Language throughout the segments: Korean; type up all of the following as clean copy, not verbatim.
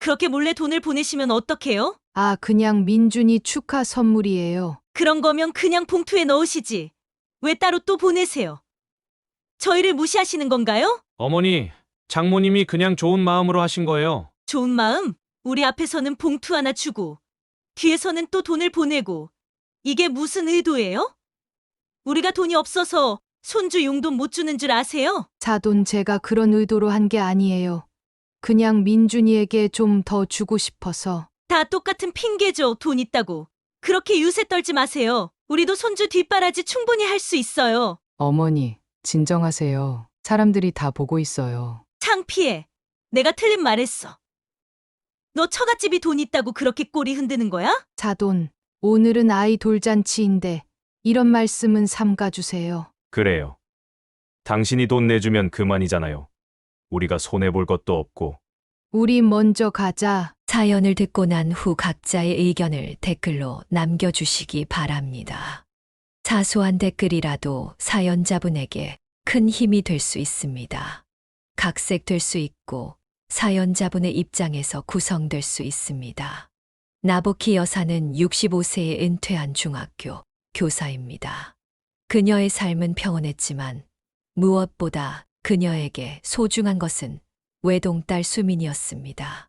그렇게 몰래 돈을 보내시면 어떡해요? 아, 그냥 민준이 축하 선물이에요. 그런 거면 그냥 봉투에 넣으시지. 왜 따로 또 보내세요? 저희를 무시하시는 건가요? 어머니, 장모님이 그냥 좋은 마음으로 하신 거예요. 좋은 마음? 우리 앞에서는 봉투 하나 주고, 뒤에서는 또 돈을 보내고, 이게 무슨 의도예요? 우리가 돈이 없어서 손주 용돈 못 주는 줄 아세요? 사돈 제가 그런 의도로 한 게 아니에요. 그냥 민준이에게 좀 더 주고 싶어서. 다 똑같은 핑계죠, 돈 있다고. 그렇게 유세 떨지 마세요. 우리도 손주 뒷바라지 충분히 할 수 있어요. 어머니, 진정하세요. 사람들이 다 보고 있어요. 창피해. 내가 틀린 말 했어. 너 처갓집이 돈 있다고 그렇게 꼬리 흔드는 거야? 사돈, 오늘은 아이 돌잔치인데 이런 말씀은 삼가주세요. 그래요. 당신이 돈 내주면 그만이잖아요. 우리가 손해볼 것도 없고. 우리 먼저 가자. 사연을 듣고 난 후 각자의 의견을 댓글로 남겨주시기 바랍니다. 사소한 댓글이라도 사연자분에게 큰 힘이 될 수 있습니다. 각색될 수 있고 사연자분의 입장에서 구성될 수 있습니다. 나보키 여사는 65세에 은퇴한 중학교 교사입니다. 그녀의 삶은 평온했지만 무엇보다 그녀에게 소중한 것은 외동딸 수민이었습니다.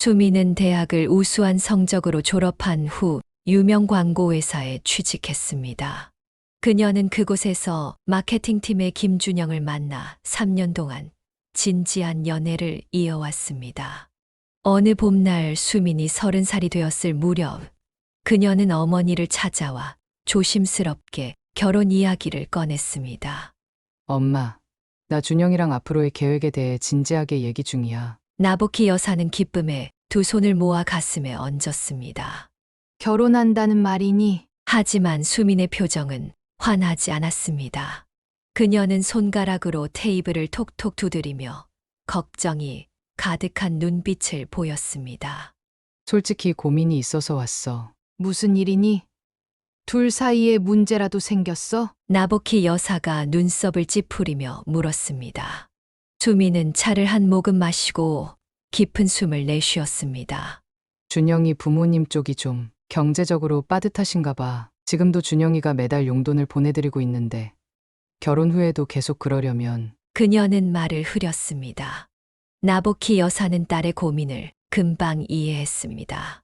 수민은 대학을 우수한 성적으로 졸업한 후 유명 광고회사에 취직했습니다. 그녀는 그곳에서 마케팅팀의 김준영을 만나 3년 동안 진지한 연애를 이어왔습니다. 어느 봄날 수민이 30살이 되었을 무렵 그녀는 어머니를 찾아와 조심스럽게 결혼 이야기를 꺼냈습니다. 엄마, 나 준영이랑 앞으로의 계획에 대해 진지하게 얘기 중이야. 나보키 여사는 기쁨에 두 손을 모아 가슴에 얹었습니다. 결혼한다는 말이니? 하지만 수민의 표정은 환하지 않았습니다. 그녀는 손가락으로 테이블을 톡톡 두드리며 걱정이 가득한 눈빛을 보였습니다. 솔직히 고민이 있어서 왔어. 무슨 일이니? 둘 사이에 문제라도 생겼어? 나보키 여사가 눈썹을 찌푸리며 물었습니다. 수민은 차를 한 모금 마시고 깊은 숨을 내쉬었습니다. 준영이 부모님 쪽이 좀 경제적으로 빠듯하신가 봐. 지금도 준영이가 매달 용돈을 보내드리고 있는데 결혼 후에도 계속 그러려면. 그녀는 말을 흐렸습니다. 나보키 여사는 딸의 고민을 금방 이해했습니다.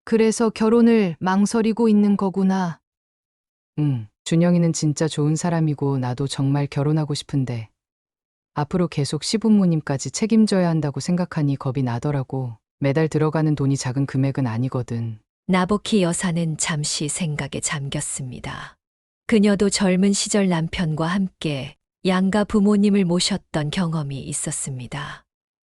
그래서 결혼을 망설이고 있는 거구나. 준영이는 진짜 좋은 사람이고 나도 정말 결혼하고 싶은데 앞으로 계속 시부모님까지 책임져야 한다고 생각하니 겁이 나더라고. 매달 들어가는 돈이 작은 금액은 아니거든. 나보키 여사는 잠시 생각에 잠겼습니다. 그녀도 젊은 시절 남편과 함께 양가 부모님을 모셨던 경험이 있었습니다.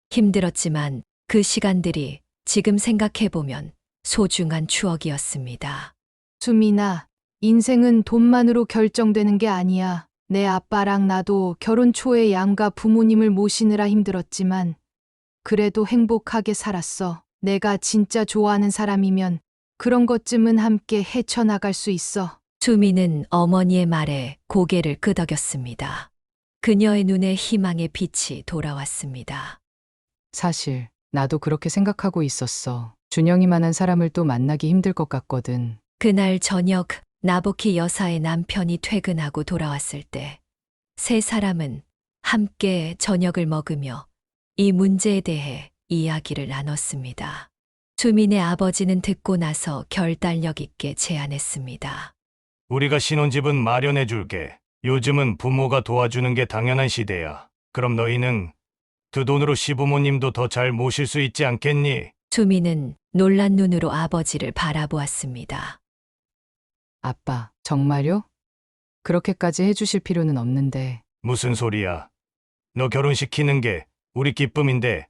힘들었지만 그 시간들이 지금 생각해보면 소중한 추억이었습니다. 수민아, 인생은 돈만으로 결정되는 게 아니야. 내 아빠랑 나도 결혼 초에 양가 부모님을 모시느라 힘들었지만 그래도 행복하게 살았어. 내가 진짜 좋아하는 사람이면 그런 것쯤은 함께 헤쳐나갈 수 있어. 수민은 어머니의 말에 고개를 끄덕였습니다. 그녀의 눈에 희망의 빛이 돌아왔습니다. 사실 나도 그렇게 생각하고 있었어. 준영이만한 사람을 또 만나기 힘들 것 같거든. 그날 저녁 나보키 여사의 남편이 퇴근하고 돌아왔을 때 세 사람은 함께 저녁을 먹으며 이 문제에 대해 이야기를 나눴습니다. 수민의 아버지는 듣고 나서 결단력 있게 제안했습니다. 우리가 신혼집은 마련해 줄게. 요즘은 부모가 도와주는 게 당연한 시대야. 그럼 너희는 그 돈으로 시부모님도 더 잘 모실 수 있지 않겠니? 수민은 놀란 눈으로 아버지를 바라보았습니다. 아빠, 정말요? 그렇게까지 해주실 필요는 없는데. 무슨 소리야. 너 결혼시키는 게 우리 기쁨인데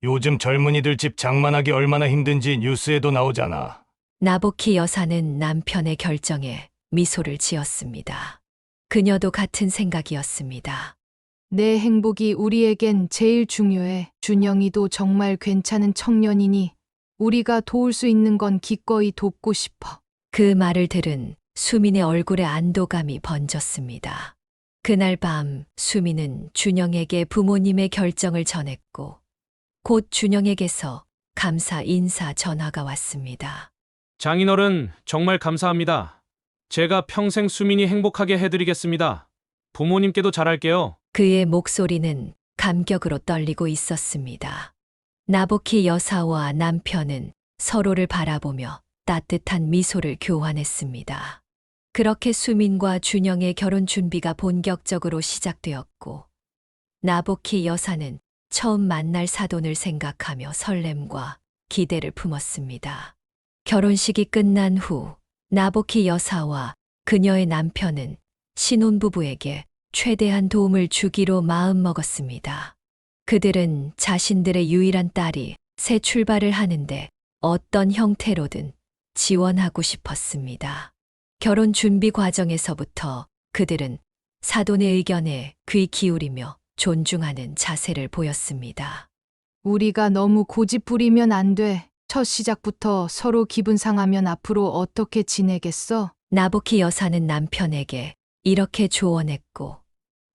요즘 젊은이들 집 장만하기 얼마나 힘든지 뉴스에도 나오잖아. 나보키 여사는 남편의 결정에 미소를 지었습니다. 그녀도 같은 생각이었습니다. 내 행복이 우리에겐 제일 중요해. 준영이도 정말 괜찮은 청년이니 우리가 도울 수 있는 건 기꺼이 돕고 싶어. 그 말을 들은 수민의 얼굴에 안도감이 번졌습니다. 그날 밤 수민은 준영에게 부모님의 결정을 전했고 곧 준영에게서 감사 인사 전화가 왔습니다. 장인어른, 정말 감사합니다. 제가 평생 수민이 행복하게 해드리겠습니다. 부모님께도 잘할게요. 그의 목소리는 감격으로 떨리고 있었습니다. 나보키 여사와 남편은 서로를 바라보며 따뜻한 미소를 교환했습니다. 그렇게 수민과 준영의 결혼 준비가 본격적으로 시작되었고, 나보키 여사는 처음 만날 사돈을 생각하며 설렘과 기대를 품었습니다. 결혼식이 끝난 후 나보키 여사와 그녀의 남편은 신혼부부에게 최대한 도움을 주기로 마음먹었습니다. 그들은 자신들의 유일한 딸이 새 출발을 하는데 어떤 형태로든 지원하고 싶었습니다. 결혼 준비 과정에서부터 그들은 사돈의 의견에 귀 기울이며 존중하는 자세를 보였습니다. 우리가 너무 고집 부리면 안 돼. 첫 시작부터 서로 기분 상하면 앞으로 어떻게 지내겠어? 나보키 여사는 남편에게 이렇게 조언했고,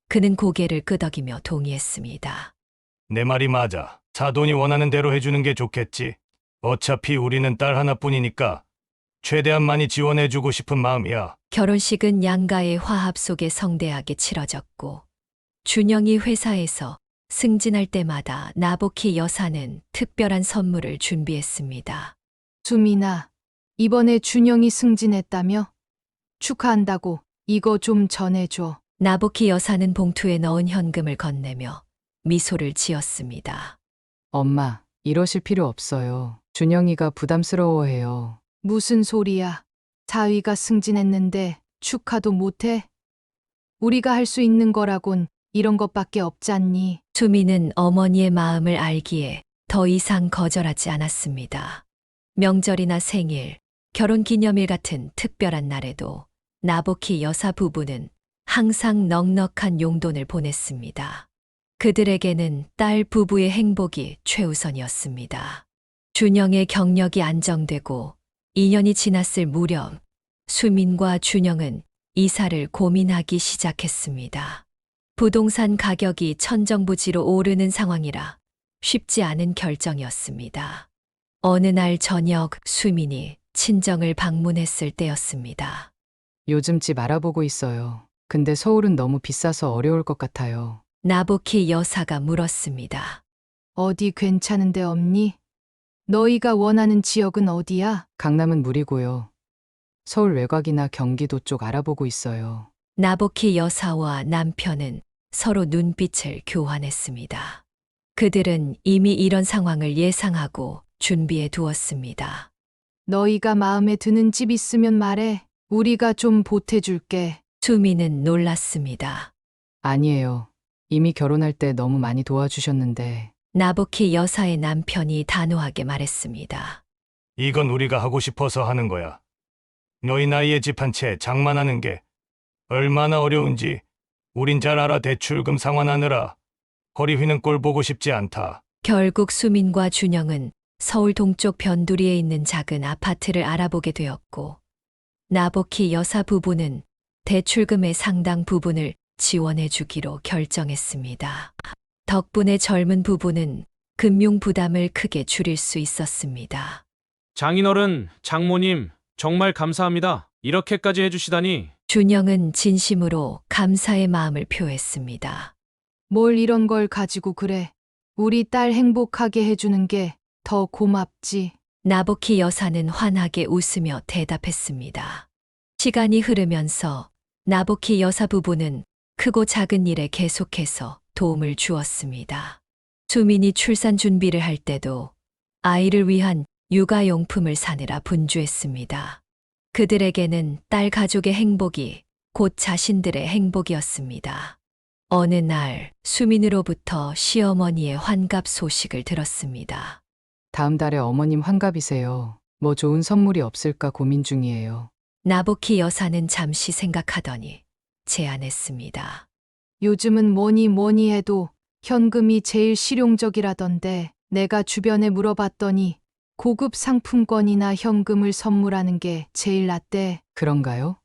그는 고개를 끄덕이며 동의했습니다. 내 말이 맞아. 사돈이 원하는 대로 해주는 게 좋겠지. 어차피 우리는 딸 하나뿐이니까 최대한 많이 지원해주고 싶은 마음이야. 결혼식은 양가의 화합 속에 성대하게 치러졌고, 준영이 회사에서 승진할 때마다 나보키 여사는 특별한 선물을 준비했습니다. 수민아, 이번에 준영이 승진했다며? 축하한다고. 이거 좀 전해줘. 나보키 여사는 봉투에 넣은 현금을 건네며 미소를 지었습니다. 엄마, 이러실 필요 없어요. 준영이가 부담스러워해요. 무슨 소리야? 사위가 승진했는데 축하도 못해? 우리가 할 수 있는 거라곤 이런 것밖에 없잖니. 수미는 어머니의 마음을 알기에 더 이상 거절하지 않았습니다. 명절이나 생일, 결혼 기념일 같은 특별한 날에도 나보키 여사 부부는 항상 넉넉한 용돈을 보냈습니다. 그들에게는 딸 부부의 행복이 최우선이었습니다. 준영의 경력이 안정되고 2년이 지났을 무렵 수민과 준영은 이사를 고민하기 시작했습니다. 부동산 가격이 천정부지로 오르는 상황이라 쉽지 않은 결정이었습니다. 어느 날 저녁 수민이 친정을 방문했을 때였습니다. 요즘 집 알아보고 있어요. 근데 서울은 너무 비싸서 어려울 것 같아요. 나보키 여사가 물었습니다. 어디 괜찮은 데 없니? 너희가 원하는 지역은 어디야? 강남은 무리고요. 서울 외곽이나 경기도 쪽 알아보고 있어요. 나보키 여사와 남편은 서로 눈빛을 교환했습니다. 그들은 이미 이런 상황을 예상하고 준비해 두었습니다. 너희가 마음에 드는 집 있으면 말해. 우리가 좀 보태줄게. 수미는 놀랐습니다. 아니에요. 이미 결혼할 때 너무 많이 도와주셨는데. 나보키 여사의 남편이 단호하게 말했습니다. 이건 우리가 하고 싶어서 하는 거야. 너희 나이에 집 한 채 장만하는 게 얼마나 어려운지 우린 잘 알아. 대출금 상환하느라 허리 휘는 꼴 보고 싶지 않다. 결국 수민과 준영은 서울 동쪽 변두리에 있는 작은 아파트를 알아보게 되었고, 나보키 여사 부부는 대출금의 상당 부분을 지원해 주기로 결정했습니다. 덕분에 젊은 부부는 금융 부담을 크게 줄일 수 있었습니다. 장인어른, 장모님, 정말 감사합니다. 이렇게까지 해주시다니. 준영은 진심으로 감사의 마음을 표했습니다. 뭘 이런 걸 가지고 그래. 우리 딸 행복하게 해주는 게 더 고맙지. 나보키 여사는 환하게 웃으며 대답했습니다. 시간이 흐르면서 나보키 여사 부부는 크고 작은 일에 계속해서 도움을 주었습니다. 수민이 출산 준비를 할 때도 아이를 위한 육아용품을 사느라 분주했습니다. 그들에게는 딸 가족의 행복이 곧 자신들의 행복이었습니다. 어느 날 수민으로부터 시어머니의 환갑 소식을 들었습니다. 다음 달에 어머님 환갑이세요. 뭐 좋은 선물이 없을까 고민 중이에요. 나보키 여사는 잠시 생각하더니 제안했습니다. 요즘은 뭐니 해도 현금이 제일 실용적이라던데 내가 주변에 물어봤더니 고급 상품권이나 현금을 선물하는 게 제일 낫대. 그런가요?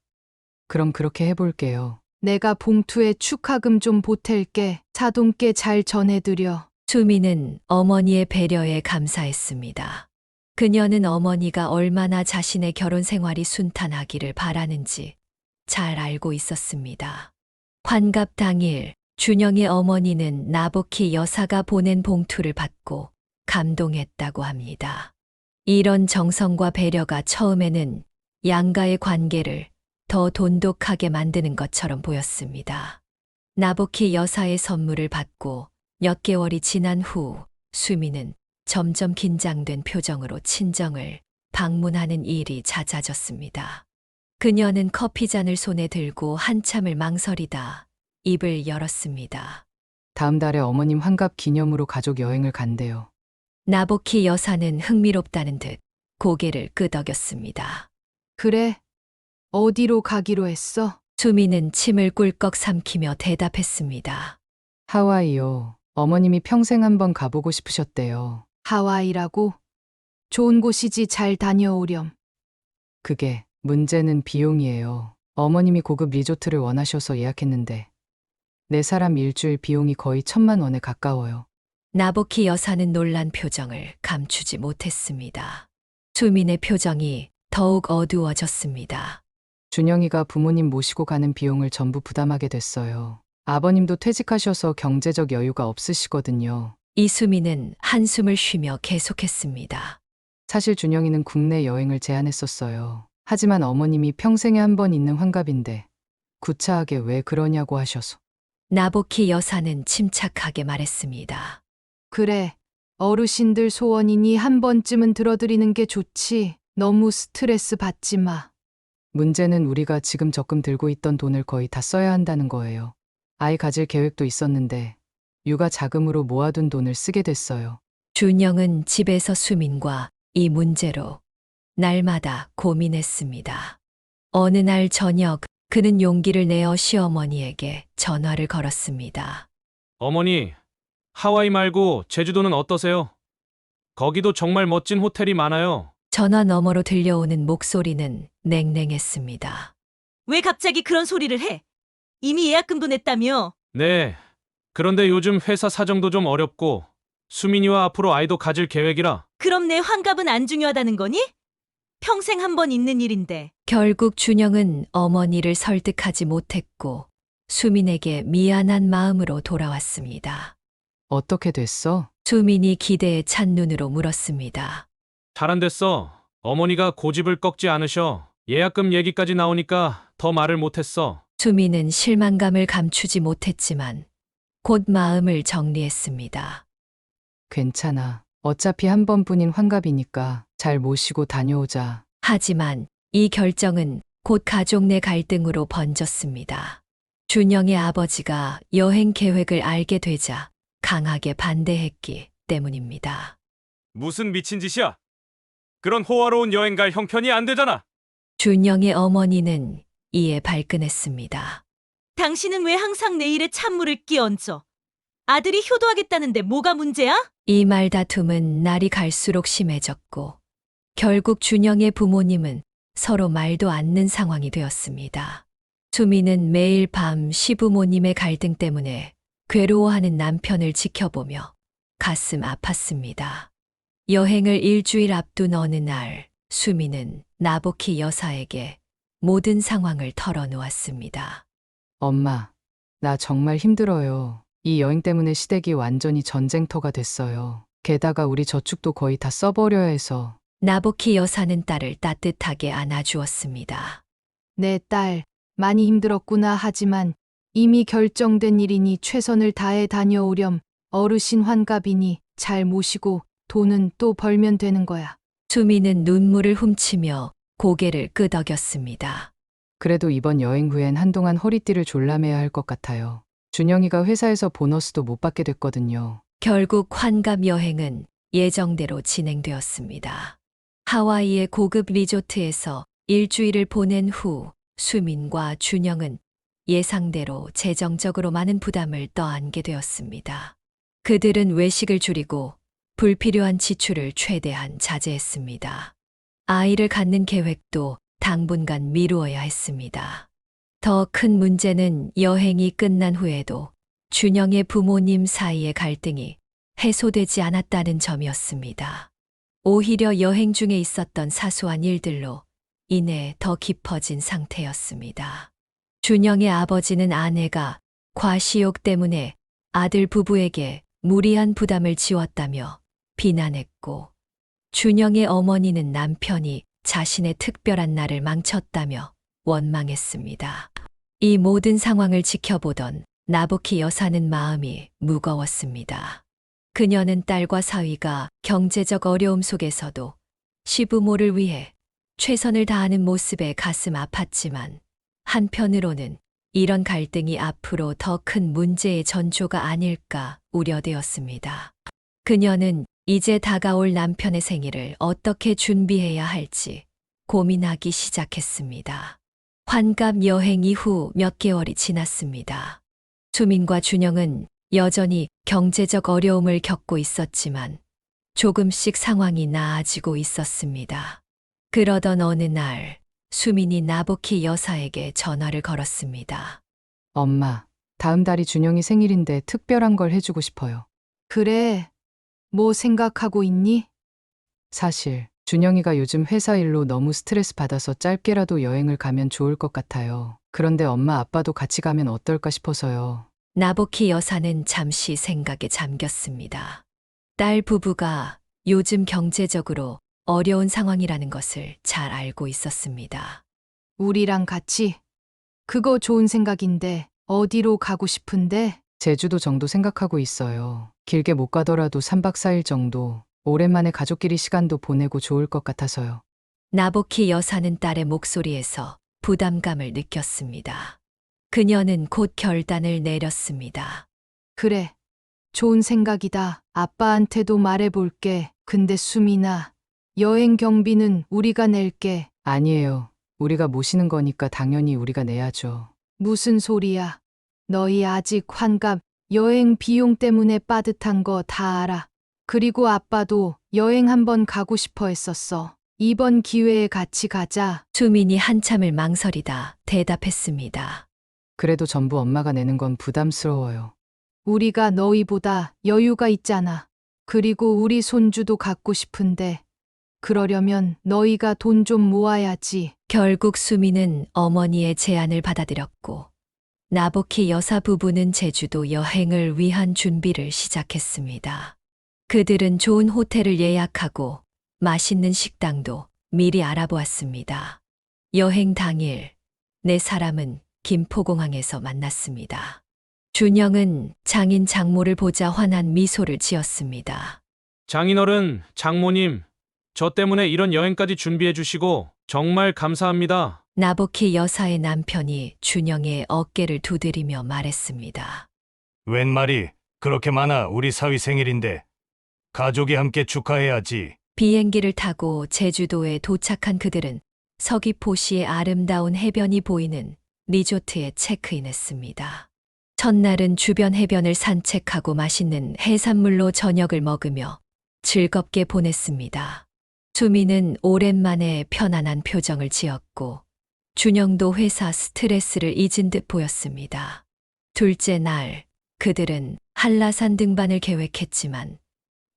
그럼 그렇게 해볼게요. 내가 봉투에 축하금 좀 보탤게. 사돈께 잘 전해드려. 수미는 어머니의 배려에 감사했습니다. 그녀는 어머니가 얼마나 자신의 결혼 생활이 순탄하기를 바라는지 잘 알고 있었습니다. 환갑 당일 준영의 어머니는 나복희 여사가 보낸 봉투를 받고 감동했다고 합니다. 이런 정성과 배려가 처음에는 양가의 관계를 더 돈독하게 만드는 것처럼 보였습니다. 나복희 여사의 선물을 받고 몇 개월이 지난 후 수미는 점점 긴장된 표정으로 친정을 방문하는 일이 잦아졌습니다. 그녀는 커피잔을 손에 들고 한참을 망설이다 입을 열었습니다. 다음 달에 어머님 환갑 기념으로 가족 여행을 간대요. 나복희 여사는 흥미롭다는 듯 고개를 끄덕였습니다. 그래? 어디로 가기로 했어? 수미는 침을 꿀꺽 삼키며 대답했습니다. 하와이요. 어머님이 평생 한번 가보고 싶으셨대요. 하와이라고? 좋은 곳이지 잘 다녀오렴. 그게 문제는 비용이에요. 어머님이 고급 리조트를 원하셔서 예약했는데 네 사람 일주일 비용이 거의 1,000만 원에 가까워요. 나복희 여사는 놀란 표정을 감추지 못했습니다. 수민의 표정이 더욱 어두워졌습니다. 준영이가 부모님 모시고 가는 비용을 전부 부담하게 됐어요. 아버님도 퇴직하셔서 경제적 여유가 없으시거든요. 이수민은 한숨을 쉬며 계속했습니다. 사실 준영이는 국내 여행을 제안했었어요. 하지만 어머님이 평생에 한 번 있는 환갑인데 구차하게 왜 그러냐고 하셔서. 나복희 여사는 침착하게 말했습니다. 그래. 어르신들 소원이니 한 번쯤은 들어드리는 게 좋지. 너무 스트레스 받지 마. 문제는 우리가 지금 적금 들고 있던 돈을 거의 다 써야 한다는 거예요. 아이 가질 계획도 있었는데 육아 자금으로 모아둔 돈을 쓰게 됐어요. 준영은 집에서 수민과 이 문제로 날마다 고민했습니다. 어느 날 저녁 그는 용기를 내어 시어머니에게 전화를 걸었습니다. 어머니, 하와이 말고 제주도는 어떠세요? 거기도 정말 멋진 호텔이 많아요. 전화 너머로 들려오는 목소리는 냉랭했습니다. 왜 갑자기 그런 소리를 해? 이미 예약금도 냈다며. 네. 그런데 요즘 회사 사정도 좀 어렵고 수민이와 앞으로 아이도 가질 계획이라. 그럼 내 환갑은 안 중요하다는 거니? 평생 한 번 있는 일인데. 결국 준영은 어머니를 설득하지 못했고 수민에게 미안한 마음으로 돌아왔습니다. 어떻게 됐어? 수민이 기대에 찬 눈으로 물었습니다. 잘 안 됐어. 어머니가 고집을 꺾지 않으셔. 예약금 얘기까지 나오니까 더 말을 못했어. 수민은 실망감을 감추지 못했지만 곧 마음을 정리했습니다. 괜찮아. 어차피 한 번뿐인 환갑이니까 잘 모시고 다녀오자. 하지만 이 결정은 곧 가족 내 갈등으로 번졌습니다. 준영의 아버지가 여행 계획을 알게 되자 강하게 반대했기 때문입니다. 무슨 미친 짓이야? 그런 호화로운 여행 갈 형편이 안 되잖아. 준영의 어머니는 이에 발끈했습니다. 당신은 왜 항상 내 일에 찬물을 끼얹어? 아들이 효도하겠다는데 뭐가 문제야? 이 말다툼은 날이 갈수록 심해졌고 결국 준영의 부모님은 서로 말도 않는 상황이 되었습니다. 수미는 매일 밤 시부모님의 갈등 때문에 괴로워하는 남편을 지켜보며 가슴 아팠습니다. 여행을 일주일 앞둔 어느 날 수미는 나복희 여사에게 모든 상황을 털어놓았습니다. 엄마, 나 정말 힘들어요. 이 여행 때문에 시댁이 완전히 전쟁터가 됐어요. 게다가 우리 저축도 거의 다 써버려야 해서. 나복희 여사는 딸을 따뜻하게 안아주었습니다. 내 딸, 많이 힘들었구나 하지만 이미 결정된 일이니 최선을 다해 다녀오렴. 어르신 환갑이니 잘 모시고 돈은 또 벌면 되는 거야. 수미는 눈물을 훔치며 고개를 끄덕였습니다. 그래도 이번 여행 후엔 한동안 허리띠를 졸라매야 할 것 같아요. 준영이가 회사에서 보너스도 못 받게 됐거든요. 결국 환갑 여행은 예정대로 진행되었습니다. 하와이의 고급 리조트에서 일주일을 보낸 후 수민과 준영은 예상대로 재정적으로 많은 부담을 떠안게 되었습니다. 그들은 외식을 줄이고 불필요한 지출을 최대한 자제했습니다. 아이를 갖는 계획도 당분간 미루어야 했습니다. 더 큰 문제는 여행이 끝난 후에도 준영의 부모님 사이의 갈등이 해소되지 않았다는 점이었습니다. 오히려 여행 중에 있었던 사소한 일들로 인해 더 깊어진 상태였습니다. 준영의 아버지는 아내가 과시욕 때문에 아들 부부에게 무리한 부담을 지웠다며 비난했고, 준영의 어머니는 남편이 자신의 특별한 날을 망쳤다며 원망했습니다. 이 모든 상황을 지켜보던 나부키 여사는 마음이 무거웠습니다. 그녀는 딸과 사위가 경제적 어려움 속에서도 시부모를 위해 최선을 다하는 모습에 가슴 아팠지만, 한편으로는 이런 갈등이 앞으로 더 큰 문제의 전조가 아닐까 우려되었습니다. 그녀는 이제 다가올 남편의 생일을 어떻게 준비해야 할지 고민하기 시작했습니다. 환갑 여행 이후 몇 개월이 지났습니다. 수민과 준영은 여전히 경제적 어려움을 겪고 있었지만 조금씩 상황이 나아지고 있었습니다. 그러던 어느 날, 수민이 나부키 여사에게 전화를 걸었습니다. 엄마, 다음 달이 준영이 생일인데 특별한 걸 해주고 싶어요. 그래. 뭐 생각하고 있니? 사실 준영이가 요즘 회사 일로 너무 스트레스 받아서 짧게라도 여행을 가면 좋을 것 같아요. 그런데 엄마 아빠도 같이 가면 어떨까 싶어서요. 나부키 여사는 잠시 생각에 잠겼습니다. 딸 부부가 요즘 경제적으로 어려운 상황이라는 것을 잘 알고 있었습니다. 우리랑 같이? 그거 좋은 생각인데 어디로 가고 싶은데? 제주도 정도 생각하고 있어요. 길게 못 가더라도 3박 4일 정도. 오랜만에 가족끼리 시간도 보내고 좋을 것 같아서요. 나부키 여사는 딸의 목소리에서 부담감을 느꼈습니다. 그녀는 곧 결단을 내렸습니다. 그래. 좋은 생각이다. 아빠한테도 말해볼게. 근데 수민아, 여행 경비는 우리가 낼게. 아니에요. 우리가 모시는 거니까 당연히 우리가 내야죠. 무슨 소리야. 너희 아직 환갑 여행 비용 때문에 빠듯한 거 다 알아. 그리고 아빠도 여행 한번 가고 싶어 했었어. 이번 기회에 같이 가자. 수민이 한참을 망설이다 대답했습니다. 그래도 전부 엄마가 내는 건 부담스러워요. 우리가 너희보다 여유가 있잖아. 그리고 우리 손주도 갖고 싶은데 그러려면 너희가 돈 좀 모아야지. 결국 수민은 어머니의 제안을 받아들였고, 나부키 여사 부부는 제주도 여행을 위한 준비를 시작했습니다. 그들은 좋은 호텔을 예약하고 맛있는 식당도 미리 알아보았습니다. 여행 당일, 네 사람은 김포공항에서 만났습니다. 준영은 장인 장모를 보자 환한 미소를 지었습니다. 장인어른, 장모님, 저 때문에 이런 여행까지 준비해 주시고 정말 감사합니다. 나부키 여사의 남편이 준영의 어깨를 두드리며 말했습니다. 웬 말이 그렇게 많아. 우리 사위 생일인데 가족이 함께 축하해야지. 비행기를 타고 제주도에 도착한 그들은 서귀포시의 아름다운 해변이 보이는 리조트에 체크인했습니다. 첫날은 주변 해변을 산책하고 맛있는 해산물로 저녁을 먹으며 즐겁게 보냈습니다. 수미는 오랜만에 편안한 표정을 지었고, 준영도 회사 스트레스를 잊은 듯 보였습니다. 둘째 날, 그들은 한라산 등반을 계획했지만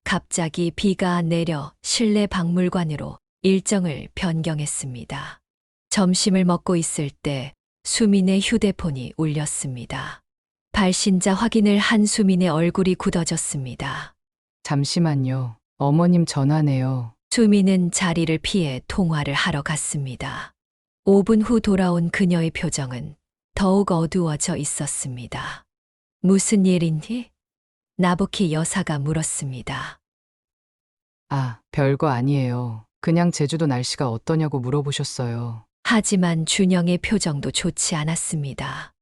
갑자기 비가 내려 실내 박물관으로 일정을 변경했습니다. 점심을 먹고 있을 때 수민의 휴대폰이 울렸습니다. 발신자 확인을 한 수민의 얼굴이 굳어졌습니다. 잠시만요. 어머님 전화네요. 수민은 자리를 피해 통화를 하러 갔습니다. 5분 후 돌아온 그녀의 표정은 더욱 어두워져 있었습니다. 무슨 일이니? 나부키 여사가 물었습니다. 아, 별거 아니에요. 그냥 제주도 날씨가 어떠냐고 물어보셨어요. 하지만 준영의 표정도 좋지 않았습니다.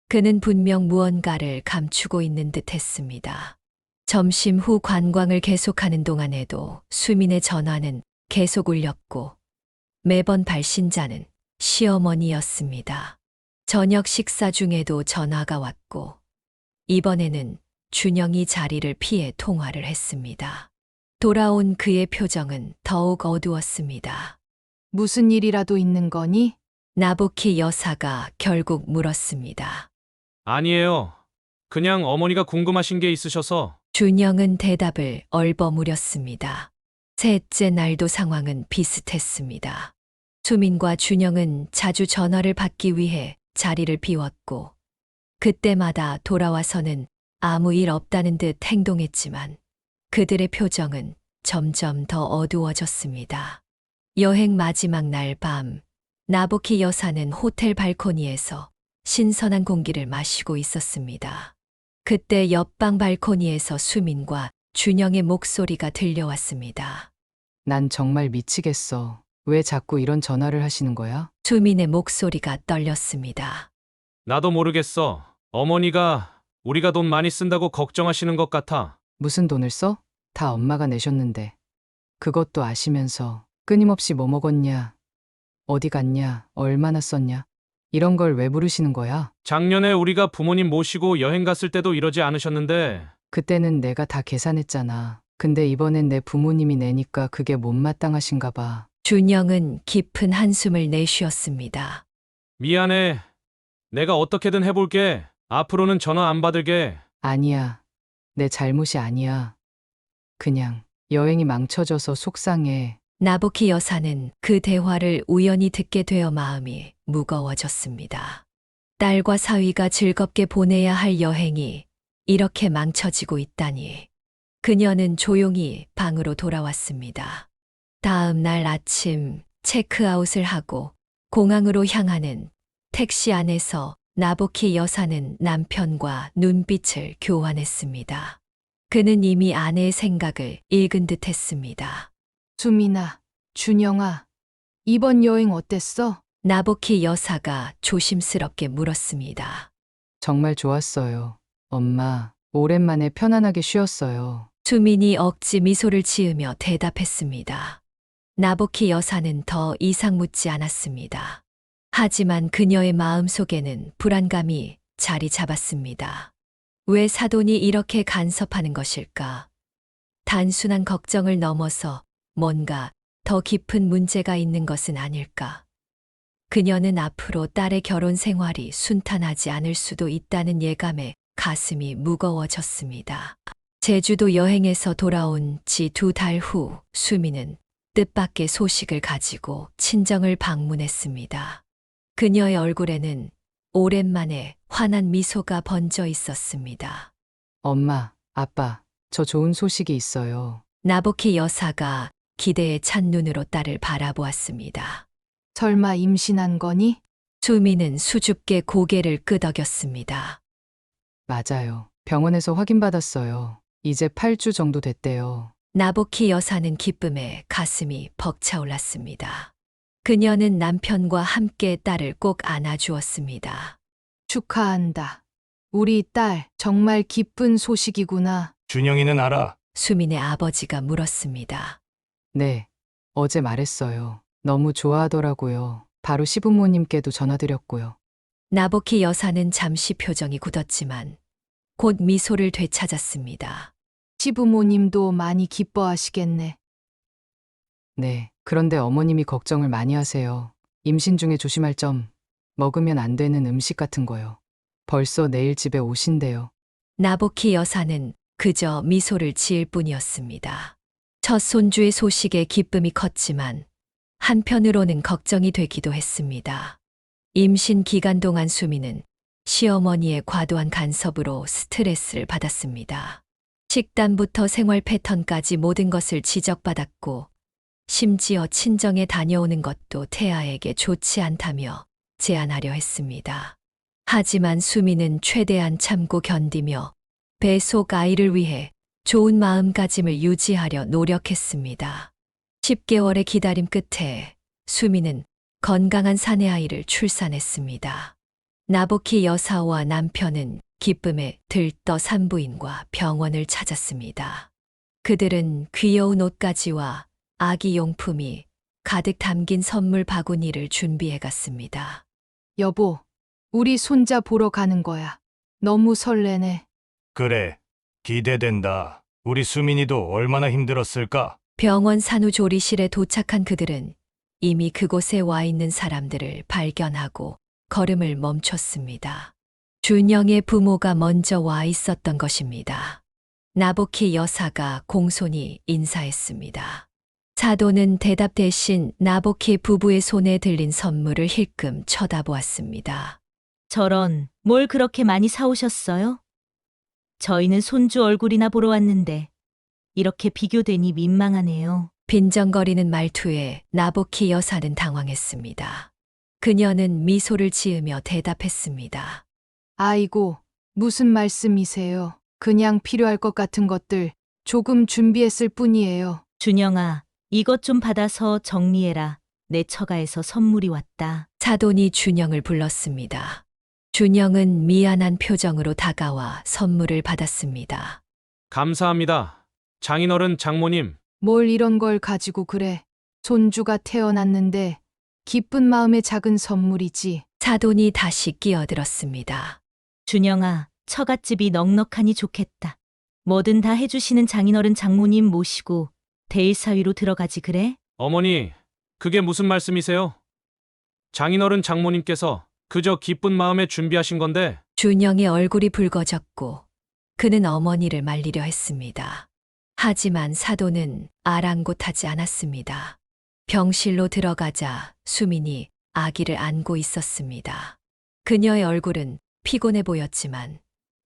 그는 분명 무언가를 감추고 있는 듯 했습니다. 점심 후 관광을 계속하는 동안에도 수민의 전화는 계속 울렸고, 매번 발신자는 시어머니였습니다. 저녁 식사 중에도 전화가 왔고, 이번에는 준영이 자리를 피해 통화를 했습니다. 돌아온 그의 표정은 더욱 어두웠습니다. 무슨 일이라도 있는 거니? 나부키 여사가 결국 물었습니다. 아니에요. 그냥 어머니가 궁금하신 게 있으셔서 준영은 대답을 얼버무렸습니다. 셋째 날도 상황은 비슷했습니다. 수민과 준영은 자주 전화를 받기 위해 자리를 비웠고, 그때마다 돌아와서는 아무 일 없다는 듯 행동했지만 그들의 표정은 점점 더 어두워졌습니다. 여행 마지막 날 밤, 나보키 여사는 호텔 발코니에서 신선한 공기를 마시고 있었습니다. 그때 옆방 발코니에서 수민과 준영의 목소리가 들려왔습니다. 난 정말 미치겠어. 왜 자꾸 이런 전화를 하시는 거야? 수민의 목소리가 떨렸습니다. 나도 모르겠어. 어머니가 우리가 돈 많이 쓴다고 걱정하시는 것 같아. 무슨 돈을 써? 다 엄마가 내셨는데. 그것도 아시면서 끊임없이 뭐 먹었냐, 어디 갔냐, 얼마나 썼냐. 이런 걸 왜 물으시는 거야? 작년에 우리가 부모님 모시고 여행 갔을 때도 이러지 않으셨는데 그때는 내가 다 계산했잖아. 근데 이번엔 내 부모님이 내니까 그게 못마땅하신가 봐. 준영은 깊은 한숨을 내쉬었습니다. 미안해. 내가 어떻게든 해볼게. 앞으로는 전화 안 받을게. 아니야. 내 잘못이 아니야. 그냥 여행이 망쳐져서 속상해. 나보키 여사는 그 대화를 우연히 듣게 되어 마음이 무거워졌습니다. 딸과 사위가 즐겁게 보내야 할 여행이 이렇게 망쳐지고 있다니. 그녀는 조용히 방으로 돌아왔습니다. 다음 날 아침 체크아웃을 하고 공항으로 향하는 택시 안에서 나보키 여사는 남편과 눈빛을 교환했습니다. 그는 이미 아내의 생각을 읽은 듯 했습니다. 수민아, 준영아, 이번 여행 어땠어? 나보키 여사가 조심스럽게 물었습니다. 정말 좋았어요. 엄마, 오랜만에 편안하게 쉬었어요. 수민이 억지 미소를 지으며 대답했습니다. 나보키 여사는 더 이상 묻지 않았습니다. 하지만 그녀의 마음속에는 불안감이 자리 잡았습니다. 왜 사돈이 이렇게 간섭하는 것일까? 단순한 걱정을 넘어서 뭔가 더 깊은 문제가 있는 것은 아닐까? 그녀는 앞으로 딸의 결혼 생활이 순탄하지 않을 수도 있다는 예감에 가슴이 무거워졌습니다. 제주도 여행에서 돌아온 지 2달 후 수미는 뜻밖의 소식을 가지고 친정을 방문했습니다. 그녀의 얼굴에는 오랜만에 환한 미소가 번져 있었습니다. 엄마, 아빠, 저 좋은 소식이 있어요. 나보키 여사가 기대에 찬 눈으로 딸을 바라보았습니다. 설마 임신한 거니? 수미는 수줍게 고개를 끄덕였습니다. 맞아요. 병원에서 확인받았어요. 이제 8주 정도 됐대요. 나보키 여사는 기쁨에 가슴이 벅차올랐습니다. 그녀는 남편과 함께 딸을 꼭 안아주었습니다. 축하한다. 우리 딸, 정말 기쁜 소식이구나. 준영이는 알아. 수민의 아버지가 물었습니다. 네, 어제 말했어요. 너무 좋아하더라고요. 바로 시부모님께도 전화드렸고요. 나보키 여사는 잠시 표정이 굳었지만 곧 미소를 되찾았습니다. 시부모님도 많이 기뻐하시겠네. 네, 그런데 어머님이 걱정을 많이 하세요. 임신 중에 조심할 점, 먹으면 안 되는 음식 같은 거요. 벌써 내일 집에 오신대요. 나보키 여사는 그저 미소를 지을 뿐이었습니다. 첫 손주의 소식에 기쁨이 컸지만 한편으로는 걱정이 되기도 했습니다. 임신 기간 동안 수미는 시어머니의 과도한 간섭으로 스트레스를 받았습니다. 식단부터 생활 패턴까지 모든 것을 지적받았고 심지어 친정에 다녀오는 것도 태아에게 좋지 않다며 제안하려 했습니다. 하지만 수미는 최대한 참고 견디며 뱃속 아이를 위해 좋은 마음가짐을 유지하려 노력했습니다. 10개월의 기다림 끝에 수미는 건강한 사내아이를 출산했습니다. 나보키 여사와 남편은 기쁨에 들떠 산부인과 병원을 찾았습니다. 그들은 귀여운 옷가지와 아기 용품이 가득 담긴 선물 바구니를 준비해 갔습니다. 여보, 우리 손자 보러 가는 거야. 너무 설레네. 그래, 기대된다. 우리 수민이도 얼마나 힘들었을까? 병원 산후조리실에 도착한 그들은 이미 그곳에 와 있는 사람들을 발견하고 걸음을 멈췄습니다. 준영의 부모가 먼저 와 있었던 것입니다. 나보키 여사가 공손히 인사했습니다. 사도는 대답 대신 나보키 부부의 손에 들린 선물을 힐끔 쳐다보았습니다. 저런, 뭘 그렇게 많이 사오셨어요? 저희는 손주 얼굴이나 보러 왔는데 이렇게 비교되니 민망하네요. 빈정거리는 말투에 나보키 여사는 당황했습니다. 그녀는 미소를 지으며 대답했습니다. 아이고, 무슨 말씀이세요? 그냥 필요할 것 같은 것들 조금 준비했을 뿐이에요. 준영아, 이것 좀 받아서 정리해라. 내 처가에서 선물이 왔다. 사돈이 준영을 불렀습니다. 준영은 미안한 표정으로 다가와 선물을 받았습니다. 감사합니다. 장인어른 장모님. 뭘 이런 걸 가지고 그래. 손주가 태어났는데 기쁜 마음의 작은 선물이지. 사돈이 다시 끼어들었습니다. 준영아, 처갓집이 넉넉하니 좋겠다. 뭐든 다 해주시는 장인어른 장모님 모시고 대일사위로 들어가지 그래? 어머니, 그게 무슨 말씀이세요? 장인어른 장모님께서 그저 기쁜 마음에 준비하신 건데 준영의 얼굴이 붉어졌고 그는 어머니를 말리려 했습니다. 하지만 사돈은 아랑곳하지 않았습니다. 병실로 들어가자 수민이 아기를 안고 있었습니다. 그녀의 얼굴은 피곤해 보였지만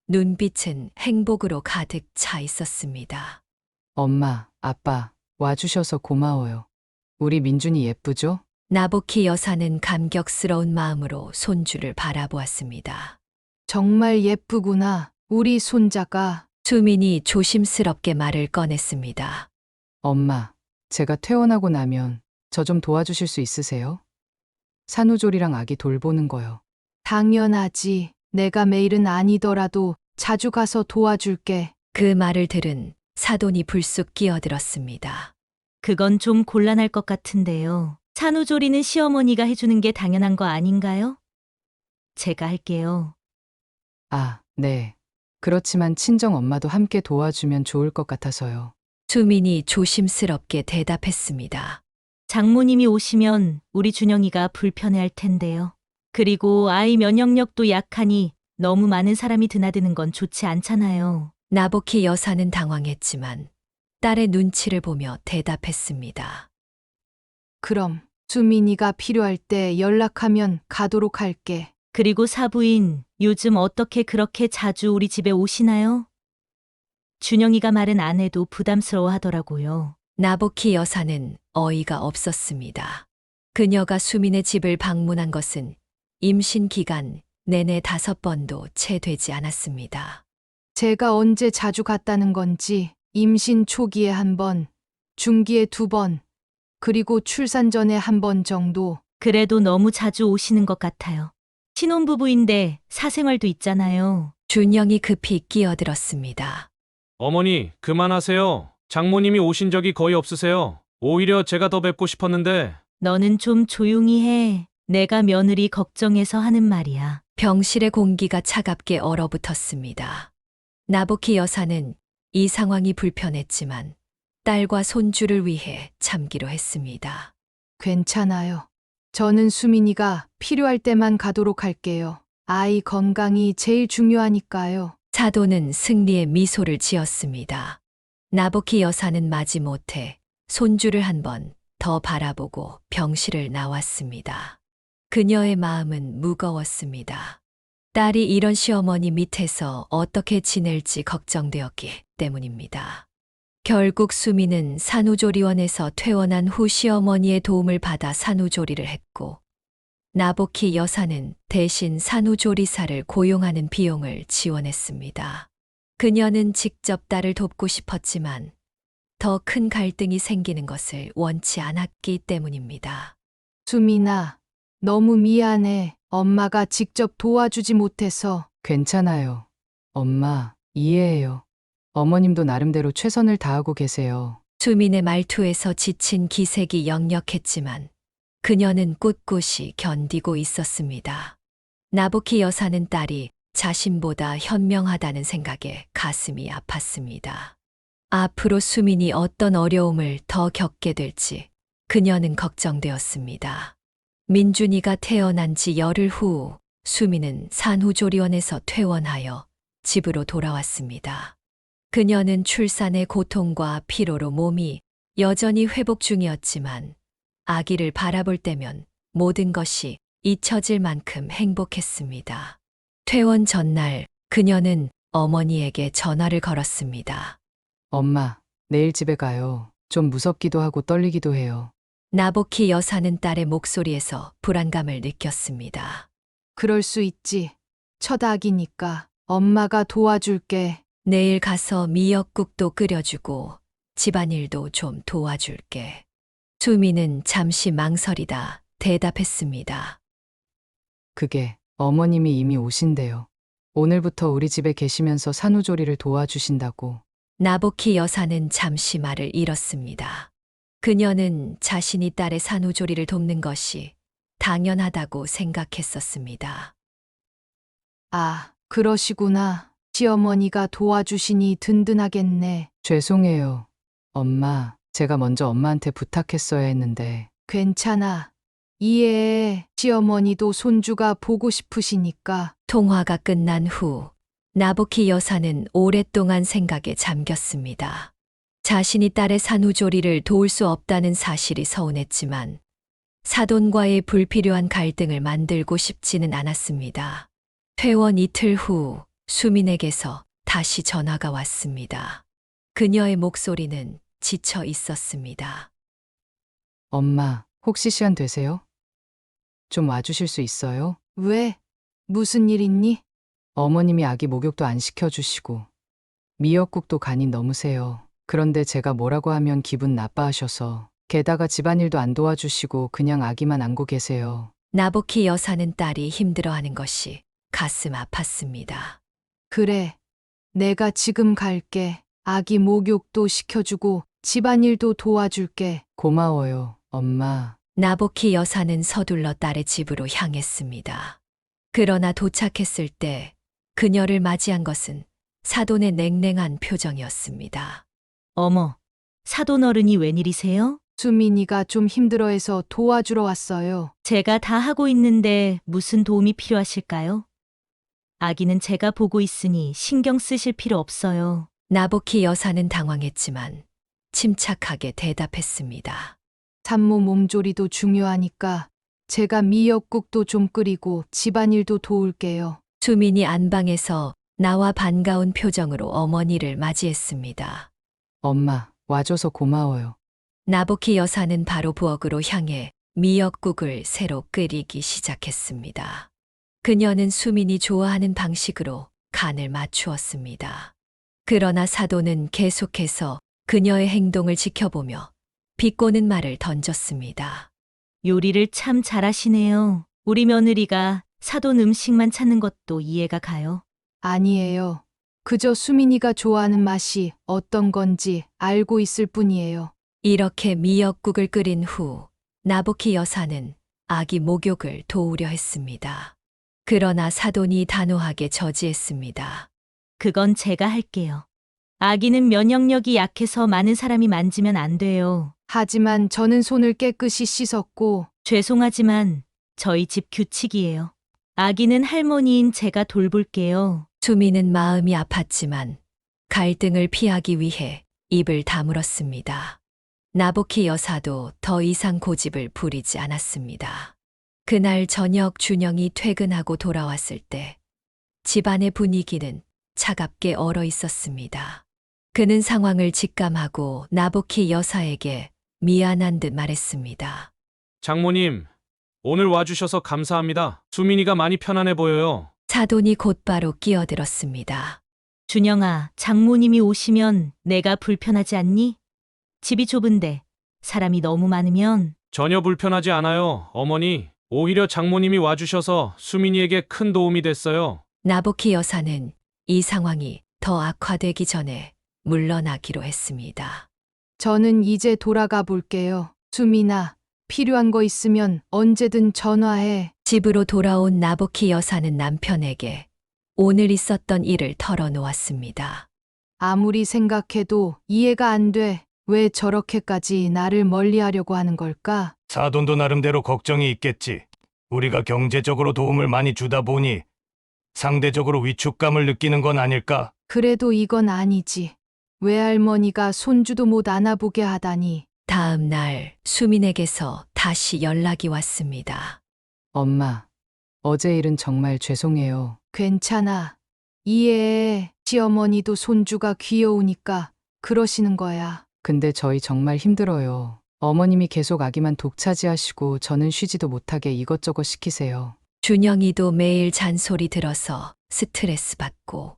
눈빛은 행복으로 가득 차 있었습니다. 엄마, 아빠, 와주셔서 고마워요. 우리 민준이 예쁘죠? 나보키 여사는 감격스러운 마음으로 손주를 바라보았습니다. 정말 예쁘구나. 우리 손자가. 수민이 조심스럽게 말을 꺼냈습니다. 엄마, 제가 퇴원하고 나면 저 좀 도와주실 수 있으세요? 산후조리랑 아기 돌보는 거요. 당연하지. 내가 매일은 아니더라도 자주 가서 도와줄게. 그 말을 들은 사돈이 불쑥 끼어들었습니다. 그건 좀 곤란할 것 같은데요. 산후조리는 시어머니가 해주는 게 당연한 거 아닌가요? 제가 할게요. 아, 네. 그렇지만 친정 엄마도 함께 도와주면 좋을 것 같아서요. 수민이 조심스럽게 대답했습니다. 장모님이 오시면 우리 준영이가 불편해할 텐데요. 그리고 아이 면역력도 약하니 너무 많은 사람이 드나드는 건 좋지 않잖아요. 나보키 여사는 당황했지만 딸의 눈치를 보며 대답했습니다. 그럼 수민이가 필요할 때 연락하면 가도록 할게. 그리고 사부인, 요즘 어떻게 그렇게 자주 우리 집에 오시나요? 준영이가 말은 안 해도 부담스러워 하더라고요. 나보키 여사는 어이가 없었습니다. 그녀가 수민의 집을 방문한 것은 임신 기간 내내 5번도 채 되지 않았습니다. 제가 언제 자주 갔다는 건지 임신 초기에 1번, 중기에 2번, 그리고 출산 전에 1번 정도. 그래도 너무 자주 오시는 것 같아요. 신혼부부인데 사생활도 있잖아요. 준영이 급히 끼어들었습니다. 어머니, 그만하세요. 장모님이 오신 적이 거의 없으세요. 오히려 제가 더 뵙고 싶었는데 너는 좀 조용히 해. 내가 며느리 걱정해서 하는 말이야. 병실의 공기가 차갑게 얼어붙었습니다. 나보키 여사는 이 상황이 불편했지만 딸과 손주를 위해 참기로 했습니다. 괜찮아요. 저는 수민이가 필요할 때만 가도록 할게요. 아이 건강이 제일 중요하니까요. 사도는 승리의 미소를 지었습니다. 나보키 여사는 마지못해 손주를 한 번 더 바라보고 병실을 나왔습니다. 그녀의 마음은 무거웠습니다. 딸이 이런 시어머니 밑에서 어떻게 지낼지 걱정되었기 때문입니다. 결국 수미는 산후조리원에서 퇴원한 후 시어머니의 도움을 받아 산후조리를 했고, 나보키 여사는 대신 산후조리사를 고용하는 비용을 지원했습니다. 그녀는 직접 딸을 돕고 싶었지만 더 큰 갈등이 생기는 것을 원치 않았기 때문입니다. 수민아, 너무 미안해. 엄마가 직접 도와주지 못해서. 괜찮아요. 엄마, 이해해요. 어머님도 나름대로 최선을 다하고 계세요. 수민의 말투에서 지친 기색이 역력했지만 그녀는 꿋꿋이 견디고 있었습니다. 나보키 여사는 딸이 자신보다 현명하다는 생각에 가슴이 아팠습니다. 앞으로 수민이 어떤 어려움을 더 겪게 될지 그녀는 걱정되었습니다. 민준이가 태어난 지 열흘 후 수민은 산후조리원에서 퇴원하여 집으로 돌아왔습니다. 그녀는 출산의 고통과 피로로 몸이 여전히 회복 중이었지만 아기를 바라볼 때면 모든 것이 잊혀질 만큼 행복했습니다. 퇴원 전날 그녀는 어머니에게 전화를 걸었습니다. 엄마, 내일 집에 가요. 좀 무섭기도 하고 떨리기도 해요. 나보키 여사는 딸의 목소리에서 불안감을 느꼈습니다. 그럴 수 있지. 첫 아기니까 엄마가 도와줄게. 내일 가서 미역국도 끓여주고 집안일도 좀 도와줄게. 수미는 잠시 망설이다 대답했습니다. 그게 어머님이 이미 오신대요. 오늘부터 우리 집에 계시면서 산후조리를 도와주신다고. 나보키 여사는 잠시 말을 잃었습니다. 그녀는 자신이 딸의 산후조리를 돕는 것이 당연하다고 생각했었습니다. 아, 그러시구나. 시어머니가 도와주시니 든든하겠네. 죄송해요. 엄마, 제가 먼저 엄마한테 부탁했어야 했는데. 괜찮아. 이해해. 시어머니도 손주가 보고 싶으시니까. 통화가 끝난 후 나보키 여사는 오랫동안 생각에 잠겼습니다. 자신이 딸의 산후조리를 도울 수 없다는 사실이 서운했지만 사돈과의 불필요한 갈등을 만들고 싶지는 않았습니다. 퇴원 이틀 후 수민에게서 다시 전화가 왔습니다. 그녀의 목소리는 지쳐 있었습니다. 엄마, 혹시 시간 되세요? 좀 와주실 수 있어요? 왜? 무슨 일 있니? 어머님이 아기 목욕도 안 시켜주시고 미역국도 간이 넘으세요. 그런데 제가 뭐라고 하면 기분 나빠하셔서 게다가 집안일도 안 도와주시고 그냥 아기만 안고 계세요. 나보키 여사는 딸이 힘들어하는 것이 가슴 아팠습니다. 그래. 내가 지금 갈게. 아기 목욕도 시켜주고 집안일도 도와줄게. 고마워요, 엄마. 나보키 여사는 서둘러 딸의 집으로 향했습니다. 그러나 도착했을 때 그녀를 맞이한 것은 사돈의 냉랭한 표정이었습니다. 어머, 사돈 어른이 웬일이세요? 수민이가 좀 힘들어해서 도와주러 왔어요. 제가 다 하고 있는데 무슨 도움이 필요하실까요? 아기는 제가 보고 있으니 신경 쓰실 필요 없어요. 나보키 여사는 당황했지만 침착하게 대답했습니다. 산모 몸조리도 중요하니까 제가 미역국도 좀 끓이고 집안일도 도울게요. 수민이 안방에서 나와 반가운 표정으로 어머니를 맞이했습니다. 엄마, 와줘서 고마워요. 나보키 여사는 바로 부엌으로 향해 미역국을 새로 끓이기 시작했습니다. 그녀는 수민이 좋아하는 방식으로 간을 맞추었습니다. 그러나 사돈은 계속해서 그녀의 행동을 지켜보며 비꼬는 말을 던졌습니다. 요리를 참 잘하시네요. 우리 며느리가 사돈 음식만 찾는 것도 이해가 가요. 아니에요. 그저 수민이가 좋아하는 맛이 어떤 건지 알고 있을 뿐이에요. 이렇게 미역국을 끓인 후 나보키 여사는 아기 목욕을 도우려 했습니다. 그러나 사돈이 단호하게 저지했습니다. 그건 제가 할게요. 아기는 면역력이 약해서 많은 사람이 만지면 안 돼요. 하지만 저는 손을 깨끗이 씻었고 죄송하지만 저희 집 규칙이에요. 아기는 할머니인 제가 돌볼게요. 수미는 마음이 아팠지만 갈등을 피하기 위해 입을 다물었습니다. 나보키 여사도 더 이상 고집을 부리지 않았습니다. 그날 저녁 준영이 퇴근하고 돌아왔을 때 집안의 분위기는 차갑게 얼어 있었습니다. 그는 상황을 직감하고 나보키 여사에게 미안한 듯 말했습니다. 장모님, 오늘 와주셔서 감사합니다. 수민이가 많이 편안해 보여요. 사돈이 곧바로 끼어들었습니다. 준영아, 장모님이 오시면 내가 불편하지 않니? 집이 좁은데 사람이 너무 많으면. 전혀 불편하지 않아요, 어머니. 오히려 장모님이 와주셔서 수민이에게 큰 도움이 됐어요. 나보키 여사는 이 상황이 더 악화되기 전에 물러나기로 했습니다. 저는 이제 돌아가 볼게요. 수민아, 필요한 거 있으면 언제든 전화해. 집으로 돌아온 나보키 여사는 남편에게 오늘 있었던 일을 털어놓았습니다. 아무리 생각해도 이해가 안 돼. 왜 저렇게까지 나를 멀리하려고 하는 걸까? 사돈도 나름대로 걱정이 있겠지. 우리가 경제적으로 도움을 많이 주다 보니 상대적으로 위축감을 느끼는 건 아닐까? 그래도 이건 아니지. 외할머니가 손주도 못 안아보게 하다니. 다음 날 수민에게서 다시 연락이 왔습니다. 엄마, 어제 일은 정말 죄송해요. 괜찮아. 이해해. 시어머니도 손주가 귀여우니까 그러시는 거야. 근데 저희 정말 힘들어요. 어머님이 계속 아기만 독차지하시고 저는 쉬지도 못하게 이것저것 시키세요. 준영이도 매일 잔소리 들어서 스트레스 받고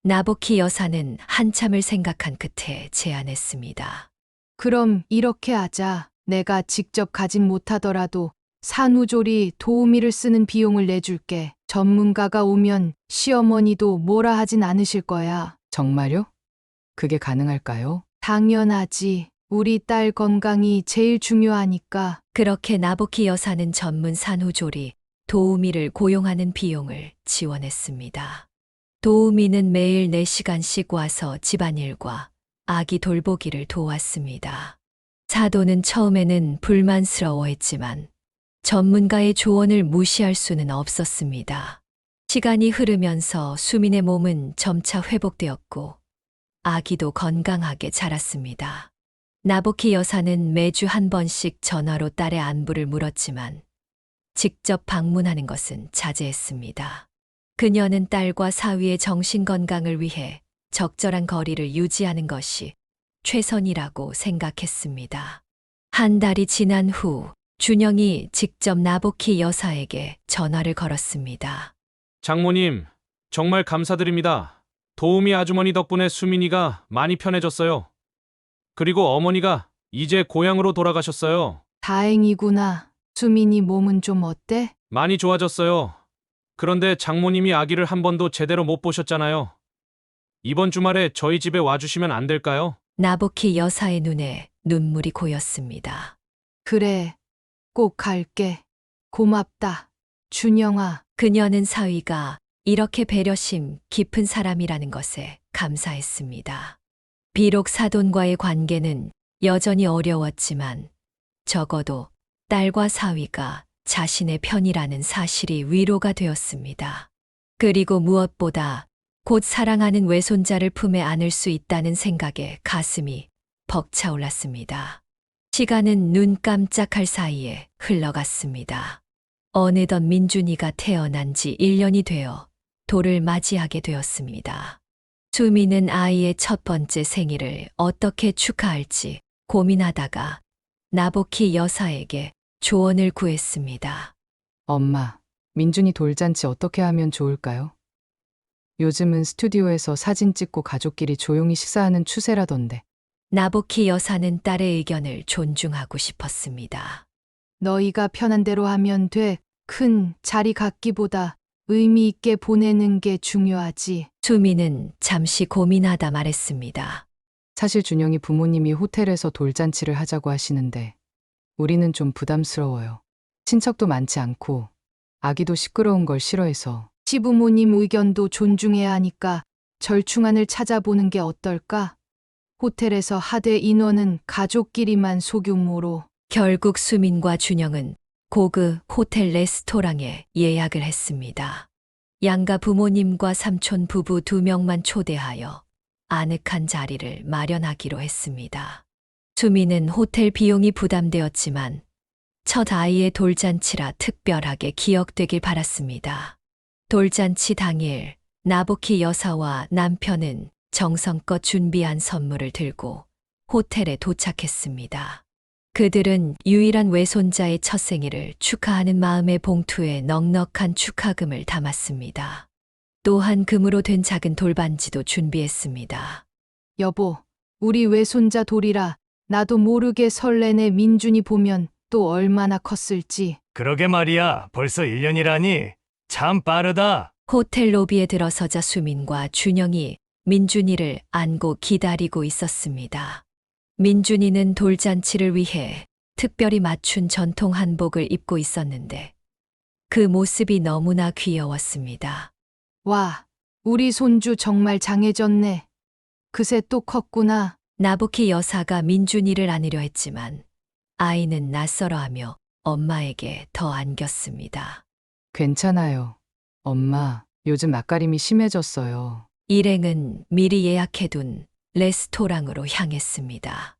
나보키 여사는 한참을 생각한 끝에 제안했습니다. 그럼 이렇게 하자. 내가 직접 가진 못하더라도 산후조리 도우미를 쓰는 비용을 내줄게. 전문가가 오면 시어머니도 뭐라 하진 않으실 거야. 정말요? 그게 가능할까요? 당연하지. 우리 딸 건강이 제일 중요하니까. 그렇게 나보키 여사는 전문 산후조리 도우미를 고용하는 비용을 지원했습니다. 도우미는 매일 4시간씩 와서 집안일과 아기 돌보기를 도왔습니다. 사도는 처음에는 불만스러워했지만 전문가의 조언을 무시할 수는 없었습니다. 시간이 흐르면서 수민의 몸은 점차 회복되었고 아기도 건강하게 자랐습니다. 나보키 여사는 매주 한 번씩 전화로 딸의 안부를 물었지만 직접 방문하는 것은 자제했습니다. 그녀는 딸과 사위의 정신 건강을 위해 적절한 거리를 유지하는 것이 최선이라고 생각했습니다. 한 달이 지난 후 준영이 직접 나보키 여사에게 전화를 걸었습니다. 장모님, 정말 감사드립니다. 도우미 아주머니 덕분에 수민이가 많이 편해졌어요. 그리고 어머니가 이제 고향으로 돌아가셨어요. 다행이구나. 수민이 몸은 좀 어때? 많이 좋아졌어요. 그런데 장모님이 아기를 한 번도 제대로 못 보셨잖아요. 이번 주말에 저희 집에 와주시면 안 될까요? 나보키 여사의 눈에 눈물이 고였습니다. 그래. 꼭 갈게. 고맙다. 준영아. 그녀는 사위가 이렇게 배려심 깊은 사람이라는 것에 감사했습니다. 비록 사돈과의 관계는 여전히 어려웠지만 적어도 딸과 사위가 자신의 편이라는 사실이 위로가 되었습니다. 그리고 무엇보다 곧 사랑하는 외손자를 품에 안을 수 있다는 생각에 가슴이 벅차올랐습니다. 시간은 눈 깜짝할 사이에 흘러갔습니다. 어느덧 민준이가 태어난 지 1년이 되어 돌을 맞이하게 되었습니다. 수미는 아이의 첫 번째 생일을 어떻게 축하할지 고민하다가 나보키 여사에게 조언을 구했습니다. 엄마, 민준이 돌잔치 어떻게 하면 좋을까요? 요즘은 스튜디오에서 사진 찍고 가족끼리 조용히 식사하는 추세라던데. 나보키 여사는 딸의 의견을 존중하고 싶었습니다. 너희가 편한 대로 하면 돼. 큰 자리 갖기보다 의미 있게 보내는 게 중요하지. 수미는 잠시 고민하다 말했습니다. 사실 준영이 부모님이 호텔에서 돌잔치를 하자고 하시는데 우리는 좀 부담스러워요. 친척도 많지 않고 아기도 시끄러운 걸 싫어해서. 시부모님 의견도 존중해야 하니까 절충안을 찾아보는 게 어떨까? 호텔에서 하되 인원은 가족끼리만 소규모로. 결국 수민과 준영은 고급 호텔 레스토랑에 예약을 했습니다. 양가 부모님과 삼촌 부부 2명만 초대하여 아늑한 자리를 마련하기로 했습니다. 수민은 호텔 비용이 부담되었지만 첫 아이의 돌잔치라 특별하게 기억되길 바랐습니다. 돌잔치 당일 나보키 여사와 남편은 정성껏 준비한 선물을 들고 호텔에 도착했습니다. 그들은 유일한 외손자의 첫 생일을 축하하는 마음의 봉투에 넉넉한 축하금을 담았습니다. 또한 금으로 된 작은 돌반지도 준비했습니다. 여보, 우리 외손자 돌이라 나도 모르게 설레네. 민준이 보면 또 얼마나 컸을지. 그러게 말이야. 벌써 1년이라니. 참 빠르다. 호텔 로비에 들어서자 수민과 준영이 민준이를 안고 기다리고 있었습니다. 민준이는 돌잔치를 위해 특별히 맞춘 전통 한복을 입고 있었는데 그 모습이 너무나 귀여웠습니다. 와, 우리 손주 정말 장해졌네. 그새 또 컸구나. 나보키 여사가 민준이를 안으려 했지만 아이는 낯설어하며 엄마에게 더 안겼습니다. 괜찮아요. 엄마, 요즘 낯가림이 심해졌어요. 일행은 미리 예약해둔 레스토랑으로 향했습니다.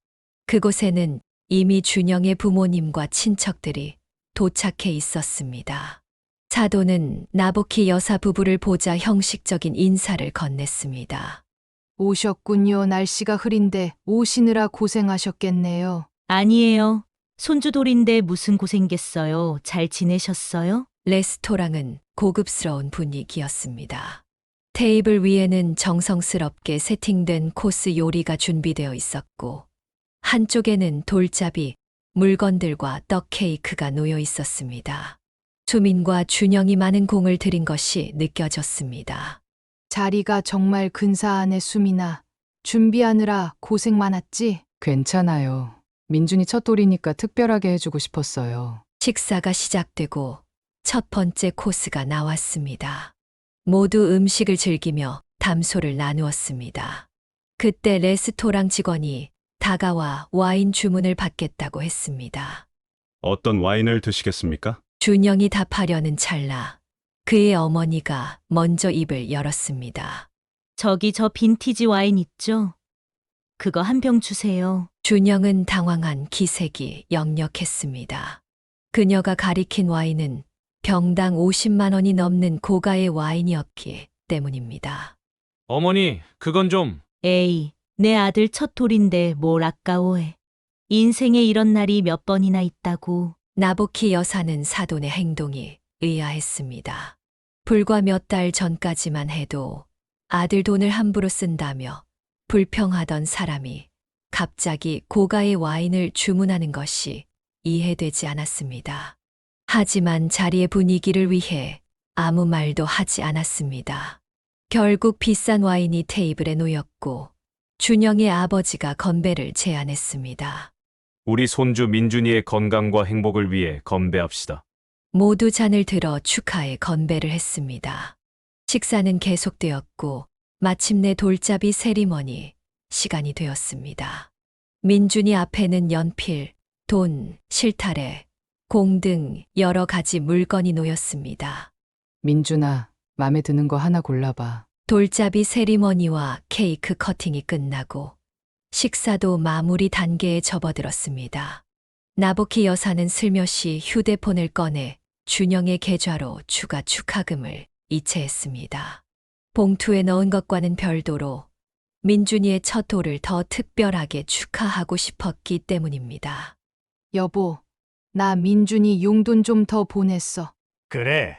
그곳에는 이미 준영의 부모님과 친척들이 도착해 있었습니다. 사돈은 나보키 여사 부부를 보자 형식적인 인사를 건넸습니다. 오셨군요. 날씨가 흐린데 오시느라 고생하셨겠네요. 아니에요. 손주 돌인데 무슨 고생겠어요. 잘 지내셨어요? 레스토랑은 고급스러운 분위기였습니다. 테이블 위에는 정성스럽게 세팅된 코스 요리가 준비되어 있었고, 한쪽에는 돌잡이, 물건들과 떡 케이크가 놓여 있었습니다. 수민과 준영이 많은 공을 들인 것이 느껴졌습니다. 자리가 정말 근사하네, 수민아. 준비하느라 고생 많았지? 괜찮아요. 민준이 첫 돌이니까 특별하게 해주고 싶었어요. 식사가 시작되고 첫 번째 코스가 나왔습니다. 모두 음식을 즐기며 담소를 나누었습니다. 그때 레스토랑 직원이 다가와 와인 주문을 받겠다고 했습니다. 어떤 와인을 드시겠습니까? 준영이 답하려는 찰나 그의 어머니가 먼저 입을 열었습니다. 저기 저 빈티지 와인 있죠? 그거 한 병 주세요. 준영은 당황한 기색이 역력했습니다. 그녀가 가리킨 와인은 병당 50만 원이 넘는 고가의 와인이었기 때문입니다. 어머니, 그건 좀. 에이, 내 아들 첫 돌인데 뭘 아까워해. 인생에 이런 날이 몇 번이나 있다고. 나보키 여사는 사돈의 행동이 의아했습니다. 불과 몇 달 전까지만 해도 아들 돈을 함부로 쓴다며 불평하던 사람이 갑자기 고가의 와인을 주문하는 것이 이해되지 않았습니다. 하지만 자리의 분위기를 위해 아무 말도 하지 않았습니다. 결국 비싼 와인이 테이블에 놓였고 준영의 아버지가 건배를 제안했습니다. 우리 손주 민준이의 건강과 행복을 위해 건배합시다. 모두 잔을 들어 축하의 건배를 했습니다. 식사는 계속되었고 마침내 돌잡이 세리머니 시간이 되었습니다. 민준이 앞에는 연필, 돈, 실타래, 공 등 여러 가지 물건이 놓였습니다. 민준아, 맘에 드는 거 하나 골라봐. 돌잡이 세리머니와 케이크 커팅이 끝나고 식사도 마무리 단계에 접어들었습니다. 나보키 여사는 슬며시 휴대폰을 꺼내 준영의 계좌로 추가 축하금을 이체했습니다. 봉투에 넣은 것과는 별도로 민준이의 첫 돌을 더 특별하게 축하하고 싶었기 때문입니다. 여보, 나 민준이 용돈 좀 더 보냈어. 그래.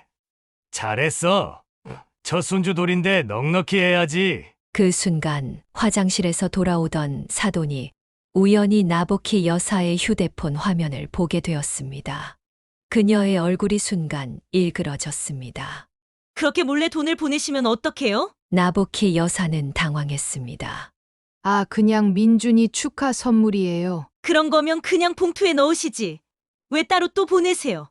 잘했어. 첫 손주 돌인데 넉넉히 해야지. 그 순간 화장실에서 돌아오던 사돈이 우연히 나보키 여사의 휴대폰 화면을 보게 되었습니다. 그녀의 얼굴이 순간 일그러졌습니다. 그렇게 몰래 돈을 보내시면 어떡해요? 나보키 여사는 당황했습니다. 아, 그냥 민준이 축하 선물이에요. 그런 거면 그냥 봉투에 넣으시지. 왜 따로 또 보내세요?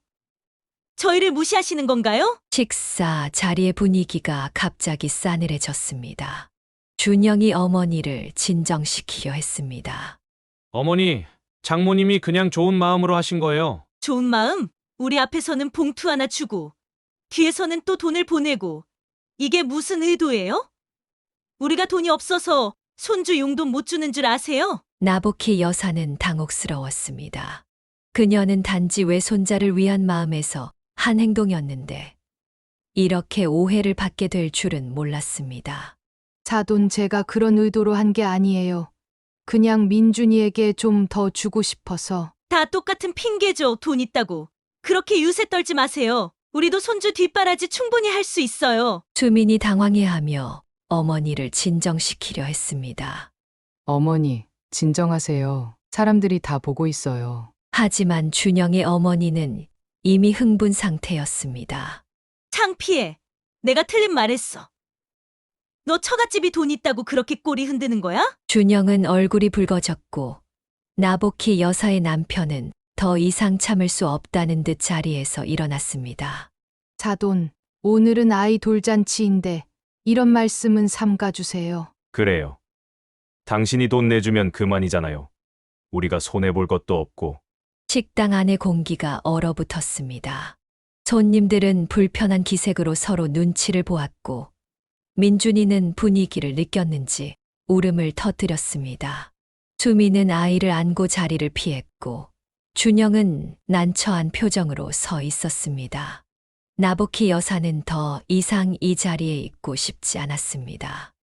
저희를 무시하시는 건가요? 식사 자리의 분위기가 갑자기 싸늘해졌습니다. 준영이 어머니를 진정시키려 했습니다. 어머니, 장모님이 그냥 좋은 마음으로 하신 거예요. 좋은 마음? 우리 앞에서는 봉투 하나 주고 뒤에서는 또 돈을 보내고 이게 무슨 의도예요? 우리가 돈이 없어서 손주 용돈 못 주는 줄 아세요? 나보키 여사는 당혹스러웠습니다. 그녀는 단지 외손자를 위한 마음에서 한 행동이었는데 이렇게 오해를 받게 될 줄은 몰랐습니다. 사돈, 제가 그런 의도로 한 게 아니에요. 그냥 민준이에게 좀 더 주고 싶어서. 다 똑같은 핑계죠. 돈 있다고. 그렇게 유세 떨지 마세요. 우리도 손주 뒷바라지 충분히 할 수 있어요. 수민이 당황해하며 어머니를 진정시키려 했습니다. 어머니, 진정하세요. 사람들이 다 보고 있어요. 하지만 준영의 어머니는 이미 흥분 상태였습니다. 창피해. 내가 틀린 말했어. 너 처갓집이 돈 있다고 그렇게 꼬리 흔드는 거야? 준영은 얼굴이 붉어졌고 나보키 여사의 남편은 더 이상 참을 수 없다는 듯 자리에서 일어났습니다. 사돈, 오늘은 아이 돌잔치인데 이런 말씀은 삼가주세요. 그래요. 당신이 돈 내주면 그만이잖아요. 우리가 손해볼 것도 없고. 식당 안의 공기가 얼어붙었습니다. 손님들은 불편한 기색으로 서로 눈치를 보았고 민준이는 분위기를 느꼈는지 울음을 터뜨렸습니다. 수미는 아이를 안고 자리를 피했고 준영은 난처한 표정으로 서 있었습니다. 나보키 여사는 더 이상 이 자리에 있고 싶지 않았습니다.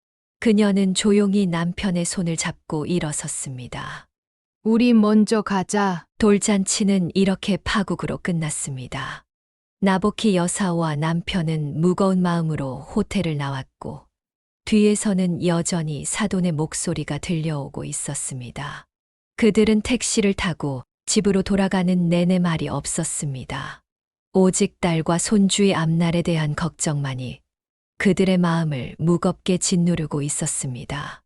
그녀는 조용히 남편의 손을 잡고 일어섰습니다. 우리 먼저 가자. 돌잔치는 이렇게 파국으로 끝났습니다. 나보키 여사와 남편은 무거운 마음으로 호텔을 나왔고 뒤에서는 여전히 사돈의 목소리가 들려오고 있었습니다. 그들은 택시를 타고 집으로 돌아가는 내내 말이 없었습니다. 오직 딸과 손주의 앞날에 대한 걱정만이 그들의 마음을 무겁게 짓누르고 있었습니다.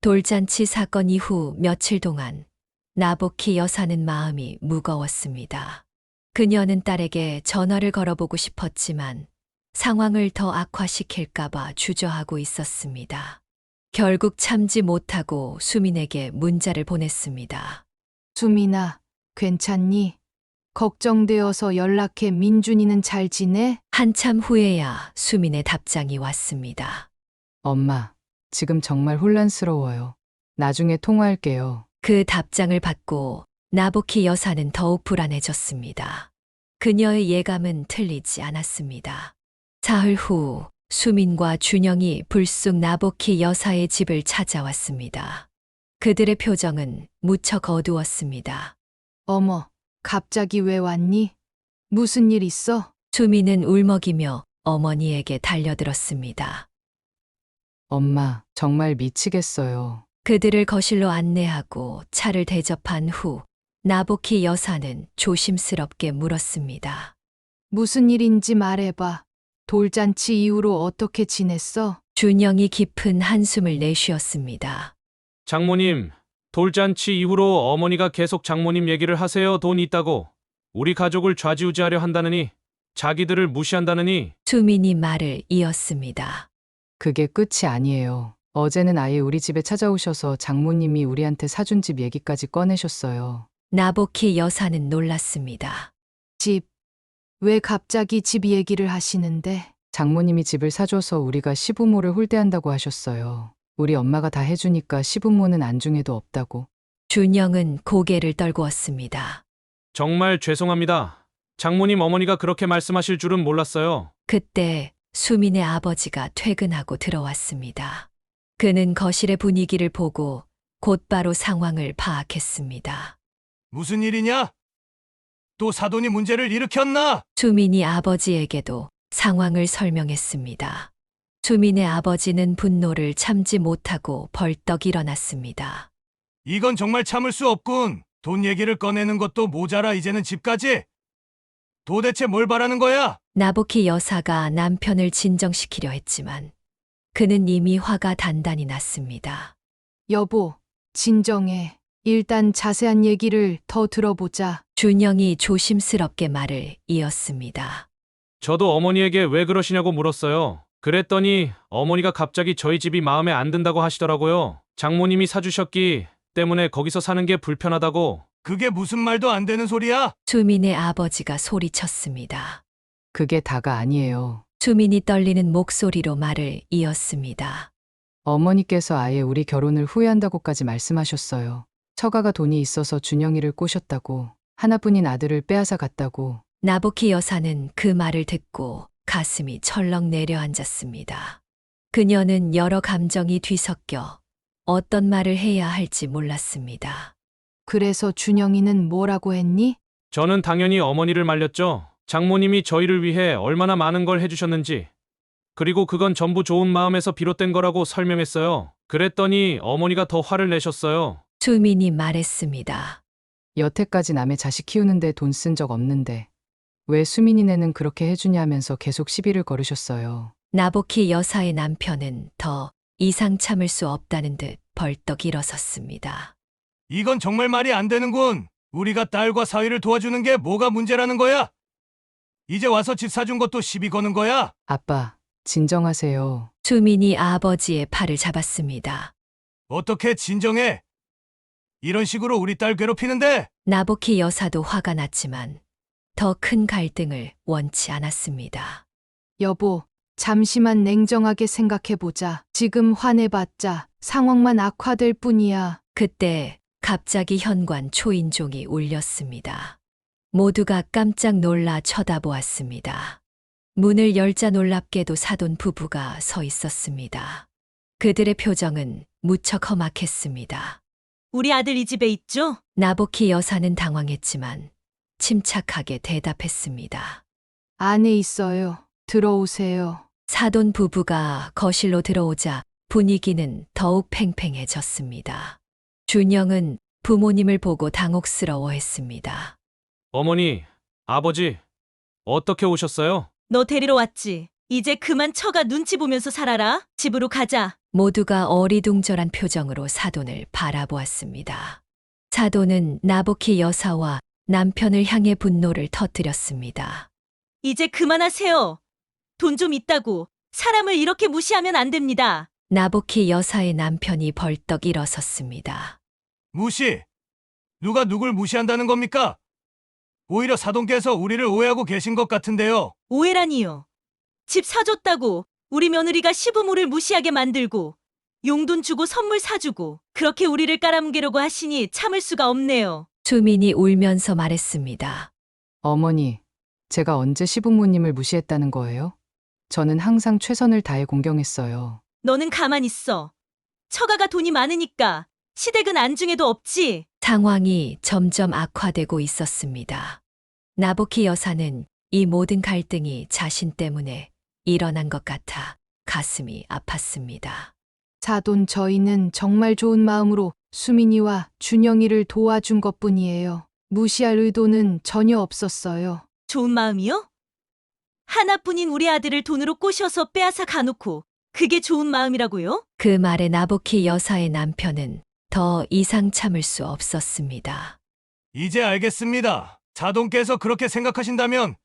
돌잔치 사건 이후 며칠 동안 나보키 여사는 마음이 무거웠습니다. 그녀는 딸에게 전화를 걸어보고 싶었지만 상황을 더 악화시킬까봐 주저하고 있었습니다. 결국 참지 못하고 수민에게 문자를 보냈습니다. 수민아, 괜찮니? 걱정되어서 연락해. 민준이는 잘 지내? 한참 후에야 수민의 답장이 왔습니다. 엄마, 지금 정말 혼란스러워요. 나중에 통화할게요. 그 답장을 받고 나보키 여사는 더욱 불안해졌습니다. 그녀의 예감은 틀리지 않았습니다. 사흘 후 수민과 준영이 불쑥 나보키 여사의 집을 찾아왔습니다. 그들의 표정은 무척 어두웠습니다. 어머, 갑자기 왜 왔니? 무슨 일 있어? 수민은 울먹이며 어머니에게 달려들었습니다. 엄마, 정말 미치겠어요. 그들을 거실로 안내하고 차를 대접한 후 나보키 여사는 조심스럽게 물었습니다. 무슨 일인지 말해봐. 돌잔치 이후로 어떻게 지냈어? 준영이 깊은 한숨을 내쉬었습니다. 장모님, 돌잔치 이후로 어머니가 계속 장모님 얘기를 하세요. 돈 있다고. 우리 가족을 좌지우지하려 한다느니, 자기들을 무시한다느니. 수민이 말을 이었습니다. 그게 끝이 아니에요. 어제는 아예 우리 집에 찾아오셔서 장모님이 우리한테 사준 집 얘기까지 꺼내셨어요. 나보키 여사는 놀랐습니다. 집. 왜 갑자기 집 얘기를 하시는데? 장모님이 집을 사줘서 우리가 시부모를 홀대한다고 하셨어요. 우리 엄마가 다 해주니까 시부모는 안중에도 없다고. 준영은 고개를 떨구었습니다. 정말 죄송합니다. 장모님 어머니가 그렇게 말씀하실 줄은 몰랐어요. 그때 수민의 아버지가 퇴근하고 들어왔습니다. 그는 거실의 분위기를 보고 곧바로 상황을 파악했습니다. 무슨 일이냐? 또 사돈이 문제를 일으켰나? 수민이 아버지에게도 상황을 설명했습니다. 수민의 아버지는 분노를 참지 못하고 벌떡 일어났습니다. 이건 정말 참을 수 없군. 돈 얘기를 꺼내는 것도 모자라 이제는 집까지. 도대체 뭘 바라는 거야? 나보키 여사가 남편을 진정시키려 했지만 그는 이미 화가 단단히 났습니다. 여보, 진정해. 일단 자세한 얘기를 더 들어보자. 준영이 조심스럽게 말을 이었습니다. 저도 어머니에게 왜 그러시냐고 물었어요. 그랬더니 어머니가 갑자기 저희 집이 마음에 안 든다고 하시더라고요. 장모님이 사주셨기 때문에 거기서 사는 게 불편하다고. 그게 무슨 말도 안 되는 소리야? 수민의 아버지가 소리쳤습니다. 그게 다가 아니에요. 수민이 떨리는 목소리로 말을 이었습니다. 어머니께서 아예 우리 결혼을 후회한다고까지 말씀하셨어요. 처가가 돈이 있어서 준영이를 꼬셨다고, 하나뿐인 아들을 빼앗아 갔다고. 나보키 여사는 그 말을 듣고 가슴이 철렁 내려앉았습니다. 그녀는 여러 감정이 뒤섞여 어떤 말을 해야 할지 몰랐습니다. 그래서 준영이는 뭐라고 했니? 저는 당연히 어머니를 말렸죠. 장모님이 저희를 위해 얼마나 많은 걸 해주셨는지. 그리고 그건 전부 좋은 마음에서 비롯된 거라고 설명했어요. 그랬더니 어머니가 더 화를 내셨어요. 수민이 말했습니다. 여태까지 남의 자식 키우는데 돈 쓴 적 없는데 왜 수민이네는 그렇게 해주냐면서 계속 시비를 걸으셨어요. 나보키 여사의 남편은 더 이상 참을 수 없다는 듯 벌떡 일어섰습니다. 이건 정말 말이 안 되는군. 우리가 딸과 사위를 도와주는 게 뭐가 문제라는 거야? 이제 와서 집 사준 것도 시비 거는 거야? 아빠, 진정하세요. 수민이 아버지의 팔을 잡았습니다. 어떻게 진정해? 이런 식으로 우리 딸 괴롭히는데? 나보키 여사도 화가 났지만 더 큰 갈등을 원치 않았습니다. 여보, 잠시만 냉정하게 생각해보자. 지금 화내봤자 상황만 악화될 뿐이야. 그때 갑자기 현관 초인종이 울렸습니다. 모두가 깜짝 놀라 쳐다보았습니다. 문을 열자 놀랍게도 사돈 부부가 서 있었습니다. 그들의 표정은 무척 험악했습니다. 우리 아들 이 집에 있죠? 나보키 여사는 당황했지만 침착하게 대답했습니다. 안에 있어요. 들어오세요. 사돈 부부가 거실로 들어오자 분위기는 더욱 팽팽해졌습니다. 준영은 부모님을 보고 당혹스러워했습니다. 어머니, 아버지, 어떻게 오셨어요? 너 데리러 왔지. 이제 그만 처가 눈치 보면서 살아라. 집으로 가자. 모두가 어리둥절한 표정으로 사돈을 바라보았습니다. 사돈은 나보키 여사와 남편을 향해 분노를 터뜨렸습니다. 이제 그만하세요. 돈 좀 있다고 사람을 이렇게 무시하면 안 됩니다. 나보키 여사의 남편이 벌떡 일어섰습니다. 무시! 누가 누굴 무시한다는 겁니까? 오히려 사돈께서 우리를 오해하고 계신 것 같은데요. 오해라니요. 집 사줬다고 우리 며느리가 시부모를 무시하게 만들고 용돈 주고 선물 사주고 그렇게 우리를 깔아뭉개려고 하시니 참을 수가 없네요. 수민이 울면서 말했습니다. 어머니, 제가 언제 시부모님을 무시했다는 거예요? 저는 항상 최선을 다해 공경했어요. 너는 가만 있어. 처가가 돈이 많으니까 시댁은 안중에도 없지. 상황이 점점 악화되고 있었습니다. 나보키 여사는 이 모든 갈등이 자신 때문에 일어난 것 같아 가슴이 아팠습니다. 사돈 저희는 정말 좋은 마음으로 수민이와 준영이를 도와준 것뿐이에요. 무시할 의도는 전혀 없었어요. 좋은 마음이요? 하나뿐인 우리 아들을 돈으로 꼬셔서 빼앗아 가놓고 그게 좋은 마음이라고요? 그 말에 나보키 여사의 남편은 더 이상 참을 수 없었습니다. 이제 알겠습니다. 사돈께서 그렇게 생각하신다면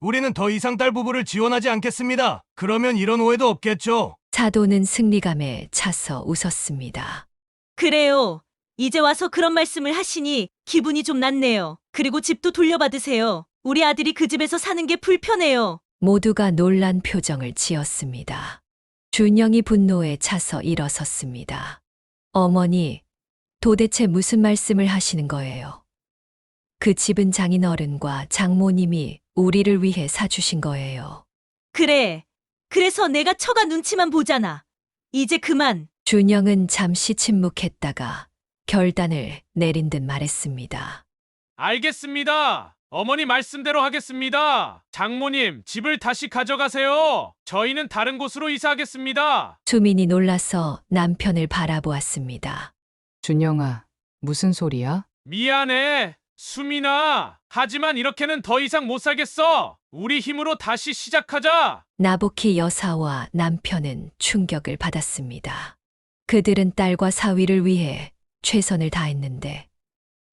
우리는 더 이상 딸 부부를 지원하지 않겠습니다. 그러면 이런 오해도 없겠죠. 사돈은 승리감에 차서 웃었습니다. 그래요. 이제 와서 그런 말씀을 하시니 기분이 좀 낫네요. 그리고 집도 돌려받으세요. 우리 아들이 그 집에서 사는 게 불편해요. 모두가 놀란 표정을 지었습니다. 준영이 분노에 차서 일어섰습니다. 어머니, 도대체 무슨 말씀을 하시는 거예요? 그 집은 장인어른과 장모님이 우리를 위해 사주신 거예요. 그래. 그래서 내가 처가 눈치만 보잖아. 이제 그만. 준영은 잠시 침묵했다가 결단을 내린 듯 말했습니다. 알겠습니다. 어머니 말씀대로 하겠습니다. 장모님, 집을 다시 가져가세요. 저희는 다른 곳으로 이사하겠습니다. 수민이 놀라서 남편을 바라보았습니다. 준영아, 무슨 소리야? 미안해, 수민아. 하지만 이렇게는 더 이상 못 살겠어. 우리 힘으로 다시 시작하자. 나보키 여사와 남편은 충격을 받았습니다. 그들은 딸과 사위를 위해 최선을 다했는데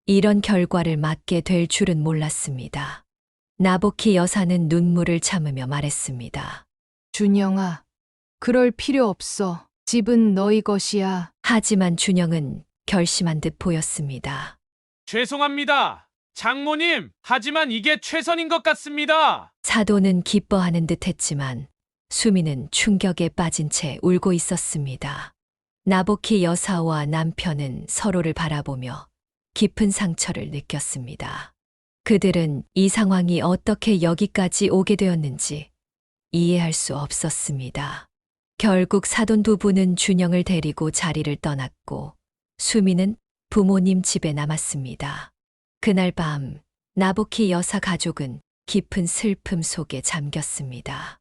이런 결과를 맞게 될 줄은 몰랐습니다. 나보키 여사는 눈물을 참으며 말했습니다. 준영아, 그럴 필요 없어. 집은 너희 것이야. 하지만 준영은 결심한 듯 보였습니다. 죄송합니다. 장모님, 하지만 이게 최선인 것 같습니다. 사도는 기뻐하는 듯 했지만 수미는 충격에 빠진 채 울고 있었습니다. 나보키 여사와 남편은 서로를 바라보며 깊은 상처를 느꼈습니다. 그들은 이 상황이 어떻게 여기까지 오게 되었는지 이해할 수 없었습니다. 결국 사돈 두 분은 준영을 데리고 자리를 떠났고 수미는 부모님 집에 남았습니다. 그날 밤 나보키 여사 가족은 깊은 슬픔 속에 잠겼습니다.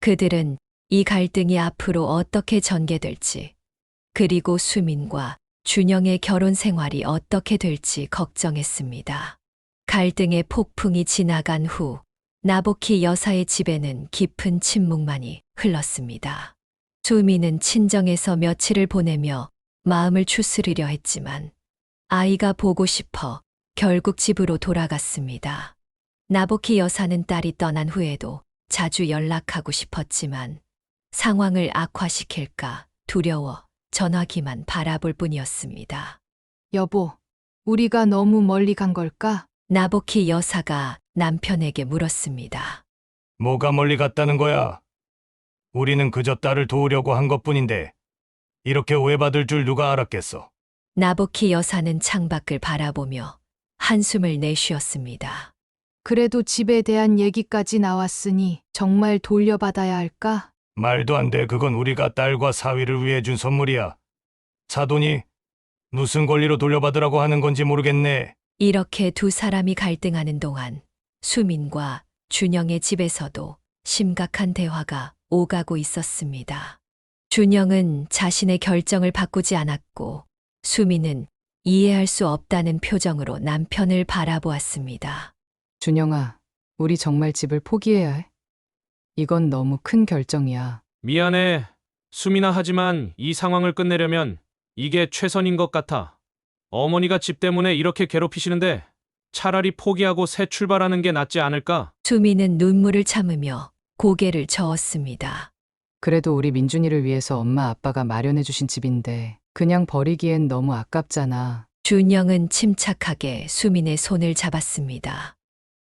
그들은 이 갈등이 앞으로 어떻게 전개될지 그리고 수민과 준영의 결혼 생활이 어떻게 될지 걱정했습니다. 갈등의 폭풍이 지나간 후 나보키 여사의 집에는 깊은 침묵만이 흘렀습니다. 수미는 친정에서 며칠을 보내며 마음을 추스르려 했지만 아이가 보고 싶어 결국 집으로 돌아갔습니다. 나보키 여사는 딸이 떠난 후에도 자주 연락하고 싶었지만 상황을 악화시킬까 두려워 전화기만 바라볼 뿐이었습니다. 여보, 우리가 너무 멀리 간 걸까? 나보키 여사가 남편에게 물었습니다. 뭐가 멀리 갔다는 거야? 우리는 그저 딸을 도우려고 한 것뿐인데 이렇게 오해받을 줄 누가 알았겠어. 나보키 여사는 창밖을 바라보며 한숨을 내쉬었습니다. 그래도 집에 대한 얘기까지 나왔으니 정말 돌려받아야 할까? 말도 안 돼. 그건 우리가 딸과 사위를 위해 준 선물이야. 사돈이 무슨 권리로 돌려받으라고 하는 건지 모르겠네. 이렇게 두 사람이 갈등하는 동안 수민과 준영의 집에서도 심각한 대화가 오가고 있었습니다. 준영은 자신의 결정을 바꾸지 않았고 수민은 이해할 수 없다는 표정으로 남편을 바라보았습니다. 준영아, 우리 정말 집을 포기해야 해? 이건 너무 큰 결정이야. 미안해. 수민아 하지만 이 상황을 끝내려면 이게 최선인 것 같아. 어머니가 집 때문에 이렇게 괴롭히시는데 차라리 포기하고 새 출발하는 게 낫지 않을까? 수민은 눈물을 참으며 고개를 저었습니다. 그래도 우리 민준이를 위해서 엄마 아빠가 마련해 주신 집인데 그냥 버리기엔 너무 아깝잖아. 준영은 침착하게 수민의 손을 잡았습니다.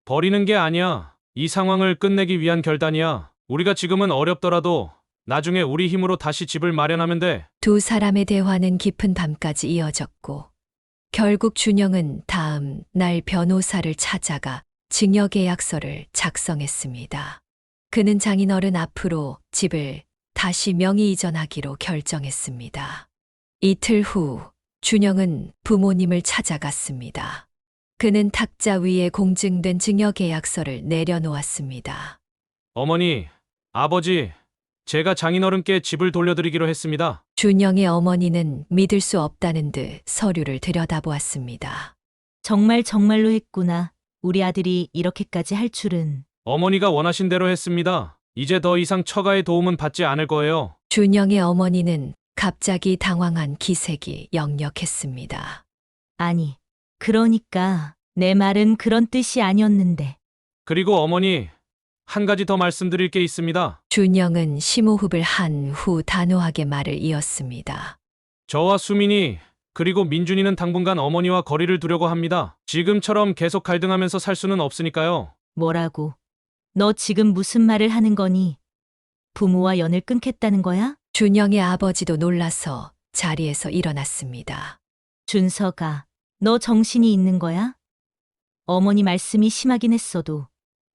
버리는 게 아니야. 이 상황을 끝내기 위한 결단이야. 우리가 지금은 어렵더라도 나중에 우리 힘으로 다시 집을 마련하면 돼. 두 사람의 대화는 깊은 밤까지 이어졌고 결국 준영은 다음 날 변호사를 찾아가 증여계약서를 작성했습니다. 그는 장인어른 앞으로 집을 다시 명의 이전하기로 결정했습니다. 이틀 후 준영은 부모님을 찾아갔습니다. 그는 탁자 위에 공증된 증여계약서를 내려놓았습니다. 어머니, 아버지, 제가 장인어른께 집을 돌려드리기로 했습니다. 준영의 어머니는 믿을 수 없다는 듯 서류를 들여다보았습니다. 정말로 했구나. 우리 아들이 이렇게까지 할 줄은. 어머니가 원하신 대로 했습니다. 이제 더 이상 처가의 도움은 받지 않을 거예요. 준영의 어머니는 갑자기 당황한 기색이 역력했습니다. 아니, 그러니까 내 말은 그런 뜻이 아니었는데. 그리고 어머니, 한 가지 더 말씀드릴 게 있습니다. 준영은 심호흡을 한 후 단호하게 말을 이었습니다. 저와 수민이 그리고 민준이는 당분간 어머니와 거리를 두려고 합니다. 지금처럼 계속 갈등하면서 살 수는 없으니까요. 뭐라고? 너 지금 무슨 말을 하는 거니? 부모와 연을 끊겠다는 거야? 준영의 아버지도 놀라서 자리에서 일어났습니다. 준서가, 너 정신이 있는 거야? 어머니 말씀이 심하긴 했어도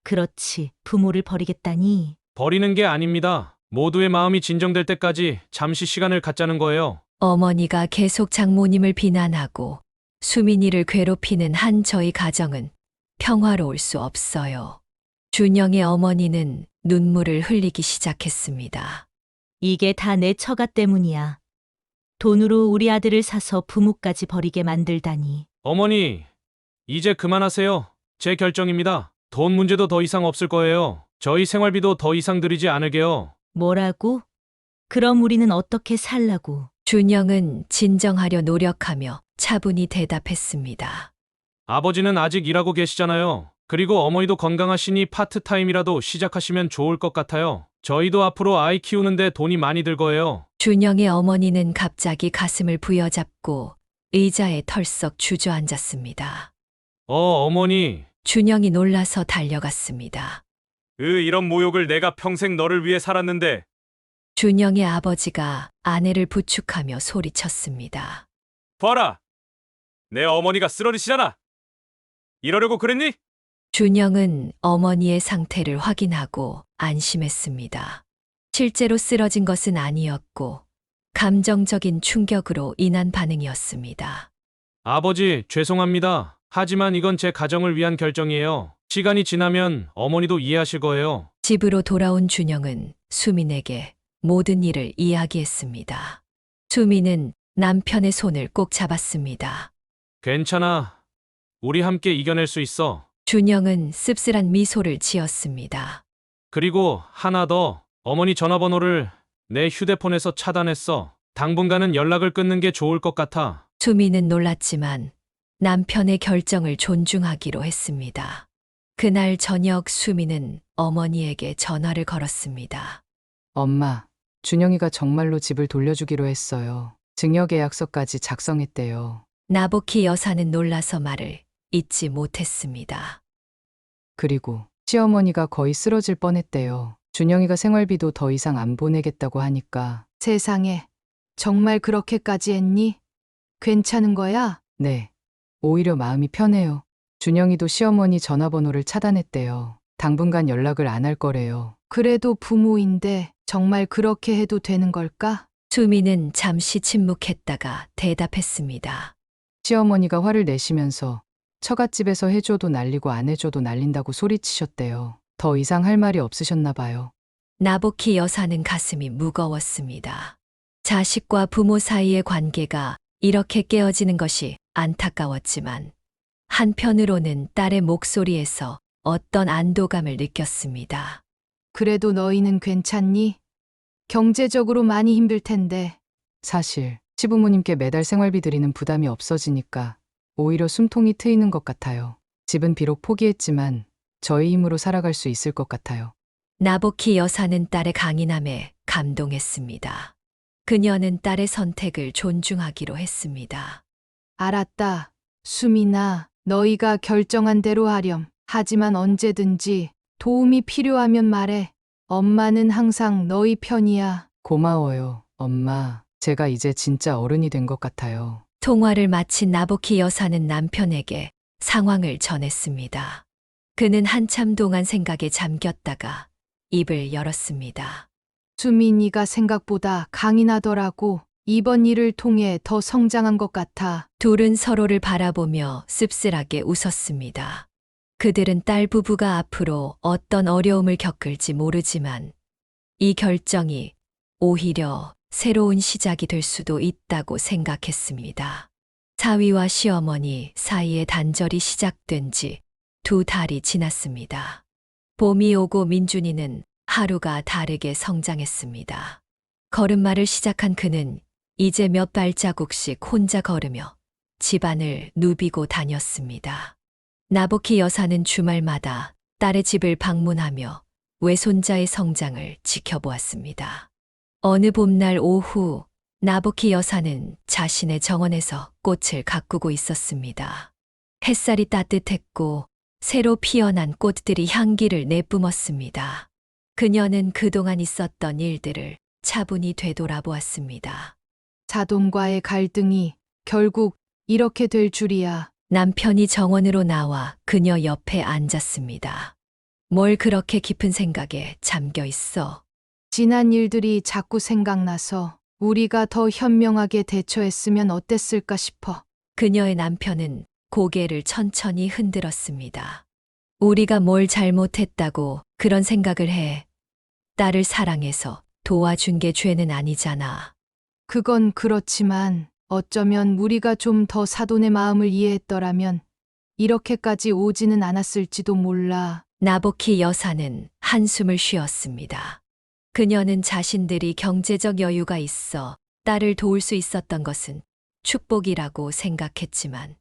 그렇지, 부모를 버리겠다니. 버리는 게 아닙니다. 모두의 마음이 진정될 때까지 잠시 시간을 갖자는 거예요. 어머니가 계속 장모님을 비난하고 수민이를 괴롭히는 한 저희 가정은 평화로울 수 없어요. 준영의 어머니는 눈물을 흘리기 시작했습니다. 이게 다 내 처가 때문이야. 돈으로 우리 아들을 사서 부모까지 버리게 만들다니. 어머니, 이제 그만하세요. 제 결정입니다. 돈 문제도 더 이상 없을 거예요. 저희 생활비도 더 이상 드리지 않을게요. 뭐라고? 그럼 우리는 어떻게 살라고? 준영은 진정하려 노력하며 차분히 대답했습니다. 아버지는 아직 일하고 계시잖아요. 그리고 어머니도 건강하시니 파트타임이라도 시작하시면 좋을 것 같아요. 저희도 앞으로 아이 키우는데 돈이 많이 들 거예요. 준영의 어머니는 갑자기 가슴을 부여잡고 의자에 털썩 주저앉았습니다. 어머니. 준영이 놀라서 달려갔습니다. 이런 모욕을 내가 평생 너를 위해 살았는데. 준영의 아버지가 아내를 부축하며 소리쳤습니다. 봐라. 내 어머니가 쓰러지시잖아. 이러려고 그랬니? 준영은 어머니의 상태를 확인하고 안심했습니다. 실제로 쓰러진 것은 아니었고 감정적인 충격으로 인한 반응이었습니다. 아버지, 죄송합니다. 하지만 이건 제 가정을 위한 결정이에요. 시간이 지나면 어머니도 이해하실 거예요. 집으로 돌아온 준영은 수민에게 모든 일을 이야기했습니다. 수민은 남편의 손을 꼭 잡았습니다. 괜찮아. 우리 함께 이겨낼 수 있어. 준영은 씁쓸한 미소를 지었습니다. 그리고 하나 더. 어머니 전화번호를 내 휴대폰에서 차단했어. 당분간은 연락을 끊는 게 좋을 것 같아. 수민은 놀랐지만 남편의 결정을 존중하기로 했습니다. 그날 저녁 수민은 어머니에게 전화를 걸었습니다. 엄마, 준영이가 정말로 집을 돌려주기로 했어요. 증여계약서까지 작성했대요. 나보키 여사는 놀라서 말을 잇지 못했습니다. 그리고 시어머니가 거의 쓰러질 뻔했대요. 준영이가 생활비도 더 이상 안 보내겠다고 하니까 세상에, 정말 그렇게까지 했니? 괜찮은 거야? 네. 오히려 마음이 편해요. 준영이도 시어머니 전화번호를 차단했대요. 당분간 연락을 안 할 거래요. 그래도 부모인데 정말 그렇게 해도 되는 걸까? 수미는 잠시 침묵했다가 대답했습니다. 시어머니가 화를 내시면서 처갓집에서 해줘도 날리고 안 해줘도 날린다고 소리치셨대요. 더 이상 할 말이 없으셨나 봐요. 나복희 여사는 가슴이 무거웠습니다. 자식과 부모 사이의 관계가 이렇게 깨어지는 것이 안타까웠지만 한편으로는 딸의 목소리에서 어떤 안도감을 느꼈습니다. 그래도 너희는 괜찮니? 경제적으로 많이 힘들 텐데. 사실 시부모님께 매달 생활비 드리는 부담이 없어지니까 오히려 숨통이 트이는 것 같아요. 집은 비록 포기했지만 저희 힘으로 살아갈 수 있을 것 같아요. 나복희 여사는 딸의 강인함에 감동했습니다. 그녀는 딸의 선택을 존중하기로 했습니다. 알았다. 수민아, 너희가 결정한 대로 하렴. 하지만 언제든지 도움이 필요하면 말해. 엄마는 항상 너희 편이야. 고마워요, 엄마. 제가 이제 진짜 어른이 된 것 같아요. 통화를 마친 나복희 여사는 남편에게 상황을 전했습니다. 그는 한참 동안 생각에 잠겼다가 입을 열었습니다. 수민이가 생각보다 강인하더라고. 이번 일을 통해 더 성장한 것 같아. 둘은 서로를 바라보며 씁쓸하게 웃었습니다. 그들은 딸 부부가 앞으로 어떤 어려움을 겪을지 모르지만 이 결정이 오히려 새로운 시작이 될 수도 있다고 생각했습니다. 사위와 시어머니 사이의 단절이 시작된 지 2달이 지났습니다. 봄이 오고 민준이는 하루가 다르게 성장했습니다. 걸음마를 시작한 그는 이제 몇 발자국씩 혼자 걸으며 집안을 누비고 다녔습니다. 나복희 여사는 주말마다 딸의 집을 방문하며 외손자의 성장을 지켜보았습니다. 어느 봄날 오후 나복희 여사는 자신의 정원에서 꽃을 가꾸고 있었습니다. 햇살이 따뜻했고 새로 피어난 꽃들이 향기를 내뿜었습니다. 그녀는 그동안 있었던 일들을 차분히 되돌아보았습니다. 자동과의 갈등이 결국 이렇게 될 줄이야. 남편이 정원으로 나와 그녀 옆에 앉았습니다. 뭘 그렇게 깊은 생각에 잠겨 있어? 지난 일들이 자꾸 생각나서 우리가 더 현명하게 대처했으면 어땠을까 싶어. 그녀의 남편은 고개를 천천히 흔들었습니다. 우리가 뭘 잘못했다고 그런 생각을 해. 딸을 사랑해서 도와준 게 죄는 아니잖아. 그건 그렇지만 어쩌면 우리가 좀 더 사돈의 마음을 이해했더라면 이렇게까지 오지는 않았을지도 몰라. 나복희 여사는 한숨을 쉬었습니다. 그녀는 자신들이 경제적 여유가 있어 딸을 도울 수 있었던 것은 축복이라고 생각했지만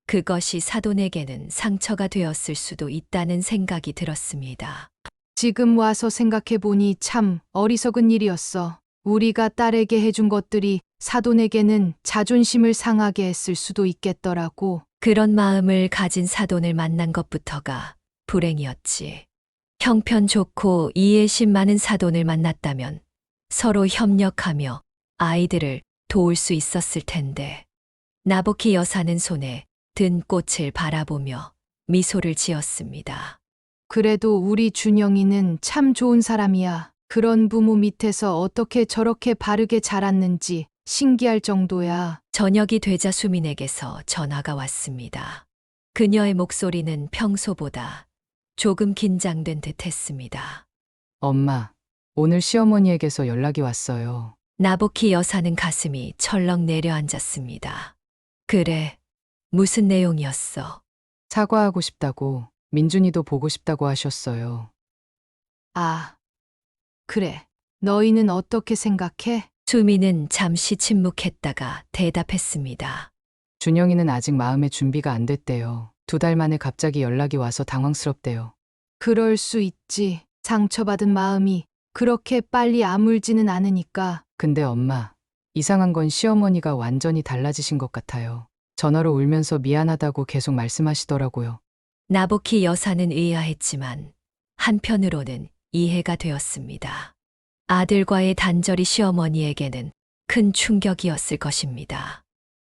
그것이 사돈에게는 상처가 되었을 수도 있다는 생각이 들었습니다. 지금 와서 생각해보니 참 어리석은 일이었어. 우리가 딸에게 해준 것들이 사돈에게는 자존심을 상하게 했을 수도 있겠더라고. 그런 마음을 가진 사돈을 만난 것부터가 불행이었지. 형편 좋고 이해심 많은 사돈을 만났다면 서로 협력하며 아이들을 도울 수 있었을 텐데. 나복희 여사는 손에 든 꽃을 바라보며 미소를 지었습니다. 그래도 우리 준영이는 참 좋은 사람이야. 그런 부모 밑에서 어떻게 저렇게 바르게 자랐는지 신기할 정도야. 저녁이 되자 수민에게서 전화가 왔습니다. 그녀의 목소리는 평소보다 조금 긴장된 듯 했습니다. 엄마, 오늘 시어머니에게서 연락이 왔어요. 나복희 여사는 가슴이 철렁 내려앉았습니다. 그래, 무슨 내용이었어? 사과하고 싶다고, 민준이도 보고 싶다고 하셨어요. 아, 그래. 너희는 어떻게 생각해? 수민은 잠시 침묵했다가 대답했습니다. 준영이는 아직 마음의 준비가 안 됐대요. 2달 만에 갑자기 연락이 와서 당황스럽대요. 그럴 수 있지. 상처받은 마음이 그렇게 빨리 아물지는 않으니까. 근데 엄마, 이상한 건 시어머니가 완전히 달라지신 것 같아요. 전화로 울면서 미안하다고 계속 말씀하시더라고요. 나복희 여사는 의아했지만 한편으로는 이해가 되었습니다. 아들과의 단절이 시어머니에게는 큰 충격이었을 것입니다.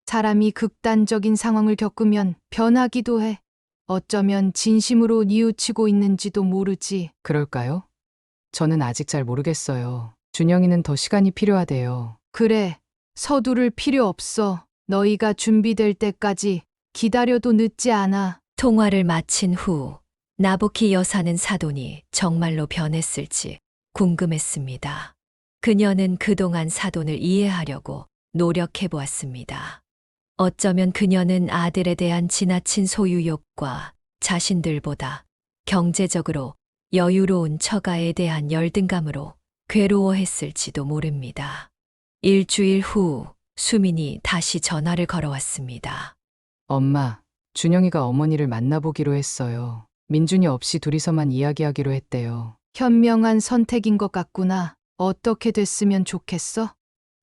사람이 극단적인 상황을 겪으면 변하기도 해. 어쩌면 진심으로 뉘우치고 있는지도 모르지. 그럴까요? 저는 아직 잘 모르겠어요. 준영이는 더 시간이 필요하대요. 그래, 서두를 필요 없어. 너희가 준비될 때까지 기다려도 늦지 않아. 통화를 마친 후 나보키 여사는 사돈이 정말로 변했을지 궁금했습니다. 그녀는 그동안 사돈을 이해하려고 노력해 보았습니다. 어쩌면 그녀는 아들에 대한 지나친 소유욕과 자신들보다 경제적으로 여유로운 처가에 대한 열등감으로 괴로워했을지도 모릅니다. 일주일 후 수민이 다시 전화를 걸어왔습니다. 엄마, 준영이가 어머니를 만나보기로 했어요. 민준이 없이 둘이서만 이야기하기로 했대요. 현명한 선택인 것 같구나. 어떻게 됐으면 좋겠어?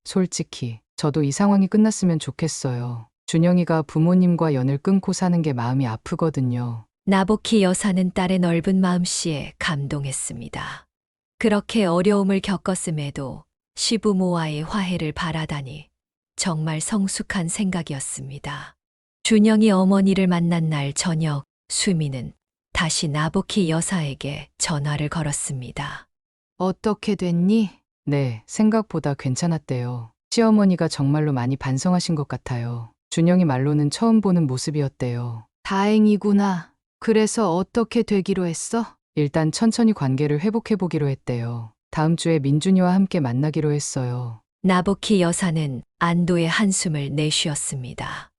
솔직히 저도 이 상황이 끝났으면 좋겠어요. 준영이가 부모님과 연을 끊고 사는 게 마음이 아프거든요. 나보키 여사는 딸의 넓은 마음씨에 감동했습니다. 그렇게 어려움을 겪었음에도 시부모와의 화해를 바라다니 정말 성숙한 생각이었습니다. 준영이 어머니를 만난 날 저녁 수미는 다시 나보키 여사에게 전화를 걸었습니다. 어떻게 됐니? 네, 생각보다 괜찮았대요. 시어머니가 정말로 많이 반성하신 것 같아요. 준영이 말로는 처음 보는 모습이었대요. 다행이구나. 그래서 어떻게 되기로 했어? 일단 천천히 관계를 회복해보기로 했대요. 다음 주에 민준이와 함께 만나기로 했어요. 나보키 여사는 안도의 한숨을 내쉬었습니다.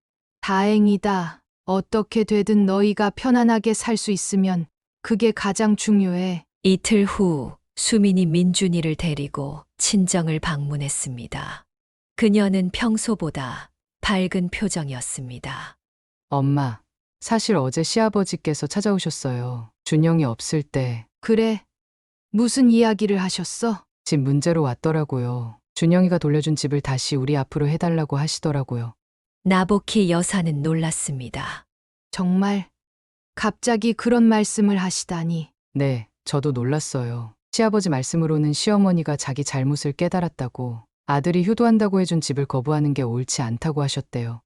다행이다. 어떻게 되든 너희가 편안하게 살 수 있으면 그게 가장 중요해. 이틀 후 수민이 민준이를 데리고 친정을 방문했습니다. 그녀는 평소보다 밝은 표정이었습니다. 엄마, 사실 어제 시아버지께서 찾아오셨어요. 준영이 없을 때 그래. 무슨 이야기를 하셨어? 집 문제로 왔더라고요. 준영이가 돌려준 집을 다시 우리 앞으로 해달라고 하시더라고요. 나보키 여사는 놀랐습니다. 정말 갑자기 그런 말씀을 하시다니. 네, 저도 놀랐어요. 시아버지 말씀으로는 시어머니가 자기 잘못을 깨달았다고, 아들이 효도한다고 해준 집을 거부하는 게 옳지 않다고 하셨대요.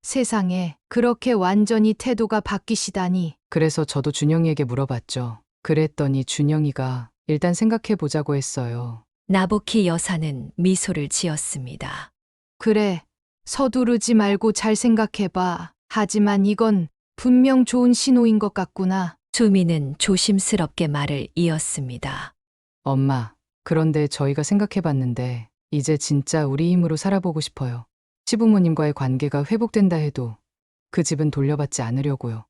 세상에 그렇게 완전히 태도가 바뀌시다니. 그래서 저도 준영이에게 물어봤죠. 그랬더니 준영이가 일단 생각해 보자고 했어요. 나보키 여사는 미소를 지었습니다. 그래. 서두르지 말고 잘 생각해봐. 하지만 이건 분명 좋은 신호인 것 같구나. 수미는 조심스럽게 말을 이었습니다. 엄마, 그런데 저희가 생각해 봤는데 이제 진짜 우리 힘으로 살아보고 싶어요. 시부모님과의 관계가 회복된다 해도 그 집은 돌려받지 않으려고요.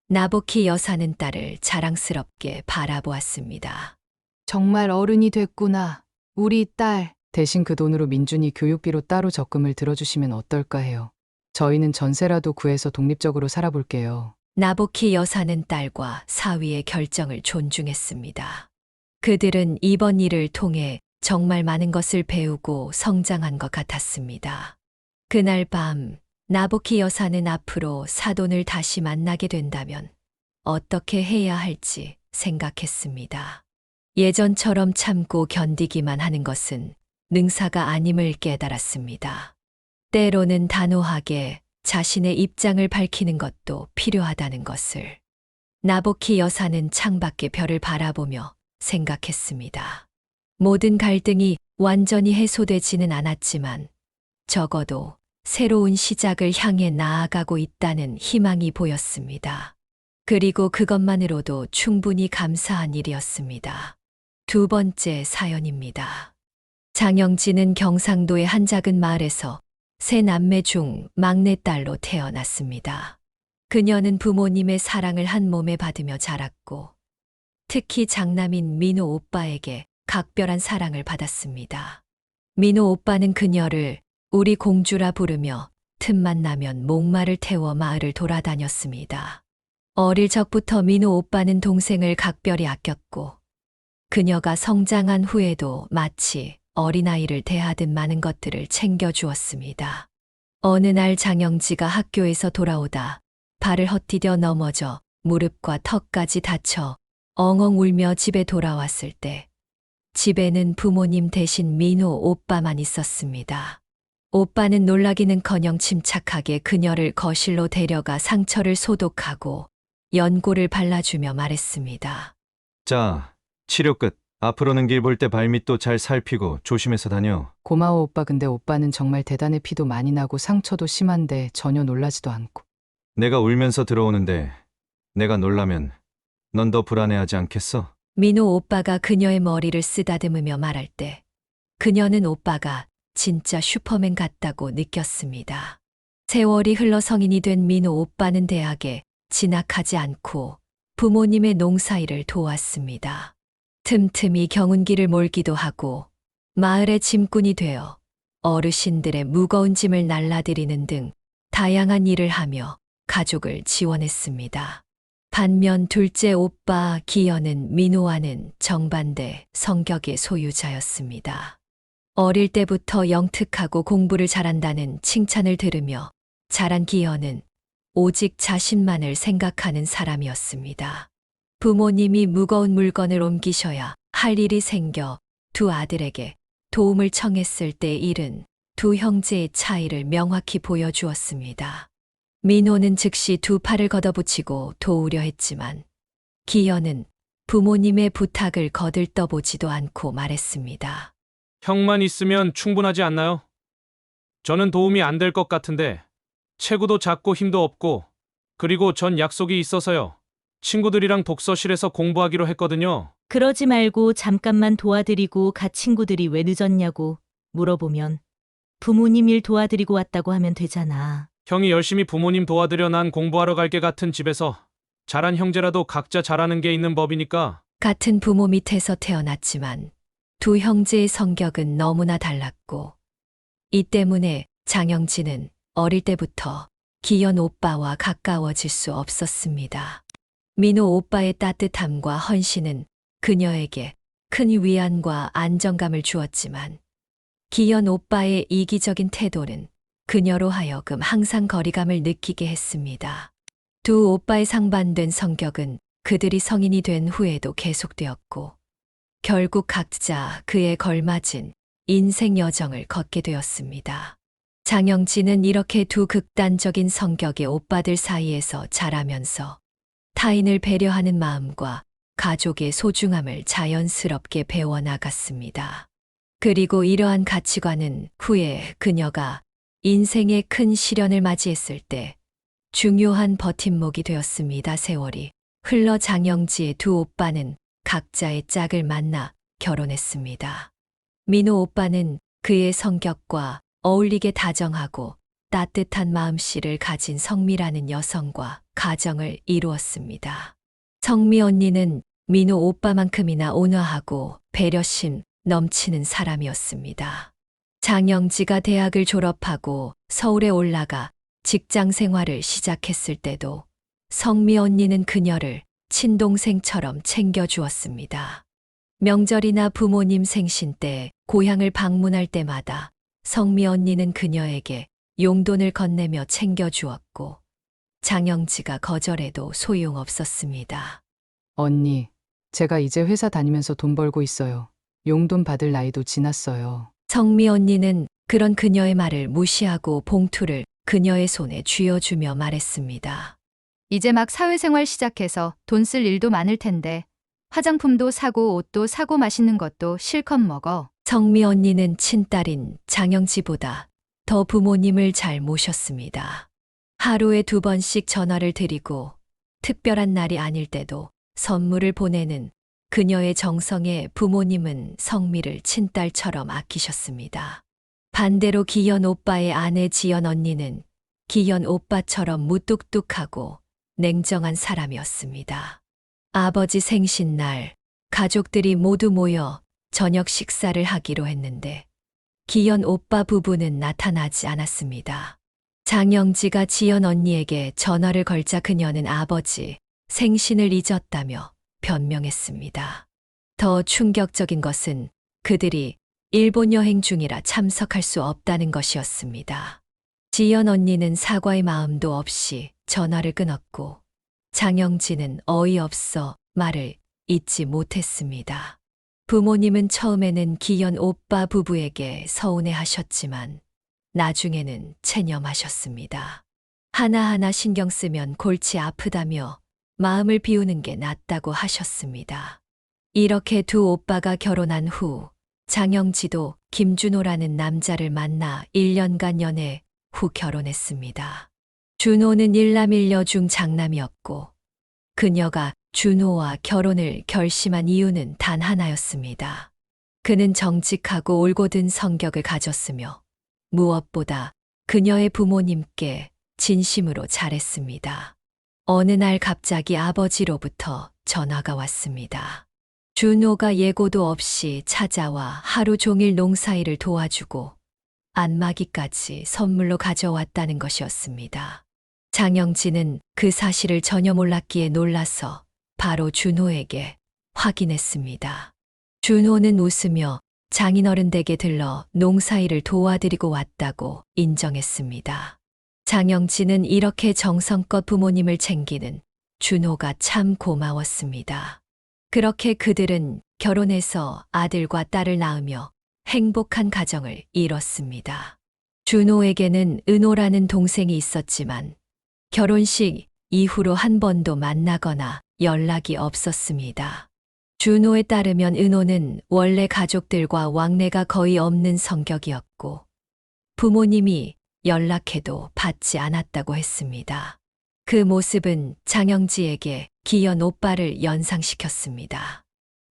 나보키 여사는 딸을 자랑스럽게 바라보았습니다. 정말 어른이 됐구나. 우리 딸. 대신 그 돈으로 민준이 교육비로 따로 적금을 들어주시면 어떨까 해요. 저희는 전세라도 구해서 독립적으로 살아볼게요. 나보키 여사는 딸과 사위의 결정을 존중했습니다. 그들은 이번 일을 통해 정말 많은 것을 배우고 성장한 것 같았습니다. 그날 밤 나보키 여사는 앞으로 사돈을 다시 만나게 된다면 어떻게 해야 할지 생각했습니다. 예전처럼 참고 견디기만 하는 것은 능사가 아님을 깨달았습니다. 때로는 단호하게 자신의 입장을 밝히는 것도 필요하다는 것을. 나보키 여사는 창밖의 별을 바라보며 생각했습니다. 모든 갈등이 완전히 해소되지는 않았지만 적어도 새로운 시작을 향해 나아가고 있다는 희망이 보였습니다. 그리고 그것만으로도 충분히 감사한 일이었습니다. 두 번째 사연입니다. 장영진은 경상도의 한 작은 마을에서 세 남매 중 막내딸로 태어났습니다. 그녀는 부모님의 사랑을 한 몸에 받으며 자랐고 특히 장남인 민호 오빠에게 각별한 사랑을 받았습니다. 민호 오빠는 그녀를 우리 공주라 부르며 틈만 나면 목마를 태워 마을을 돌아다녔습니다. 어릴 적부터 민호 오빠는 동생을 각별히 아꼈고 그녀가 성장한 후에도 마치 어린아이를 대하듯 많은 것들을 챙겨주었습니다. 어느 날 장영지가 학교에서 돌아오다 발을 헛디뎌 넘어져 무릎과 턱까지 다쳐 엉엉 울며 집에 돌아왔을 때 집에는 부모님 대신 민호 오빠만 있었습니다. 오빠는 놀라기는커녕 침착하게 그녀를 거실로 데려가 상처를 소독하고 연고를 발라주며 말했습니다. 자, 치료 끝. 앞으로는 길 볼 때 발밑도 잘 살피고 조심해서 다녀. 고마워 오빠. 근데 오빠는 정말 대단해. 피도 많이 나고 상처도 심한데 전혀 놀라지도 않고. 내가 울면서 들어오는데 내가 놀라면 넌 더 불안해하지 않겠어? 민호 오빠가 그녀의 머리를 쓰다듬으며 말할 때 그녀는 오빠가 진짜 슈퍼맨 같다고 느꼈습니다. 세월이 흘러 성인이 된 민호 오빠는 대학에 진학하지 않고 부모님의 농사일을 도왔습니다. 틈틈이 경운기를 몰기도 하고 마을의 짐꾼이 되어 어르신들의 무거운 짐을 날라드리는 등 다양한 일을 하며 가족을 지원했습니다. 반면 둘째 오빠 기현은 민호와는 정반대 성격의 소유자였습니다. 어릴 때부터 영특하고 공부를 잘한다는 칭찬을 들으며 자란 기현은 오직 자신만을 생각하는 사람이었습니다. 부모님이 무거운 물건을 옮기셔야 할 일이 생겨 두 아들에게 도움을 청했을 때 일은 두 형제의 차이를 명확히 보여주었습니다. 민호는 즉시 두 팔을 걷어붙이고 도우려 했지만 기현은 부모님의 부탁을 거들떠보지도 않고 말했습니다. 형만 있으면 충분하지 않나요? 저는 도움이 안 될 것 같은데 체구도 작고 힘도 없고 그리고 전 약속이 있어서요. 친구들이랑 독서실에서 공부하기로 했거든요. 그러지 말고 잠깐만 도와드리고 가. 친구들이 왜 늦었냐고 물어보면 부모님 일 도와드리고 왔다고 하면 되잖아. 형이 열심히 부모님 도와드려 난 공부하러 갈게. 같은 집에서 자란 형제라도 각자 잘하는 게 있는 법이니까. 같은 부모 밑에서 태어났지만 두 형제의 성격은 너무나 달랐고 이 때문에 장영진은 어릴 때부터 기현 오빠와 가까워질 수 없었습니다. 민호 오빠의 따뜻함과 헌신은 그녀에게 큰 위안과 안정감을 주었지만 기현 오빠의 이기적인 태도는 그녀로 하여금 항상 거리감을 느끼게 했습니다. 두 오빠의 상반된 성격은 그들이 성인이 된 후에도 계속되었고 결국 각자 그에 걸맞은 인생 여정을 걷게 되었습니다. 장영진은 이렇게 두 극단적인 성격의 오빠들 사이에서 자라면서 타인을 배려하는 마음과 가족의 소중함을 자연스럽게 배워나갔습니다. 그리고 이러한 가치관은 후에 그녀가 인생의 큰 시련을 맞이했을 때 중요한 버팀목이 되었습니다. 세월이 흘러 장영지의 두 오빠는 각자의 짝을 만나 결혼했습니다. 민호 오빠는 그의 성격과 어울리게 다정하고 따뜻한 마음씨를 가진 성미라는 여성과 가정을 이루었습니다. 성미 언니는 민호 오빠만큼이나 온화하고 배려심 넘치는 사람이었습니다. 장영지가 대학을 졸업하고 서울에 올라가 직장 생활을 시작했을 때도 성미 언니는 그녀를 친동생처럼 챙겨주었습니다. 명절이나 부모님 생신 때 고향을 방문할 때마다 성미 언니는 그녀에게 용돈을 건네며 챙겨주었고 장영지가 거절해도 소용없었습니다. 언니, 제가 이제 회사 다니면서 돈 벌고 있어요. 용돈 받을 나이도 지났어요. 성미 언니는 그런 그녀의 말을 무시하고 봉투를 그녀의 손에 쥐어주며 말했습니다. 이제 막 사회생활 시작해서 돈 쓸 일도 많을 텐데 화장품도 사고 옷도 사고 맛있는 것도 실컷 먹어. 성미 언니는 친딸인 장영지보다 더 부모님을 잘 모셨습니다. 하루에 2번씩 전화를 드리고 특별한 날이 아닐 때도 선물을 보내는 그녀의 정성에 부모님은 성미를 친딸처럼 아끼셨습니다. 반대로 기현 오빠의 아내 지연 언니는 기현 오빠처럼 무뚝뚝하고 냉정한 사람이었습니다. 아버지 생신날 가족들이 모두 모여 저녁 식사를 하기로 했는데 기현 오빠 부부는 나타나지 않았습니다. 장영지가 지연 언니에게 전화를 걸자 그녀는 아버지 생신을 잊었다며 변명했습니다. 더 충격적인 것은 그들이 일본 여행 중이라 참석할 수 없다는 것이었습니다. 지연 언니는 사과의 마음도 없이 전화를 끊었고 장영지는 어이없어 말을 잊지 못했습니다. 부모님은 처음에는 기현 오빠 부부에게 서운해 하셨지만 나중에는 체념하셨습니다. 하나하나 신경 쓰면 골치 아프다며 마음을 비우는 게 낫다고 하셨습니다. 이렇게 두 오빠가 결혼한 후 장영지도 김준호라는 남자를 만나 1년간 연애 후 결혼했습니다. 준호는 일남일녀 중 장남이었고 그녀가 준호와 결혼을 결심한 이유는 단 하나였습니다. 그는 정직하고 올곧은 성격을 가졌으며 무엇보다 그녀의 부모님께 진심으로 잘했습니다. 어느 날 갑자기 아버지로부터 전화가 왔습니다. 준호가 예고도 없이 찾아와 하루 종일 농사일을 도와주고 안마기까지 선물로 가져왔다는 것이었습니다. 장영진은 그 사실을 전혀 몰랐기에 놀라서 바로 준호에게 확인했습니다. 준호는 웃으며 장인어른 댁에 들러 농사일을 도와드리고 왔다고 인정했습니다. 장영진은 이렇게 정성껏 부모님을 챙기는 준호가 참 고마웠습니다. 그렇게 그들은 결혼해서 아들과 딸을 낳으며 행복한 가정을 이뤘습니다. 준호에게는 은호라는 동생이 있었지만 결혼식 이후로 한 번도 만나거나 연락이 없었습니다. 준호에 따르면 은호는 원래 가족들과 왕래가 거의 없는 성격이었고 부모님이 연락해도 받지 않았다고 했습니다. 그 모습은 장영지에게 기현 오빠를 연상시켰습니다.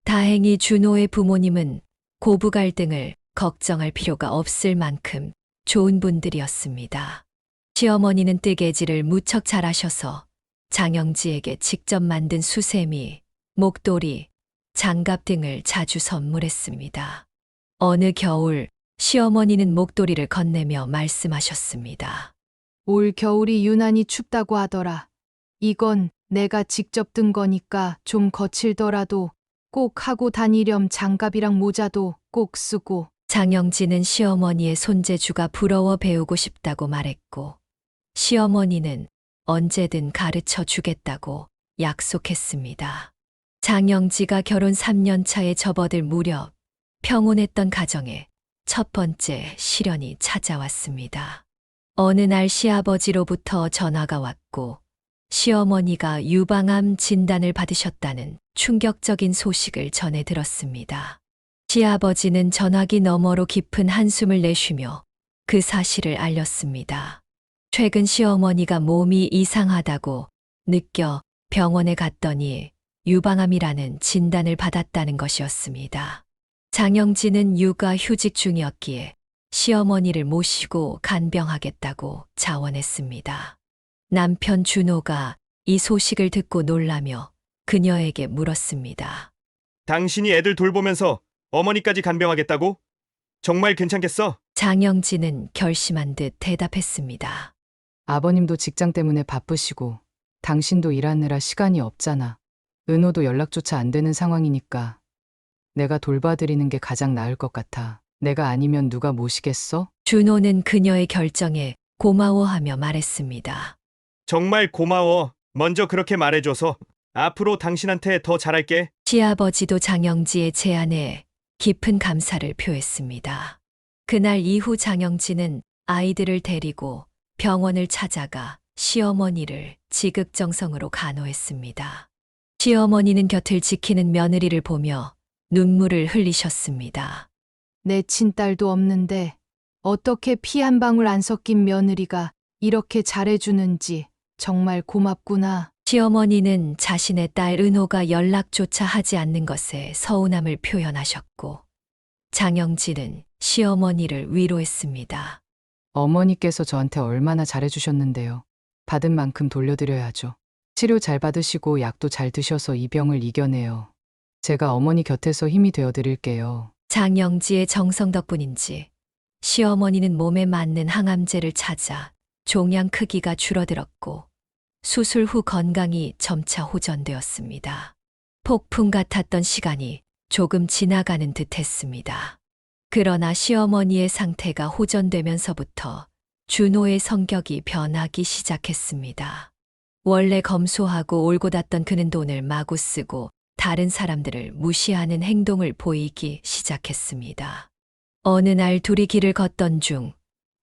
다행히 준호의 부모님은 고부 갈등을 걱정할 필요가 없을 만큼 좋은 분들이었습니다. 시어머니는 뜨개질을 무척 잘하셔서 장영지에게 직접 만든 수세미, 목도리, 장갑 등을 자주 선물했습니다. 어느 겨울 시어머니는 목도리를 건네며 말씀하셨습니다. 올 겨울이 유난히 춥다고 하더라. 이건 내가 직접 든 거니까 좀 거칠더라도 꼭 하고 다니렴. 장갑이랑 모자도 꼭 쓰고. 장영진은 시어머니의 손재주가 부러워 배우고 싶다고 말했고 시어머니는 언제든 가르쳐 주겠다고 약속했습니다. 장영지가 결혼 3년 차에 접어들 무렵 평온했던 가정에 첫 번째 시련이 찾아왔습니다. 어느 날 시아버지로부터 전화가 왔고 시어머니가 유방암 진단을 받으셨다는 충격적인 소식을 전해 들었습니다. 시아버지는 전화기 너머로 깊은 한숨을 내쉬며 그 사실을 알렸습니다. 최근 시어머니가 몸이 이상하다고 느껴 병원에 갔더니 유방암이라는 진단을 받았다는 것이었습니다. 장영진은 육아 휴직 중이었기에 시어머니를 모시고 간병하겠다고 자원했습니다. 남편 준호가 이 소식을 듣고 놀라며 그녀에게 물었습니다. 당신이 애들 돌보면서 어머니까지 간병하겠다고? 정말 괜찮겠어? 장영진은 결심한 듯 대답했습니다. 아버님도 직장 때문에 바쁘시고 당신도 일하느라 시간이 없잖아. 은호도 연락조차 안 되는 상황이니까 내가 돌봐드리는 게 가장 나을 것 같아. 내가 아니면 누가 모시겠어? 준호는 그녀의 결정에 고마워하며 말했습니다. 정말 고마워. 먼저 그렇게 말해줘서 앞으로 당신한테 더 잘할게. 시아버지도 장영지의 제안에 깊은 감사를 표했습니다. 그날 이후 장영지는 아이들을 데리고 병원을 찾아가 시어머니를 지극정성으로 간호했습니다. 시어머니는 곁을 지키는 며느리를 보며 눈물을 흘리셨습니다. 내 친딸도 없는데 어떻게 피 한 방울 안 섞인 며느리가 이렇게 잘해주는지 정말 고맙구나. 시어머니는 자신의 딸 은호가 연락조차 하지 않는 것에 서운함을 표현하셨고 장영진은 시어머니를 위로했습니다. 어머니께서 저한테 얼마나 잘해주셨는데요. 받은 만큼 돌려드려야죠. 치료 잘 받으시고 약도 잘 드셔서 이 병을 이겨내요. 제가 어머니 곁에서 힘이 되어드릴게요. 장영지의 정성 덕분인지 시어머니는 몸에 맞는 항암제를 찾아 종양 크기가 줄어들었고 수술 후 건강이 점차 호전되었습니다. 폭풍 같았던 시간이 조금 지나가는 듯 했습니다. 그러나 시어머니의 상태가 호전되면서부터 준호의 성격이 변하기 시작했습니다. 원래 검소하고 올곧았던 그는 돈을 마구 쓰고 다른 사람들을 무시하는 행동을 보이기 시작했습니다. 어느 날 둘이 길을 걷던 중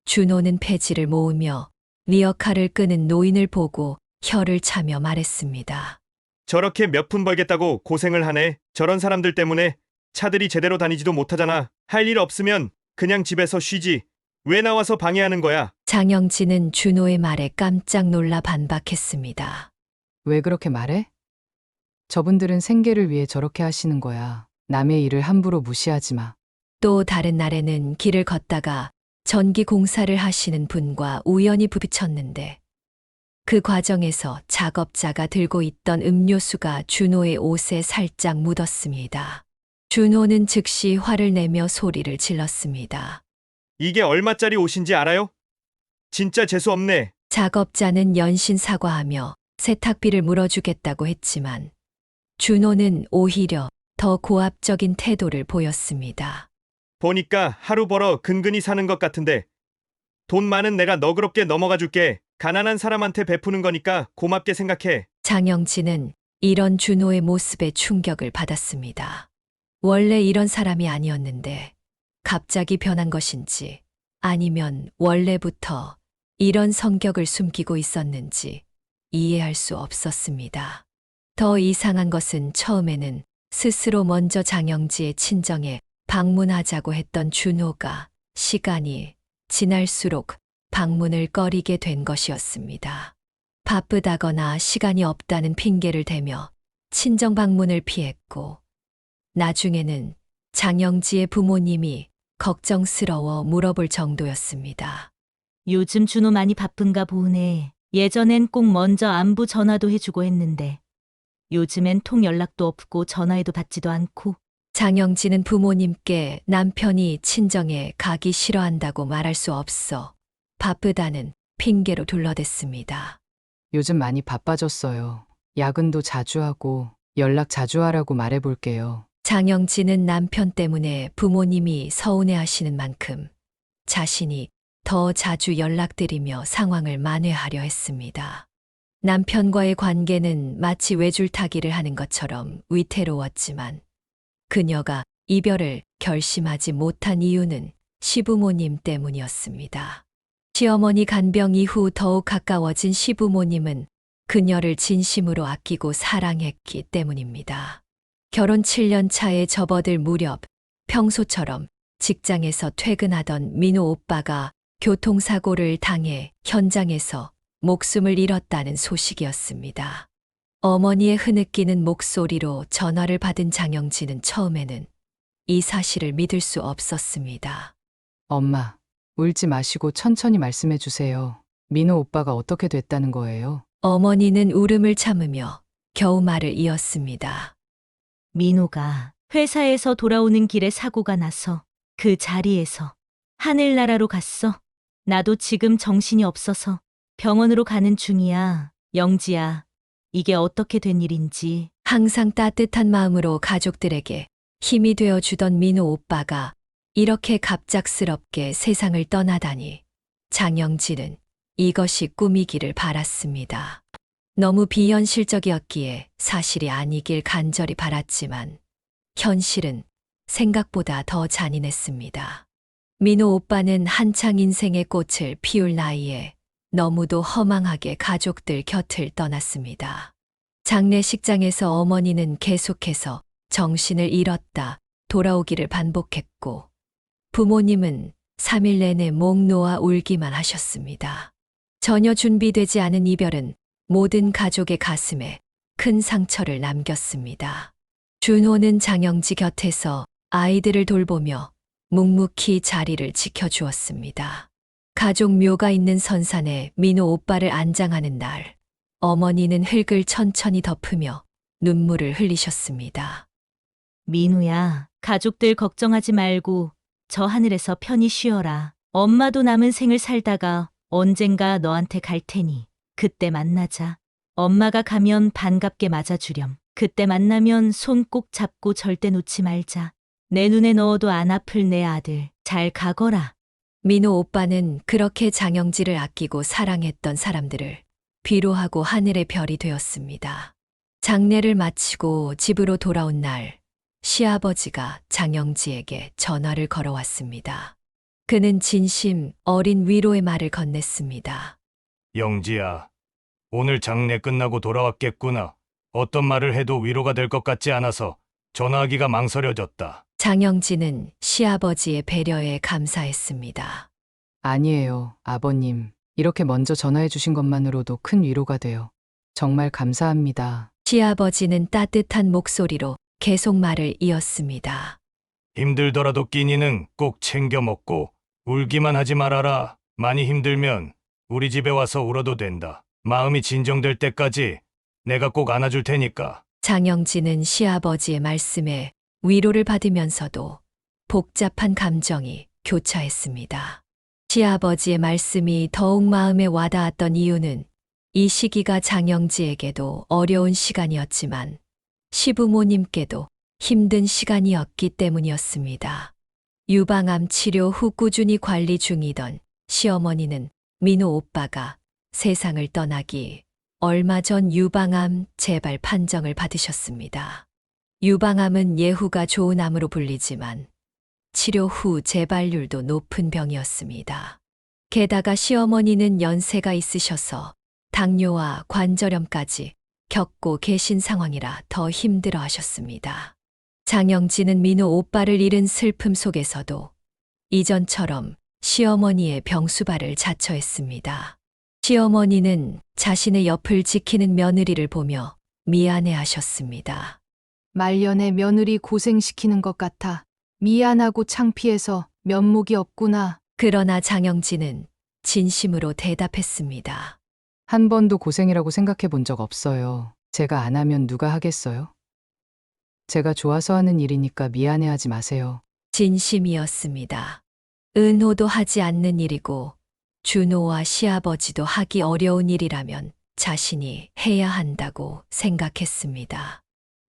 준호는 폐지를 모으며 리어카를 끄는 노인을 보고 혀를 차며 말했습니다. 저렇게 몇 푼 벌겠다고 고생을 하네. 저런 사람들 때문에 차들이 제대로 다니지도 못하잖아. 할 일 없으면 그냥 집에서 쉬지. 왜 나와서 방해하는 거야? 장영진은 준호의 말에 깜짝 놀라 반박했습니다. 왜 그렇게 말해? 저분들은 생계를 위해 저렇게 하시는 거야. 남의 일을 함부로 무시하지 마. 또 다른 날에는 길을 걷다가 전기 공사를 하시는 분과 우연히 부딪혔는데 그 과정에서 작업자가 들고 있던 음료수가 준호의 옷에 살짝 묻었습니다. 준호는 즉시 화를 내며 소리를 질렀습니다. 이게 얼마짜리 옷인지 알아요? 진짜 재수 없네. 작업자는 연신 사과하며 세탁비를 물어주겠다고 했지만 준호는 오히려 더 고압적인 태도를 보였습니다. 보니까 하루 벌어 근근히 사는 것 같은데 돈 많은 내가 너그럽게 넘어가 줄게. 가난한 사람한테 베푸는 거니까 고맙게 생각해. 장영진은 이런 준호의 모습에 충격을 받았습니다. 원래 이런 사람이 아니었는데 갑자기 변한 것인지 아니면 원래부터 이런 성격을 숨기고 있었는지 이해할 수 없었습니다. 더 이상한 것은 처음에는 스스로 먼저 장영지의 친정에 방문하자고 했던 준호가 시간이 지날수록 방문을 꺼리게 된 것이었습니다. 바쁘다거나 시간이 없다는 핑계를 대며 친정 방문을 피했고 나중에는 장영지의 부모님이 걱정스러워 물어볼 정도였습니다. 요즘 준호 많이 바쁜가 보네. 예전엔 꼭 먼저 안부 전화도 해주고 했는데 요즘엔 통 연락도 없고 전화해도 받지도 않고. 장영진은 부모님께 남편이 친정에 가기 싫어한다고 말할 수 없어 바쁘다는 핑계로 둘러댔습니다. 요즘 많이 바빠졌어요. 야근도 자주 하고 연락 자주 하라고 말해볼게요. 장영진은 남편 때문에 부모님이 서운해하시는 만큼 자신이 더 자주 연락드리며 상황을 만회하려 했습니다. 남편과의 관계는 마치 외줄타기를 하는 것처럼 위태로웠지만 그녀가 이별을 결심하지 못한 이유는 시부모님 때문이었습니다. 시어머니 간병 이후 더욱 가까워진 시부모님은 그녀를 진심으로 아끼고 사랑했기 때문입니다. 결혼 7년 차에 접어들 무렵 평소처럼 직장에서 퇴근하던 민호 오빠가 교통사고를 당해 현장에서 목숨을 잃었다는 소식이었습니다. 어머니의 흐느끼는 목소리로 전화를 받은 장영진은 처음에는 이 사실을 믿을 수 없었습니다. 엄마, 울지 마시고 천천히 말씀해 주세요. 민호 오빠가 어떻게 됐다는 거예요? 어머니는 울음을 참으며 겨우 말을 이었습니다. 민호가 회사에서 돌아오는 길에 사고가 나서 그 자리에서 하늘나라로 갔어. 나도 지금 정신이 없어서 병원으로 가는 중이야. 영지야, 이게 어떻게 된 일인지. 항상 따뜻한 마음으로 가족들에게 힘이 되어 주던 민호 오빠가 이렇게 갑작스럽게 세상을 떠나다니 장영진은 이것이 꿈이기를 바랐습니다. 너무 비현실적이었기에 사실이 아니길 간절히 바랐지만 현실은 생각보다 더 잔인했습니다. 민호 오빠는 한창 인생의 꽃을 피울 나이에 너무도 허망하게 가족들 곁을 떠났습니다. 장례식장에서 어머니는 계속해서 정신을 잃었다 돌아오기를 반복했고 부모님은 3일 내내 목 놓아 울기만 하셨습니다. 전혀 준비되지 않은 이별은 모든 가족의 가슴에 큰 상처를 남겼습니다. 준호는 장영지 곁에서 아이들을 돌보며 묵묵히 자리를 지켜주었습니다. 가족 묘가 있는 선산에 민호 오빠를 안장하는 날, 어머니는 흙을 천천히 덮으며 눈물을 흘리셨습니다. 민우야, 가족들 걱정하지 말고 저 하늘에서 편히 쉬어라. 엄마도 남은 생을 살다가 언젠가 너한테 갈 테니 그때 만나자. 엄마가 가면 반갑게 맞아주렴. 그때 만나면 손 꼭 잡고 절대 놓지 말자. 내 눈에 넣어도 안 아플 내 아들. 잘 가거라. 민호 오빠는 그렇게 장영지를 아끼고 사랑했던 사람들을 위로하고 하늘의 별이 되었습니다. 장례를 마치고 집으로 돌아온 날, 시아버지가 장영지에게 전화를 걸어왔습니다. 그는 진심 어린 위로의 말을 건넸습니다. 영지야, 오늘 장례 끝나고 돌아왔겠구나. 어떤 말을 해도 위로가 될 것 같지 않아서 전화하기가 망설여졌다. 장영지는 시아버지의 배려에 감사했습니다. 아니에요, 아버님. 이렇게 먼저 전화해 주신 것만으로도 큰 위로가 돼요. 정말 감사합니다. 시아버지는 따뜻한 목소리로 계속 말을 이었습니다. 힘들더라도 끼니는 꼭 챙겨 먹고 울기만 하지 말아라. 많이 힘들면 우리 집에 와서 울어도 된다. 마음이 진정될 때까지 내가 꼭 안아줄 테니까. 장영지는 시아버지의 말씀에 위로를 받으면서도 복잡한 감정이 교차했습니다. 시아버지의 말씀이 더욱 마음에 와닿았던 이유는 이 시기가 장영지에게도 어려운 시간이었지만 시부모님께도 힘든 시간이었기 때문이었습니다. 유방암 치료 후 꾸준히 관리 중이던 시어머니는 민호 오빠가 세상을 떠나기 얼마 전 유방암 재발 판정을 받으셨습니다. 유방암은 예후가 좋은 암으로 불리지만 치료 후 재발률도 높은 병이었습니다. 게다가 시어머니는 연세가 있으셔서 당뇨와 관절염까지 겪고 계신 상황이라 더 힘들어 하셨습니다. 장영지는 민호 오빠를 잃은 슬픔 속에서도 이전처럼 시어머니의 병수발을 자처했습니다. 시어머니는 자신의 옆을 지키는 며느리를 보며 미안해 하셨습니다. 말년에 며느리 고생시키는 것 같아. 미안하고 창피해서 면목이 없구나. 그러나 장영지는 진심으로 대답했습니다. 한 번도 고생이라고 생각해 본 적 없어요. 제가 안 하면 누가 하겠어요? 제가 좋아서 하는 일이니까 미안해하지 마세요. 진심이었습니다. 은호도 하지 않는 일이고 준호와 시아버지도 하기 어려운 일이라면 자신이 해야 한다고 생각했습니다.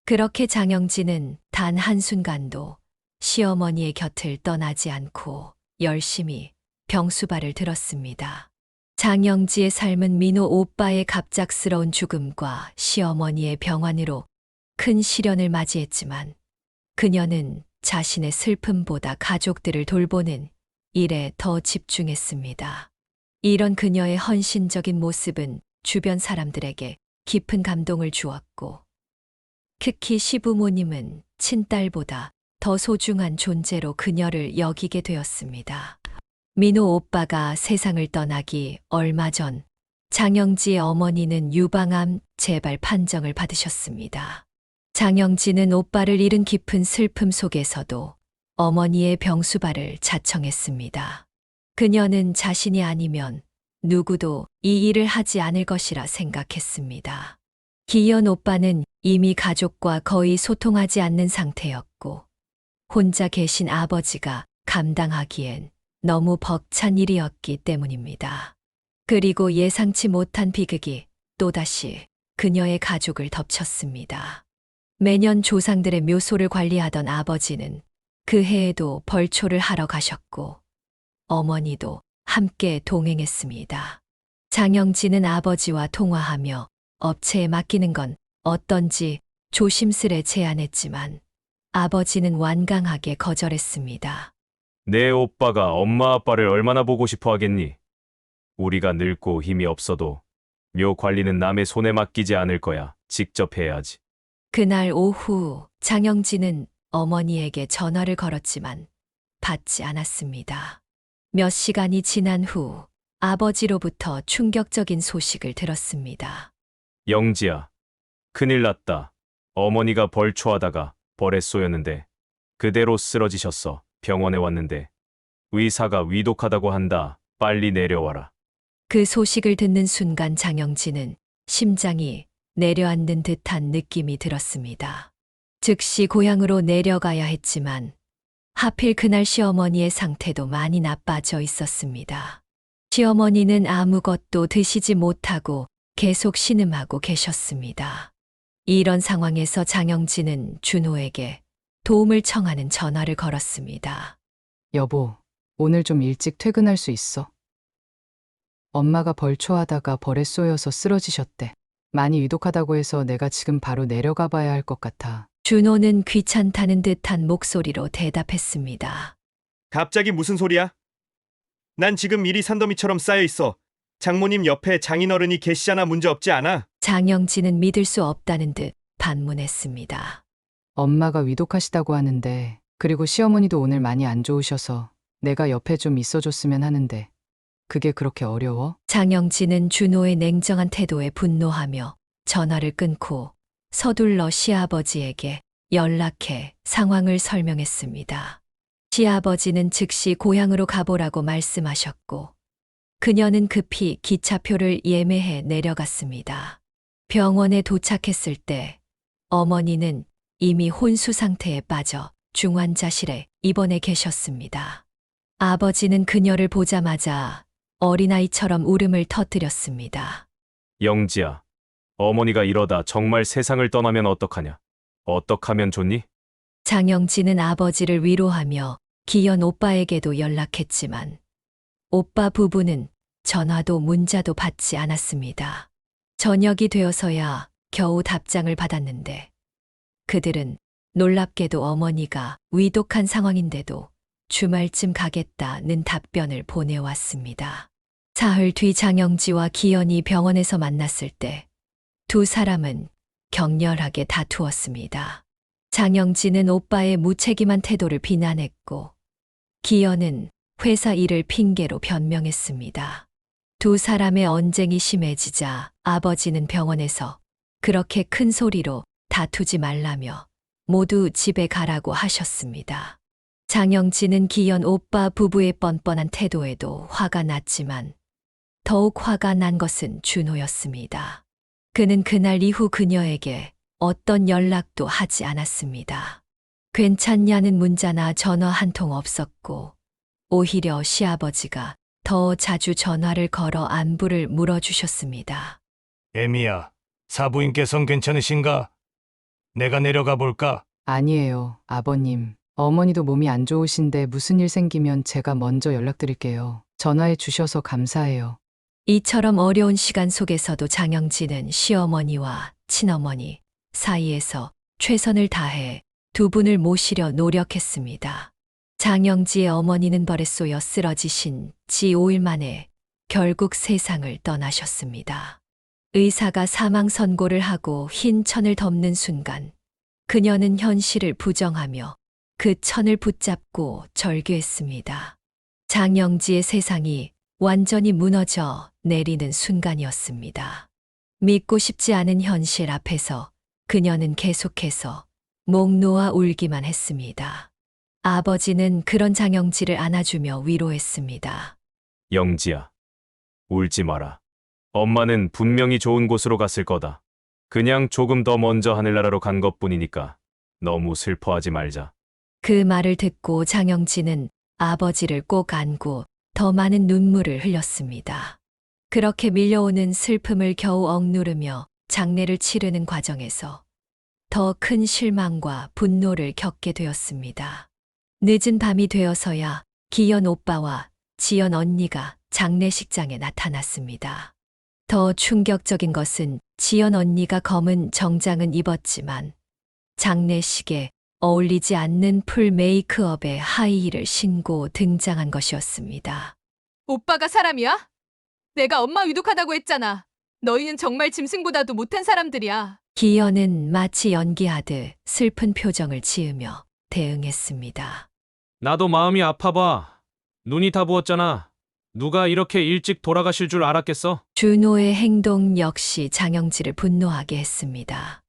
그렇게 장영지는 단 한순간도 시어머니의 곁을 떠나지 않고 열심히 병수발을 들었습니다. 장영지의 삶은 민호 오빠의 갑작스러운 죽음과 시어머니의 병환으로 큰 시련을 맞이했지만 그녀는 자신의 슬픔보다 가족들을 돌보는 일에 더 집중했습니다. 이런 그녀의 헌신적인 모습은 주변 사람들에게 깊은 감동을 주었고 특히 시부모님은 친딸보다 더 소중한 존재로 그녀를 여기게 되었습니다. 민호 오빠가 세상을 떠나기 얼마 전 장영지의 어머니는 유방암 재발 판정을 받으셨습니다. 장영지는 오빠를 잃은 깊은 슬픔 속에서도 어머니의 병수발을 자청했습니다. 그녀는 자신이 아니면 누구도 이 일을 하지 않을 것이라 생각했습니다. 기현 오빠는 이미 가족과 거의 소통하지 않는 상태였고 혼자 계신 아버지가 감당하기엔 너무 벅찬 일이었기 때문입니다. 그리고 예상치 못한 비극이 또다시 그녀의 가족을 덮쳤습니다. 매년 조상들의 묘소를 관리하던 아버지는 그 해에도 벌초를 하러 가셨고 어머니도 함께 동행했습니다. 장영지는 아버지와 통화하며 업체에 맡기는 건 어떤지 조심스레 제안했지만 아버지는 완강하게 거절했습니다. 내 오빠가 엄마 아빠를 얼마나 보고 싶어 하겠니? 우리가 늙고 힘이 없어도 묘 관리는 남의 손에 맡기지 않을 거야. 직접 해야지. 그날 오후 장영지는 어머니에게 전화를 걸었지만 받지 않았습니다. 몇 시간이 지난 후 아버지로부터 충격적인 소식을 들었습니다. 영지야, 큰일 났다. 어머니가 벌초하다가 벌에 쏘였는데 그대로 쓰러지셨어. 병원에 왔는데 의사가 위독하다고 한다. 빨리 내려와라. 그 소식을 듣는 순간 장영지는 심장이 내려앉는 듯한 느낌이 들었습니다. 즉시 고향으로 내려가야 했지만 하필 그날 시어머니의 상태도 많이 나빠져 있었습니다. 시어머니는 아무것도 드시지 못하고 계속 신음하고 계셨습니다. 이런 상황에서 장영지는 준호에게 도움을 청하는 전화를 걸었습니다. 여보, 오늘 좀 일찍 퇴근할 수 있어? 엄마가 벌초하다가 벌에 쏘여서 쓰러지셨대. 많이 위독하다고 해서 내가 지금 바로 내려가 봐야 할 것 같아. 준호는 귀찮다는 듯한 목소리로 대답했습니다. 갑자기 무슨 소리야? 난 지금 일이 산더미처럼 쌓여 있어. 장모님 옆에 장인어른이 계시잖아. 문제 없지 않아? 장영진은 믿을 수 없다는 듯 반문했습니다. 엄마가 위독하시다고 하는데, 그리고 시어머니도 오늘 많이 안 좋으셔서 내가 옆에 좀 있어줬으면 하는데, 그게 그렇게 어려워? 장영진은 준호의 냉정한 태도에 분노하며 전화를 끊고 서둘러 시아버지에게 연락해 상황을 설명했습니다. 시아버지는 즉시 고향으로 가보라고 말씀하셨고, 그녀는 급히 기차표를 예매해 내려갔습니다. 병원에 도착했을 때 어머니는 이미 혼수 상태에 빠져 중환자실에 입원해 계셨습니다. 아버지는 그녀를 보자마자 어린아이처럼 울음을 터뜨렸습니다. 영지야, 어머니가 이러다 정말 세상을 떠나면 어떡하냐? 어떡하면 좋니? 장영진은 아버지를 위로하며 기현 오빠에게도 연락했지만 오빠 부부는 전화도 문자도 받지 않았습니다. 저녁이 되어서야 겨우 답장을 받았는데 그들은 놀랍게도 어머니가 위독한 상황인데도 주말쯤 가겠다는 답변을 보내왔습니다. 사흘 뒤 장영지와 기현이 병원에서 만났을 때 두 사람은 격렬하게 다투었습니다. 장영지는 오빠의 무책임한 태도를 비난했고 기현은 회사 일을 핑계로 변명했습니다. 두 사람의 언쟁이 심해지자 아버지는 병원에서 그렇게 큰 소리로 다투지 말라며 모두 집에 가라고 하셨습니다. 장영진은 기현 오빠 부부의 뻔뻔한 태도에도 화가 났지만 더욱 화가 난 것은 준호였습니다. 그는 그날 이후 그녀에게 어떤 연락도 하지 않았습니다. 괜찮냐는 문자나 전화 한 통 없었고 오히려 시아버지가 더 자주 전화를 걸어 안부를 물어주셨습니다. 애미야, 사부인께선 괜찮으신가? 내가 내려가 볼까? 아니에요, 아버님. 어머니도 몸이 안 좋으신데 무슨 일 생기면 제가 먼저 연락드릴게요. 전화해 주셔서 감사해요. 이처럼 어려운 시간 속에서도 장영진은 시어머니와 친어머니 사이에서 최선을 다해 두 분을 모시려 노력했습니다. 장영지의 어머니는 벌에 쏘여 쓰러지신 지 5일 만에 결국 세상을 떠나셨습니다. 의사가 사망 선고를 하고 흰 천을 덮는 순간 그녀는 현실을 부정하며 그 천을 붙잡고 절규했습니다. 장영지의 세상이 완전히 무너져 내리는 순간이었습니다. 믿고 싶지 않은 현실 앞에서 그녀는 계속해서 목 놓아 울기만 했습니다. 아버지는 그런 장영지를 안아주며 위로했습니다. 영지야, 울지 마라. 엄마는 분명히 좋은 곳으로 갔을 거다. 그냥 조금 더 먼저 하늘나라로 간 것뿐이니까 너무 슬퍼하지 말자. 그 말을 듣고 장영진은 아버지를 꼭 안고 더 많은 눈물을 흘렸습니다. 그렇게 밀려오는 슬픔을 겨우 억누르며 장례를 치르는 과정에서 더 큰 실망과 분노를 겪게 되었습니다. 늦은 밤이 되어서야 기현 오빠와 지연 언니가 장례식장에 나타났습니다. 더 충격적인 것은 지연 언니가 검은 정장은 입었지만 장례식에 어울리지 않는 풀 메이크업에 하이힐을 신고 등장한 것이었습니다. 오빠가 사람이야? 내가 엄마 위독하다고 했잖아. 너희는 정말 짐승보다도 못한 사람들이야. 기현은 마치 연기하듯 슬픈 표정을 지으며 대응했습니다. 나도 마음이 아파봐. 눈이 다 부었잖아. 누가 이렇게 일찍 돌아가실 줄 알았겠어? 준호의 행동 역시 장영지를 분노하게 했습니다.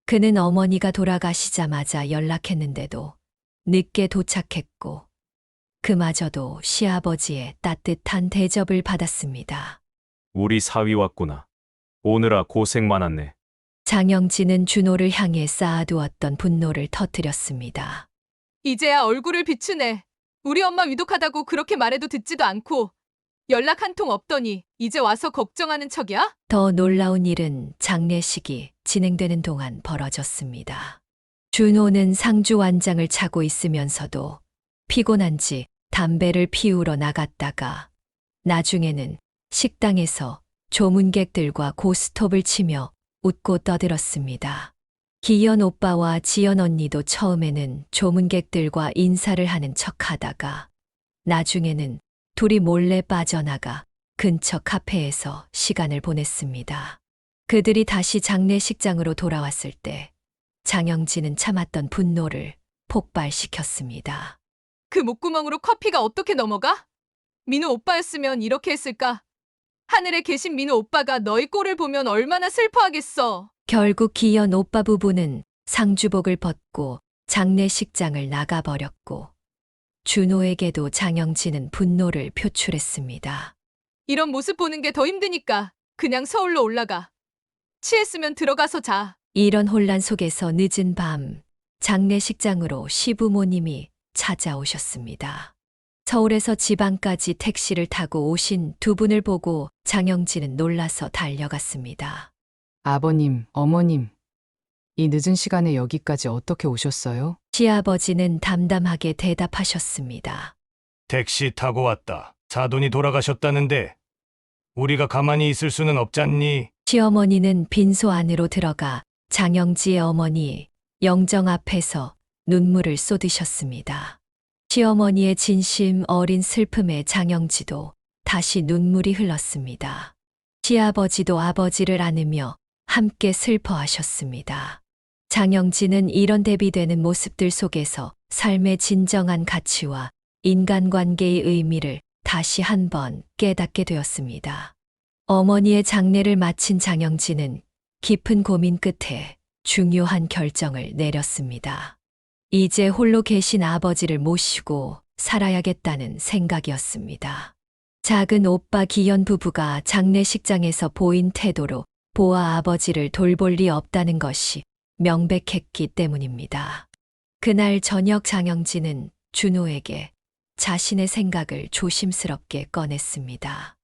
그는 어머니가 돌아가시자마자 연락했는데도 늦게 도착했고 그마저도 시아버지의 따뜻한 대접을 받았습니다. 우리 사위 왔구나. 오느라 고생 많았네. 장영진은 준호를 향해 쌓아두었던 분노를 터뜨렸습니다. 이제야 얼굴을 비추네. 우리 엄마 위독하다고 그렇게 말해도 듣지도 않고 연락 한 통 없더니 이제 와서 걱정하는 척이야? 더 놀라운 일은 장례식이 진행되는 동안 벌어졌습니다. 준호는 상주 완장을 차고 있으면서도 피곤한지 담배를 피우러 나갔다가 나중에는 식당에서 조문객들과 고스톱을 치며 웃고 떠들었습니다. 기현 오빠와 지연 언니도 처음에는 조문객들과 인사를 하는 척 하다가 나중에는 둘이 몰래 빠져나가 근처 카페에서 시간을 보냈습니다. 그들이 다시 장례식장으로 돌아왔을 때 장영진은 참았던 분노를 폭발시켰습니다. 그 목구멍으로 커피가 어떻게 넘어가? 민우 오빠였으면 이렇게 했을까? 하늘에 계신 민우 오빠가 너희 꼴을 보면 얼마나 슬퍼하겠어. 결국 기현 오빠 부부는 상주복을 벗고 장례식장을 나가버렸고 준호에게도 장영진은 분노를 표출했습니다. 이런 모습 보는 게 더 힘드니까 그냥 서울로 올라가. 취했으면 들어가서 자. 이런 혼란 속에서 늦은 밤 장례식장으로 시부모님이 찾아오셨습니다. 서울에서 지방까지 택시를 타고 오신 두 분을 보고 장영진은 놀라서 달려갔습니다. 아버님, 어머님, 이 늦은 시간에 여기까지 어떻게 오셨어요? 시아버지는 담담하게 대답하셨습니다. 택시 타고 왔다. 사돈이 돌아가셨다는데 우리가 가만히 있을 수는 없잖니. 시어머니는 빈소 안으로 들어가 장영지의 어머니 영정 앞에서 눈물을 쏟으셨습니다. 시어머니의 진심 어린 슬픔에 장영지도 다시 눈물이 흘렀습니다. 시아버지도 아버지를 안으며 함께 슬퍼하셨습니다. 장영지는 이런 대비되는 모습들 속에서 삶의 진정한 가치와 인간관계의 의미를 다시 한번 깨닫게 되었습니다. 어머니의 장례를 마친 장영진은 깊은 고민 끝에 중요한 결정을 내렸습니다. 이제 홀로 계신 아버지를 모시고 살아야겠다는 생각이었습니다. 작은 오빠 기현 부부가 장례식장에서 보인 태도로 보아 아버지를 돌볼 리 없다는 것이 명백했기 때문입니다. 그날 저녁 장영진은 준호에게 자신의 생각을 조심스럽게 꺼냈습니다.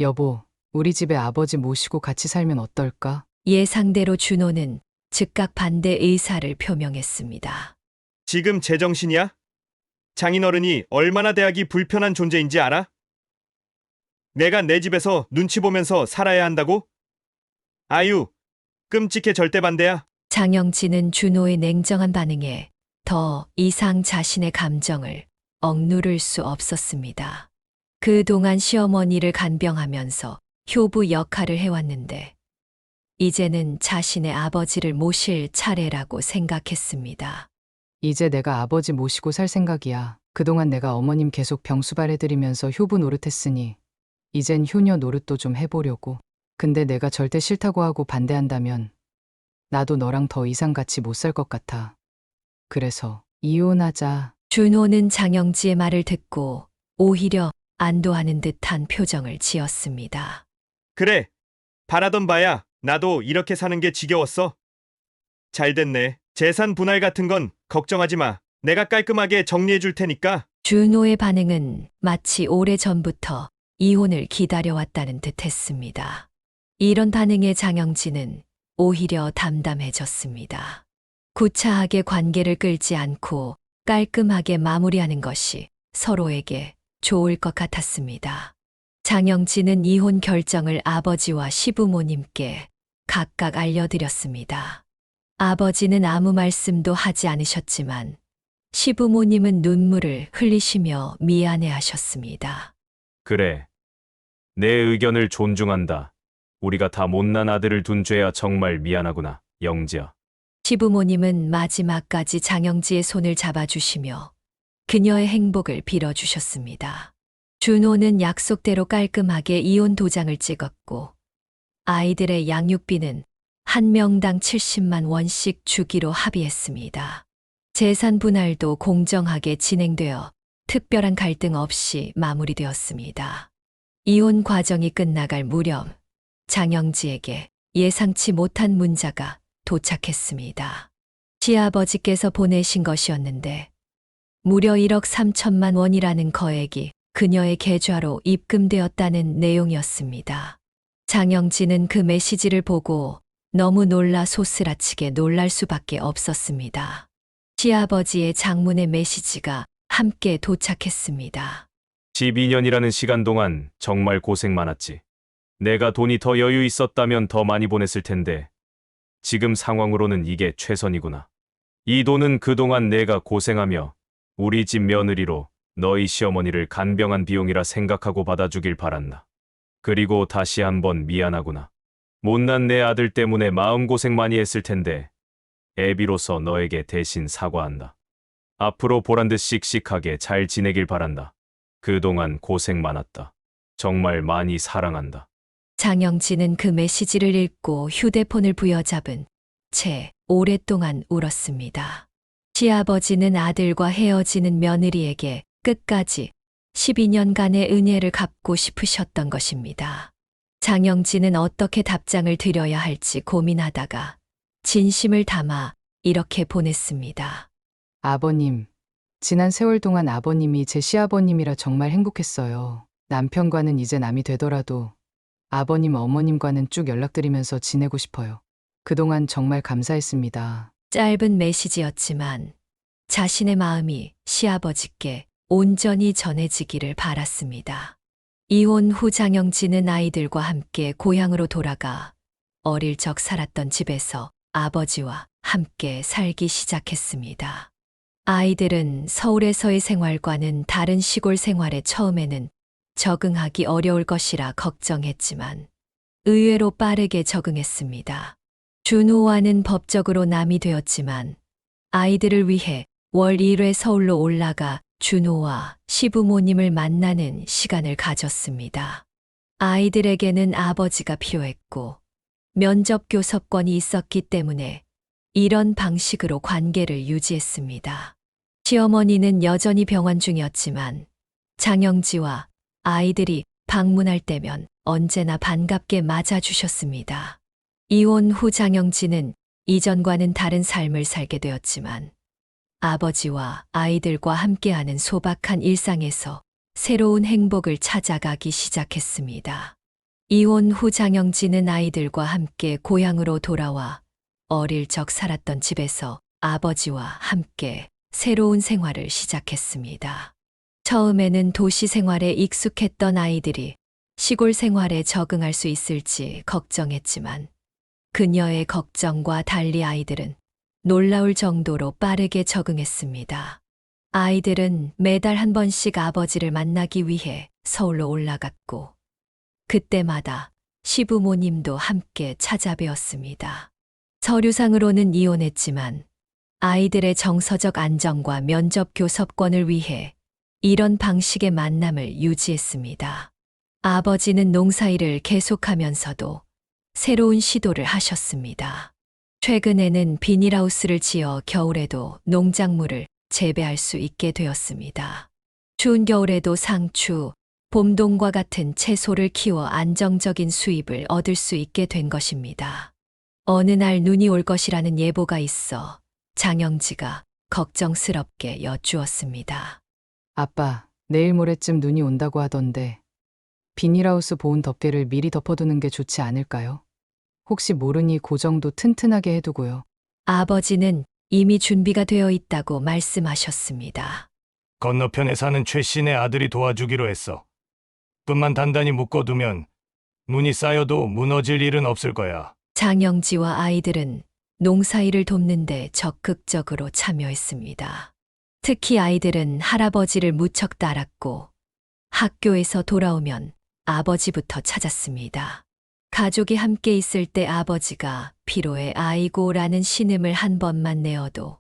여보, 우리 집에 아버지 모시고 같이 살면 어떨까? 예상대로 준호는 즉각 반대 의사를 표명했습니다. 지금 제정신이야? 장인어른이 얼마나 대하기 불편한 존재인지 알아? 내가 내 집에서 눈치 보면서 살아야 한다고? 아유, 끔찍해. 절대 반대야. 장영진은 준호의 냉정한 반응에 더 이상 자신의 감정을 억누를 수 없었습니다. 그동안 시어머니를 간병하면서 효부 역할을 해왔는데 이제는 자신의 아버지를 모실 차례라고 생각했습니다. 이제 내가 아버지 모시고 살 생각이야. 그동안 내가 어머님 계속 병수발해드리면서 효부 노릇했으니 이젠 효녀 노릇도 좀 해보려고. 근데 내가 절대 싫다고 하고 반대한다면 나도 너랑 더 이상 같이 못 살 것 같아. 그래서 이혼하자. 준호는 장영지의 말을 듣고 오히려 안도하는 듯한 표정을 지었습니다. 그래, 바라던 바야. 나도 이렇게 사는 게 지겨웠어. 잘 됐네. 재산 분할 같은 건 걱정하지 마. 내가 깔끔하게 정리해 줄 테니까. 준호의 반응은 마치 오래전부터 이혼을 기다려왔다는 듯 했습니다. 이런 반응에 장영진은 오히려 담담해졌습니다. 구차하게 관계를 끌지 않고 깔끔하게 마무리하는 것이 서로에게 좋을 것 같았습니다. 장영진은 이혼 결정을 아버지와 시부모님께 각각 알려드렸습니다. 아버지는 아무 말씀도 하지 않으셨지만 시부모님은 눈물을 흘리시며 미안해하셨습니다. 그래. 내 의견을 존중한다. 우리가 다 못난 아들을 둔 죄야. 정말 미안하구나, 영지야. 시부모님은 마지막까지 장영지의 손을 잡아주시며 그녀의 행복을 빌어주셨습니다. 준호는 약속대로 깔끔하게 이혼 도장을 찍었고 아이들의 양육비는 한 명당 70만 원씩 주기로 합의했습니다. 재산 분할도 공정하게 진행되어 특별한 갈등 없이 마무리되었습니다. 이혼 과정이 끝나갈 무렵 장영지에게 예상치 못한 문자가 도착했습니다. 시아버지께서 보내신 것이었는데 무려 1억 3천만 원이라는 거액이 그녀의 계좌로 입금되었다는 내용이었습니다. 장영진은 그 메시지를 보고 너무 놀라 소스라치게 놀랄 수밖에 없었습니다. 시아버지의 장문의 메시지가 함께 도착했습니다. 12년이라는 시간 동안 정말 고생 많았지. 내가 돈이 더 여유 있었다면 더 많이 보냈을 텐데 지금 상황으로는 이게 최선이구나. 이 돈은 그동안 내가 고생하며 우리 집 며느리로 너희 시어머니를 간병한 비용이라 생각하고 받아주길 바란다. 그리고 다시 한번 미안하구나. 못난 내 아들 때문에 마음고생 많이 했을 텐데 애비로서 너에게 대신 사과한다. 앞으로 보란듯 씩씩하게 잘 지내길 바란다. 그동안 고생 많았다. 정말 많이 사랑한다. 장영진은 그 메시지를 읽고 휴대폰을 부여잡은 채 오랫동안 울었습니다. 시아버지는 아들과 헤어지는 며느리에게 끝까지 12년간의 은혜를 갚고 싶으셨던 것입니다. 장영진은 어떻게 답장을 드려야 할지 고민하다가 진심을 담아 이렇게 보냈습니다. 아버님, 지난 세월 동안 아버님이 제 시아버님이라 정말 행복했어요. 남편과는 이제 남이 되더라도 아버님, 어머님과는 쭉 연락드리면서 지내고 싶어요. 그동안 정말 감사했습니다. 짧은 메시지였지만 자신의 마음이 시아버지께 온전히 전해지기를 바랐습니다. 이혼 후 장영진은 아이들과 함께 고향으로 돌아가 어릴 적 살았던 집에서 아버지와 함께 살기 시작했습니다. 아이들은 서울에서의 생활과는 다른 시골 생활에 처음에는 적응하기 어려울 것이라 걱정했지만 의외로 빠르게 적응했습니다. 준호와는 법적으로 남이 되었지만 아이들을 위해 월 1회 서울로 올라가 준호와 시부모님을 만나는 시간을 가졌습니다. 아이들에게는 아버지가 필요했고 면접 교섭권이 있었기 때문에 이런 방식으로 관계를 유지했습니다. 시어머니는 여전히 병원 중이었지만 장영지와 아이들이 방문할 때면 언제나 반갑게 맞아주셨습니다. 이혼 후 장영지는 이전과는 다른 삶을 살게 되었지만 아버지와 아이들과 함께하는 소박한 일상에서 새로운 행복을 찾아가기 시작했습니다. 이혼 후 장영진은 아이들과 함께 고향으로 돌아와 어릴 적 살았던 집에서 아버지와 함께 새로운 생활을 시작했습니다. 처음에는 도시 생활에 익숙했던 아이들이 시골 생활에 적응할 수 있을지 걱정했지만 그녀의 걱정과 달리 아이들은 놀라울 정도로 빠르게 적응했습니다. 아이들은 매달 한 번씩 아버지를 만나기 위해 서울로 올라갔고 그때마다 시부모님도 함께 찾아뵈었습니다. 서류상으로는 이혼했지만 아이들의 정서적 안정과 면접 교섭권을 위해 이런 방식의 만남을 유지했습니다. 아버지는 농사일을 계속하면서도 새로운 시도를 하셨습니다. 최근에는 비닐하우스를 지어 겨울에도 농작물을 재배할 수 있게 되었습니다. 추운 겨울에도 상추, 봄동과 같은 채소를 키워 안정적인 수입을 얻을 수 있게 된 것입니다. 어느 날 눈이 올 것이라는 예보가 있어 장영지가 걱정스럽게 여쭈었습니다. 아빠, 내일 모레쯤 눈이 온다고 하던데 비닐하우스 보온 덮개를 미리 덮어두는 게 좋지 않을까요? 혹시 모르니 그 정도 튼튼하게 해두고요. 아버지는 이미 준비가 되어 있다고 말씀하셨습니다. 건너편에 사는 최 씨네 아들이 도와주기로 했어. 끈만 단단히 묶어두면 눈이 쌓여도 무너질 일은 없을 거야. 장영지와 아이들은 농사일을 돕는데 적극적으로 참여했습니다. 특히 아이들은 할아버지를 무척 따랐고 학교에서 돌아오면 아버지부터 찾았습니다. 가족이 함께 있을 때 아버지가 피로에 아이고라는 신음을 한 번만 내어도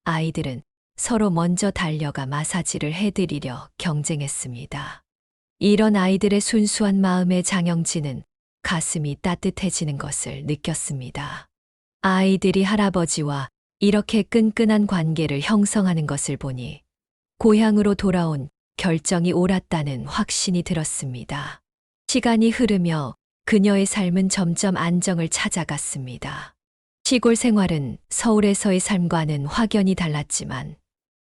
아이들은 서로 먼저 달려가 마사지를 해드리려 경쟁했습니다. 이런 아이들의 순수한 마음에 장영진은 가슴이 따뜻해지는 것을 느꼈습니다. 아이들이 할아버지와 이렇게 끈끈한 관계를 형성하는 것을 보니 고향으로 돌아온 결정이 옳았다는 확신이 들었습니다. 시간이 흐르며 그녀의 삶은 점점 안정을 찾아갔습니다. 시골 생활은 서울에서의 삶과는 확연히 달랐지만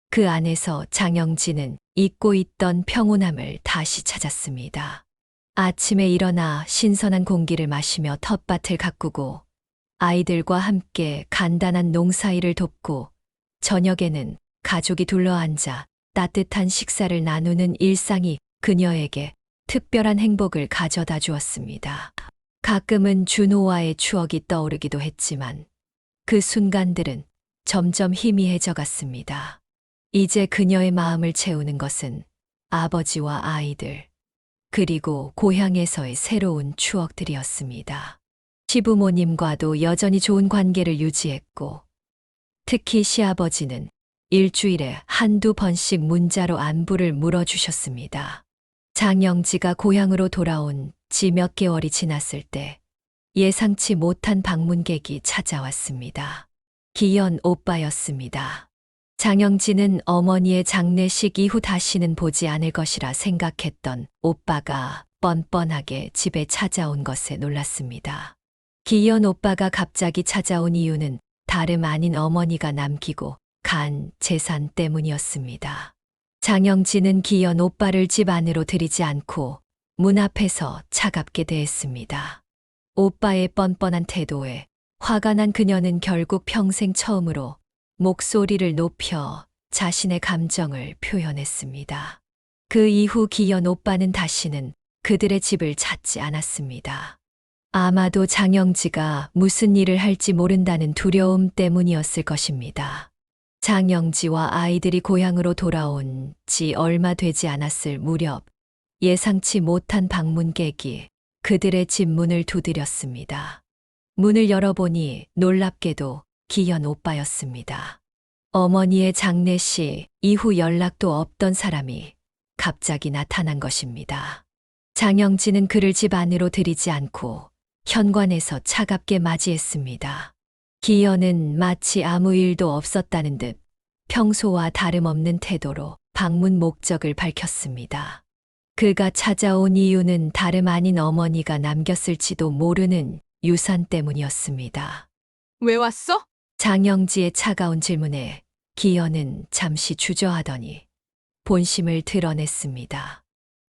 그 안에서 장영진은 잊고 있던 평온함을 다시 찾았습니다. 아침에 일어나 신선한 공기를 마시며 텃밭을 가꾸고 아이들과 함께 간단한 농사일을 돕고 저녁에는 가족이 둘러앉아 따뜻한 식사를 나누는 일상이 그녀에게 특별한 행복을 가져다 주었습니다. 가끔은 준호와의 추억이 떠오르기도 했지만 그 순간들은 점점 희미해져 갔습니다. 이제 그녀의 마음을 채우는 것은 아버지와 아이들, 그리고 고향에서의 새로운 추억들이었습니다. 시부모님과도 여전히 좋은 관계를 유지했고, 특히 시아버지는 일주일에 한두 번씩 문자로 안부를 물어주셨습니다. 장영지가 고향으로 돌아온 지 몇 개월이 지났을 때 예상치 못한 방문객이 찾아왔습니다. 기현 오빠였습니다. 장영지는 어머니의 장례식 이후 다시는 보지 않을 것이라 생각했던 오빠가 뻔뻔하게 집에 찾아온 것에 놀랐습니다. 기현 오빠가 갑자기 찾아온 이유는 다름 아닌 어머니가 남기고 간 재산 때문이었습니다. 장영지는 기현 오빠를 집 안으로 들이지 않고 문 앞에서 차갑게 대했습니다. 오빠의 뻔뻔한 태도에 화가 난 그녀는 결국 평생 처음으로 목소리를 높여 자신의 감정을 표현했습니다. 그 이후 기현 오빠는 다시는 그들의 집을 찾지 않았습니다. 아마도 장영지가 무슨 일을 할지 모른다는 두려움 때문이었을 것입니다. 장영지와 아이들이 고향으로 돌아온 지 얼마 되지 않았을 무렵 예상치 못한 방문객이 그들의 집 문을 두드렸습니다. 문을 열어보니 놀랍게도 기현 오빠였습니다. 어머니의 장례식 이후 연락도 없던 사람이 갑자기 나타난 것입니다. 장영지는 그를 집 안으로 들이지 않고 현관에서 차갑게 맞이했습니다. 기현은 마치 아무 일도 없었다는 듯 평소와 다름없는 태도로 방문 목적을 밝혔습니다. 그가 찾아온 이유는 다름 아닌 어머니가 남겼을지도 모르는 유산 때문이었습니다. 왜 왔어? 장영지의 차가운 질문에 기현은 잠시 주저하더니 본심을 드러냈습니다.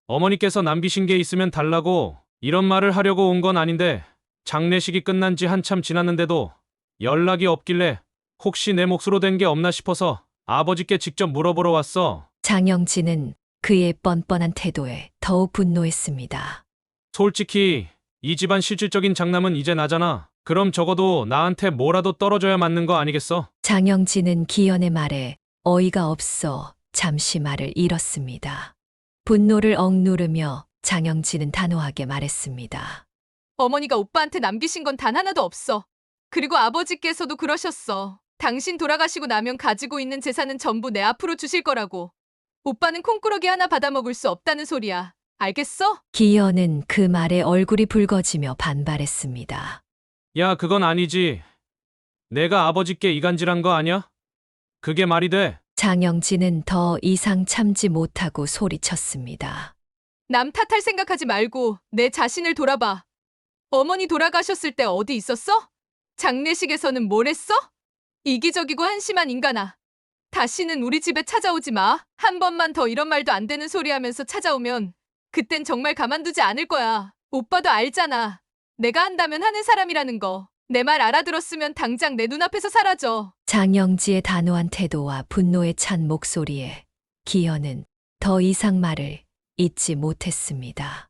어머니께서 남기신 게 있으면 달라고 이런 말을 하려고 온 건 아닌데 장례식이 끝난 지 한참 지났는데도 연락이 없길래 혹시 내 몫으로 된 게 없나 싶어서 아버지께 직접 물어보러 왔어. 장영지는 그의 뻔뻔한 태도에 더욱 분노했습니다. 솔직히 이 집안 실질적인 장남은 이제 나잖아. 그럼 적어도 나한테 뭐라도 떨어져야 맞는 거 아니겠어? 장영지는 기현의 말에 어이가 없어 잠시 말을 잃었습니다. 분노를 억누르며 장영지는 단호하게 말했습니다. 어머니가 오빠한테 남기신 건 단 하나도 없어. 그리고 아버지께서도 그러셨어. 당신 돌아가시고 나면 가지고 있는 재산은 전부 내 앞으로 주실 거라고. 오빠는 콩꾸러기 하나 받아먹을 수 없다는 소리야. 알겠어? 기현은 그 말에 얼굴이 붉어지며 반발했습니다. 야, 그건 아니지. 내가 아버지께 이간질한 거 아니야? 그게 말이 돼? 장영지는 더 이상 참지 못하고 소리쳤습니다. 남 탓할 생각하지 말고 내 자신을 돌아봐. 어머니 돌아가셨을 때 어디 있었어? 장례식에서는 뭘 했어? 이기적이고 한심한 인간아. 다시는 우리 집에 찾아오지 마. 한 번만 더 이런 말도 안 되는 소리 하면서 찾아오면 그땐 정말 가만두지 않을 거야. 오빠도 알잖아. 내가 한다면 하는 사람이라는 거. 내 말 알아들었으면 당장 내 눈앞에서 사라져. 장영지의 단호한 태도와 분노에 찬 목소리에 기현은 더 이상 말을 잇지 못했습니다.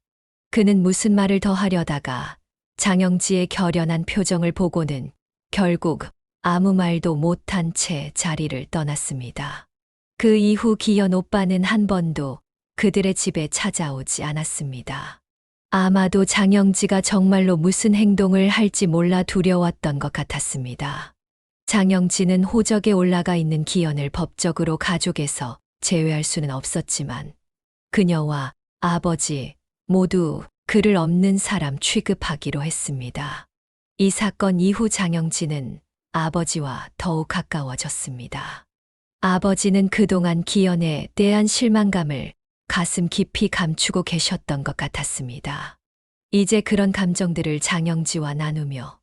그는 무슨 말을 더 하려다가 장영지의 결연한 표정을 보고는 결국 아무 말도 못한 채 자리를 떠났습니다. 그 이후 기현 오빠는 한 번도 그들의 집에 찾아오지 않았습니다. 아마도 장영지가 정말로 무슨 행동을 할지 몰라 두려웠던 것 같았습니다. 장영지는 호적에 올라가 있는 기현을 법적으로 가족에서 제외할 수는 없었지만 그녀와 아버지 모두 그를 없는 사람 취급하기로 했습니다. 이 사건 이후 장영지는 아버지와 더욱 가까워졌습니다. 아버지는 그동안 기현에 대한 실망감을 가슴 깊이 감추고 계셨던 것 같았습니다. 이제 그런 감정들을 장영지와 나누며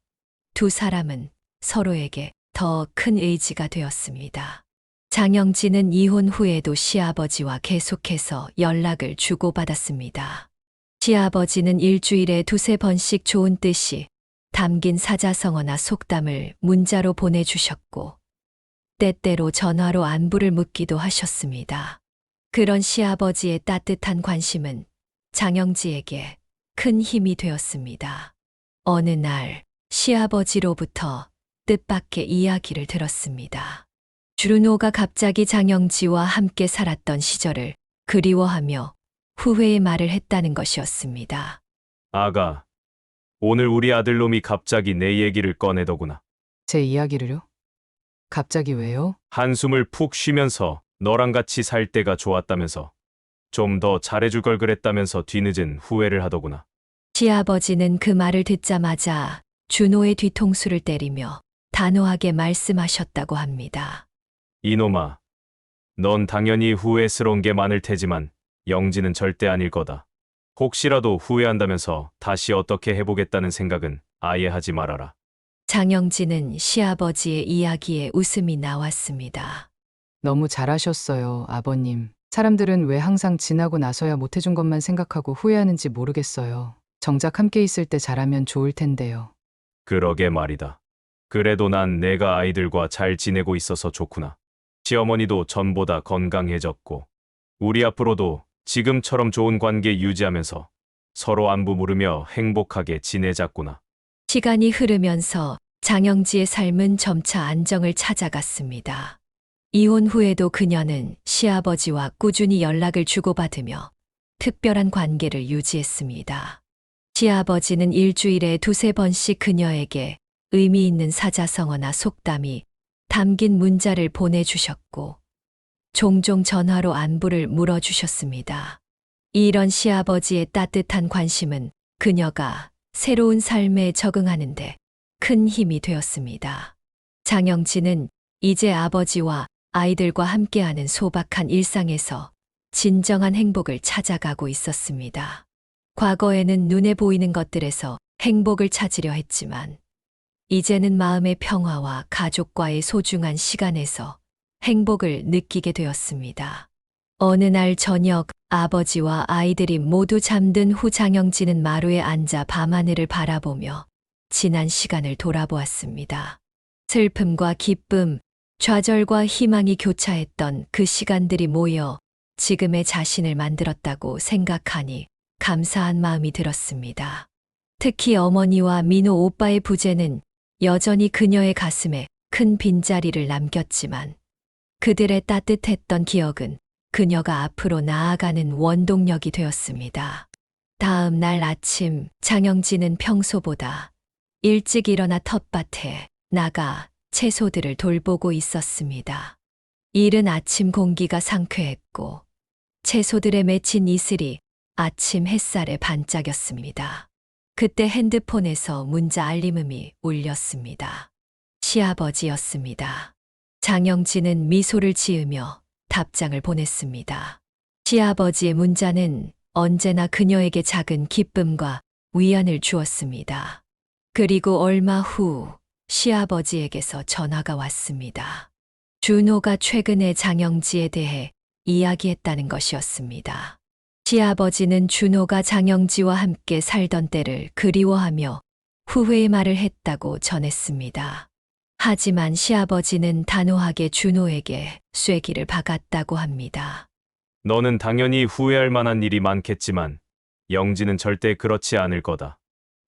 두 사람은 서로에게 더 큰 의지가 되었습니다. 장영지는 이혼 후에도 시아버지와 계속해서 연락을 주고받았습니다. 시아버지는 일주일에 두세 번씩 좋은 뜻이 담긴 사자성어나 속담을 문자로 보내주셨고 때때로 전화로 안부를 묻기도 하셨습니다. 그런 시아버지의 따뜻한 관심은 장영지에게 큰 힘이 되었습니다. 어느 날 시아버지로부터 뜻밖의 이야기를 들었습니다. 주르노가 갑자기 장영지와 함께 살았던 시절을 그리워하며 후회의 말을 했다는 것이었습니다. 아가, 오늘 우리 아들놈이 갑자기 내 얘기를 꺼내더구나. 제 이야기를요? 갑자기 왜요? 한숨을 푹 쉬면서 너랑 같이 살 때가 좋았다면서 좀 더 잘해줄 걸 그랬다면서 뒤늦은 후회를 하더구나. 시아버지는 그 말을 듣자마자 준호의 뒤통수를 때리며 단호하게 말씀하셨다고 합니다. 이놈아, 넌 당연히 후회스러운 게 많을 테지만 영지는 절대 아닐 거다. 혹시라도 후회한다면서 다시 어떻게 해보겠다는 생각은 아예 하지 말아라. 장영진은 시아버지의 이야기에 웃음이 나왔습니다. 너무 잘하셨어요, 아버님. 사람들은 왜 항상 지나고 나서야 못해준 것만 생각하고 후회하는지 모르겠어요. 정작 함께 있을 때 잘하면 좋을 텐데요. 그러게 말이다. 그래도 난 내가 아이들과 잘 지내고 있어서 좋구나. 시어머니도 전보다 건강해졌고 우리 앞으로도 지금처럼 좋은 관계 유지하면서 서로 안부 물으며 행복하게 지내자꾸나. 시간이 흐르면서 장영지의 삶은 점차 안정을 찾아갔습니다. 이혼 후에도 그녀는 시아버지와 꾸준히 연락을 주고받으며 특별한 관계를 유지했습니다. 시아버지는 일주일에 2~3번씩 그녀에게 의미 있는 사자성어나 속담이 담긴 문자를 보내주셨고 종종 전화로 안부를 물어주셨습니다. 이런 시아버지의 따뜻한 관심은 그녀가 새로운 삶에 적응하는데 큰 힘이 되었습니다. 장영진은 이제 아버지와 아이들과 함께하는 소박한 일상에서 진정한 행복을 찾아가고 있었습니다. 과거에는 눈에 보이는 것들에서 행복을 찾으려 했지만 이제는 마음의 평화와 가족과의 소중한 시간에서 행복을 느끼게 되었습니다. 어느 날 저녁 아버지와 아이들이 모두 잠든 후 장영진은 마루에 앉아 밤하늘을 바라보며 지난 시간을 돌아보았습니다. 슬픔과 기쁨, 좌절과 희망이 교차했던 그 시간들이 모여 지금의 자신을 만들었다고 생각하니 감사한 마음이 들었습니다. 특히 어머니와 민호 오빠의 부재는 여전히 그녀의 가슴에 큰 빈자리를 남겼지만 그들의 따뜻했던 기억은 그녀가 앞으로 나아가는 원동력이 되었습니다. 다음 날 아침 장영진은 평소보다 일찍 일어나 텃밭에 나가 채소들을 돌보고 있었습니다. 이른 아침 공기가 상쾌했고 채소들에 맺힌 이슬이 아침 햇살에 반짝였습니다. 그때 핸드폰에서 문자 알림음이 울렸습니다. 시아버지였습니다. 장영진은 미소를 지으며 답장을 보냈습니다. 시아버지의 문자는 언제나 그녀에게 작은 기쁨과 위안을 주었습니다. 그리고 얼마 후 시아버지에게서 전화가 왔습니다. 준호가 최근에 장영지에 대해 이야기했다는 것이었습니다. 시아버지는 준호가 장영지와 함께 살던 때를 그리워하며 후회의 말을 했다고 전했습니다. 하지만 시아버지는 단호하게 준호에게 쐐기를 박았다고 합니다. 너는 당연히 후회할 만한 일이 많겠지만 영지는 절대 그렇지 않을 거다.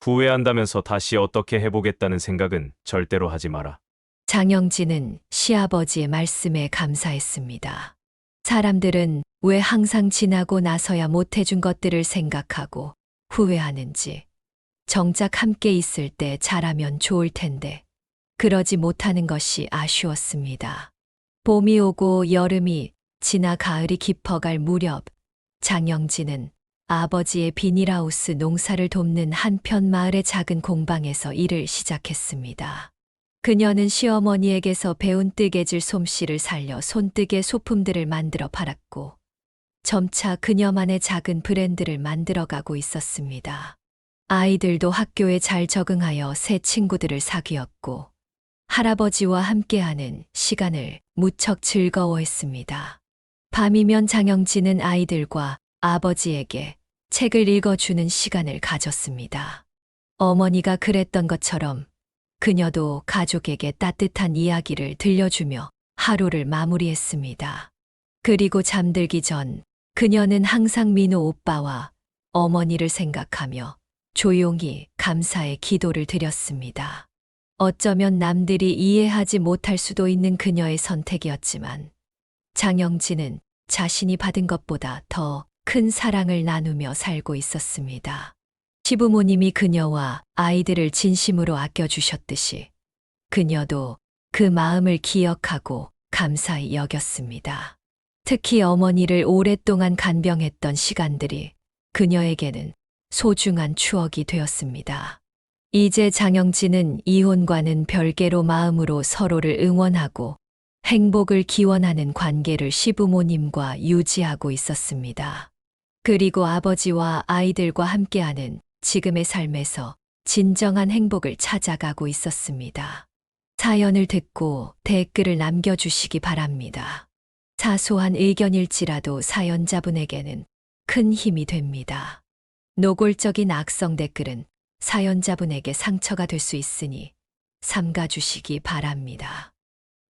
후회한다면서 다시 어떻게 해보겠다는 생각은 절대로 하지 마라. 장영진은 시아버지의 말씀에 감사했습니다. 사람들은 왜 항상 지나고 나서야 못해준 것들을 생각하고 후회하는지, 정작 함께 있을 때 잘하면 좋을 텐데 그러지 못하는 것이 아쉬웠습니다. 봄이 오고 여름이 지나 가을이 깊어갈 무렵 장영진은 아버지의 비닐하우스 농사를 돕는 한편 마을의 작은 공방에서 일을 시작했습니다. 그녀는 시어머니에게서 배운 뜨개질 솜씨를 살려 손뜨개 소품들을 만들어 팔았고 점차 그녀만의 작은 브랜드를 만들어가고 있었습니다. 아이들도 학교에 잘 적응하여 새 친구들을 사귀었고 할아버지와 함께하는 시간을 무척 즐거워했습니다. 밤이면 장영진은 아이들과 아버지에게 책을 읽어주는 시간을 가졌습니다. 어머니가 그랬던 것처럼 그녀도 가족에게 따뜻한 이야기를 들려주며 하루를 마무리했습니다. 그리고 잠들기 전 그녀는 항상 민호 오빠와 어머니를 생각하며 조용히 감사의 기도를 드렸습니다. 어쩌면 남들이 이해하지 못할 수도 있는 그녀의 선택이었지만 장영진은 자신이 받은 것보다 더 큰 사랑을 나누며 살고 있었습니다. 시부모님이 그녀와 아이들을 진심으로 아껴주셨듯이 그녀도 그 마음을 기억하고 감사히 여겼습니다. 특히 어머니를 오랫동안 간병했던 시간들이 그녀에게는 소중한 추억이 되었습니다. 이제 장영진은 이혼과는 별개로 마음으로 서로를 응원하고 행복을 기원하는 관계를 시부모님과 유지하고 있었습니다. 그리고 아버지와 아이들과 함께하는 지금의 삶에서 진정한 행복을 찾아가고 있었습니다. 사연을 듣고 댓글을 남겨주시기 바랍니다. 사소한 의견일지라도 사연자분에게는 큰 힘이 됩니다. 노골적인 악성 댓글은 사연자분에게 상처가 될 수 있으니 삼가주시기 바랍니다.